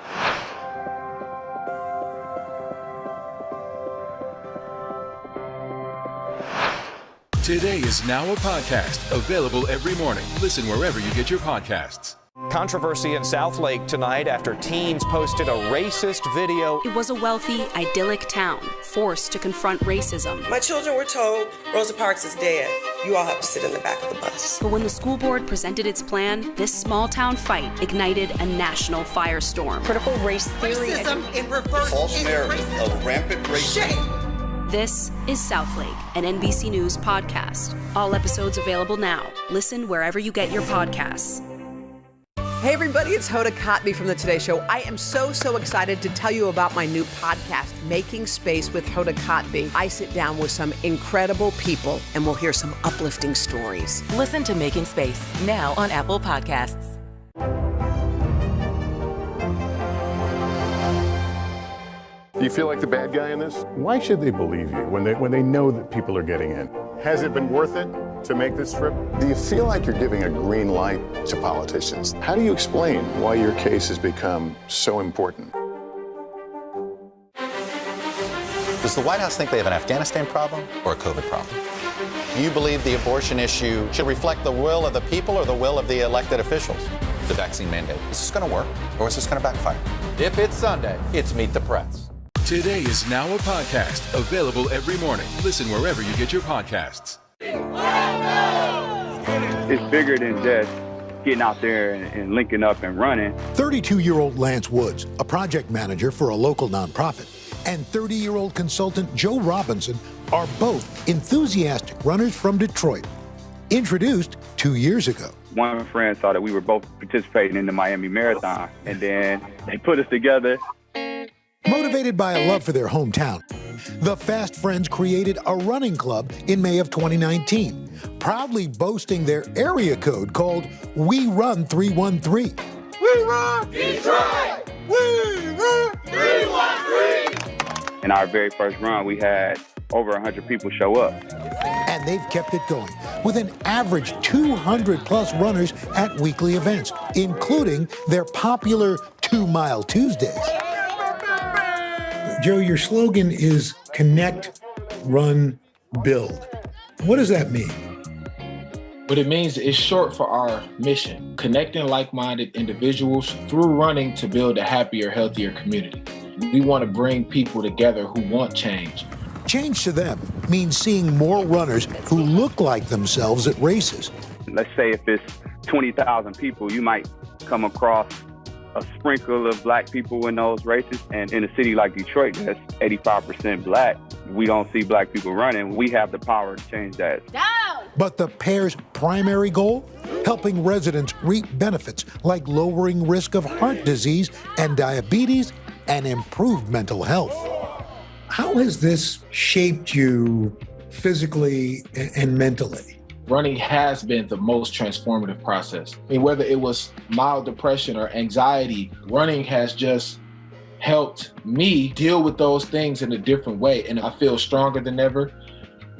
Today is now a podcast available every morning. Listen wherever you get your podcasts. Controversy in Southlake tonight after teens posted a racist video. It was a wealthy, idyllic town forced to confront racism. My children were told Rosa Parks is dead. You all have to sit in the back of the bus. But when the school board presented its plan, this small town fight ignited a national firestorm. Critical race theory. Racism in reverse. False narrative of rampant racism. Shame. This is Southlake, an NBC News podcast. All episodes available now. Listen wherever you get your podcasts. Hey everybody, it's Hoda Kotb from the Today Show. I am so excited to tell you about my new podcast, Making Space with Hoda Kotb. I sit down with some incredible people and we'll hear some uplifting stories. Listen to Making Space now on Apple Podcasts. Do you feel like the bad guy in this? Why should they believe you when they know that people are getting in? Has it been worth it to make this trip? Do you feel like you're giving a green light to politicians? How do you explain why your case has become so important? Does the White House think they have an Afghanistan problem or a COVID problem? Do you believe the abortion issue should reflect the will of the people or the will of the elected officials? The vaccine mandate, is this going to work or is this going to backfire? If it's Sunday, it's Meet the Press. Today is now a podcast available every morning. Listen wherever you get your podcasts. It's bigger than just getting out there and linking up and running. 32-year-old Lance Woods, a project manager for a local nonprofit, and 30-year-old consultant Joe Robinson are both enthusiastic runners from Detroit, introduced 2 years ago. One friend saw that we were both participating in the Miami Marathon, and then they put us together. Motivated by a love for their hometown, the Fast Friends created a running club in May of 2019, proudly boasting their area code called We Run 313. We run Detroit! We run 313! In our very first run, we had over 100 people show up. And they've kept it going with an average 200 plus runners at weekly events, including their popular 2 Mile Tuesdays. Joe, your slogan is Connect, Run, Build. What does that mean? What it means is short for our mission, connecting like-minded individuals through running to build a happier, healthier community. We want to bring people together who want change. Change to them means seeing more runners who look like themselves at races. Let's say if it's 20,000 people, you might come across a sprinkle of black people in those races. And in a city like Detroit, that's 85% black. We don't see black people running. We have the power to change that. But the pair's primary goal? Helping residents reap benefits like lowering risk of heart disease and diabetes and improved mental health. How has this shaped you physically and mentally? Running has been the most transformative process. I mean, whether it was mild depression or anxiety, running has just helped me deal with those things in a different way. And I feel stronger than ever.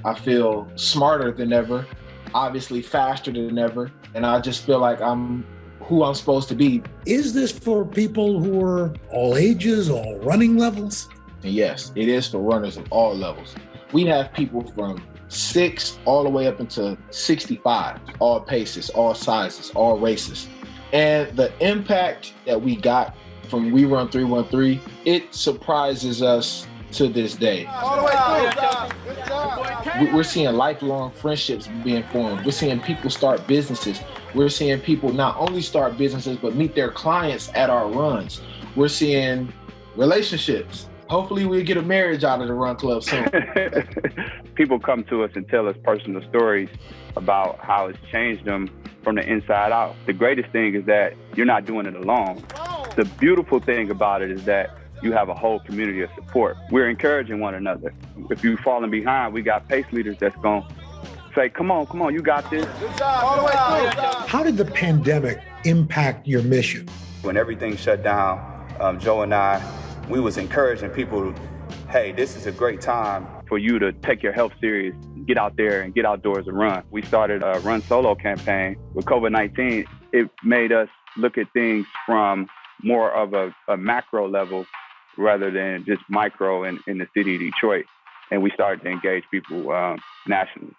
I feel smarter than ever, obviously faster than ever. And I just feel like I'm who I'm supposed to be. Is this for people who are all ages, all running levels? And yes, it is for runners of all levels. We have people from 6 all the way up into 65, all paces, all sizes, all races. And the impact that we got from We Run 313, it surprises us to this day. All the way through. Good job. We're seeing lifelong friendships being formed. We're seeing people start businesses. We're seeing people not only start businesses, but meet their clients at our runs. We're seeing relationships Hopefully we'll get a marriage out of the Run Club soon. People come to us and tell us personal stories about how it's changed them from the inside out. The greatest thing is that you're not doing it alone. The beautiful thing about it is that you have a whole community of support. We're encouraging one another. If you're falling behind, we got pace leaders that's going to say, come on, you got this. Good job, all the way through. How did the pandemic impact your mission? When everything shut down, Joe and I, we was encouraging people, hey, this is a great time for you to take your health serious, get out there and get outdoors and run. We started a Run Solo campaign. With COVID-19, it made us look at things from more of a macro level rather than just micro in the city of Detroit. And we started to engage people nationally.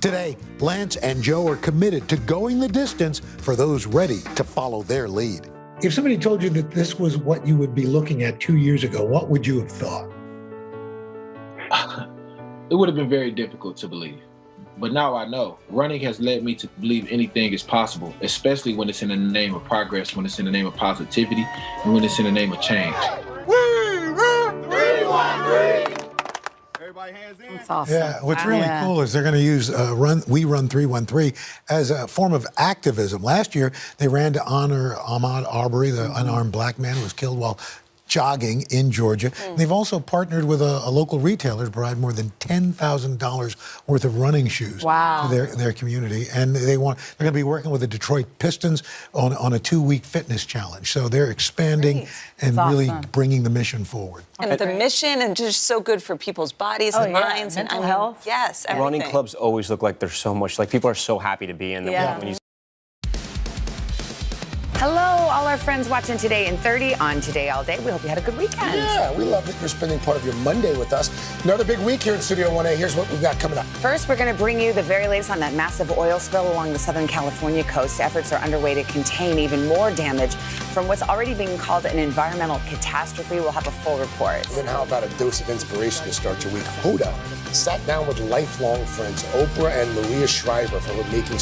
Today, Lance and Joe are committed to going the distance for those ready to follow their lead. If somebody told you that this was what you would be looking at 2 years ago, what would you have thought? It would have been very difficult to believe. But now I know. Running has led me to believe anything is possible, especially when it's in the name of progress, when it's in the name of positivity, and when it's in the name of change. We run 313. Everybody hands in. That's awesome. Yeah, what's really cool is they're going to use We Run 313 as a form of activism. Last year, they ran to honor Ahmaud Arbery, the unarmed black man who was killed while jogging in Georgia. They've also partnered with a local retailer to provide more than $10,000 worth of running shoes to their community. And they're going to be working with the Detroit Pistons on a 2-week fitness challenge. So they're expanding and really bringing the mission forward. And the mission, and just so good for people's bodies and minds. Mental health. Yes, everything. Running clubs always look like there's so much, like people are so happy to be in them. Yeah. When you Hello, all our friends watching Today in 30 on Today All Day. We hope you had a good weekend. Yeah, we love that you're spending part of your Monday with us. Another big week here in Studio 1A. Here's what we've got coming up. First, we're going to bring you the very latest on that massive oil spill along the Southern California coast. Efforts are underway to contain even more damage from what's already being called an environmental catastrophe. We'll have a full report. And then how about a dose of inspiration to start your week? Hoda sat down with lifelong friends Oprah and Maria Shriver for Making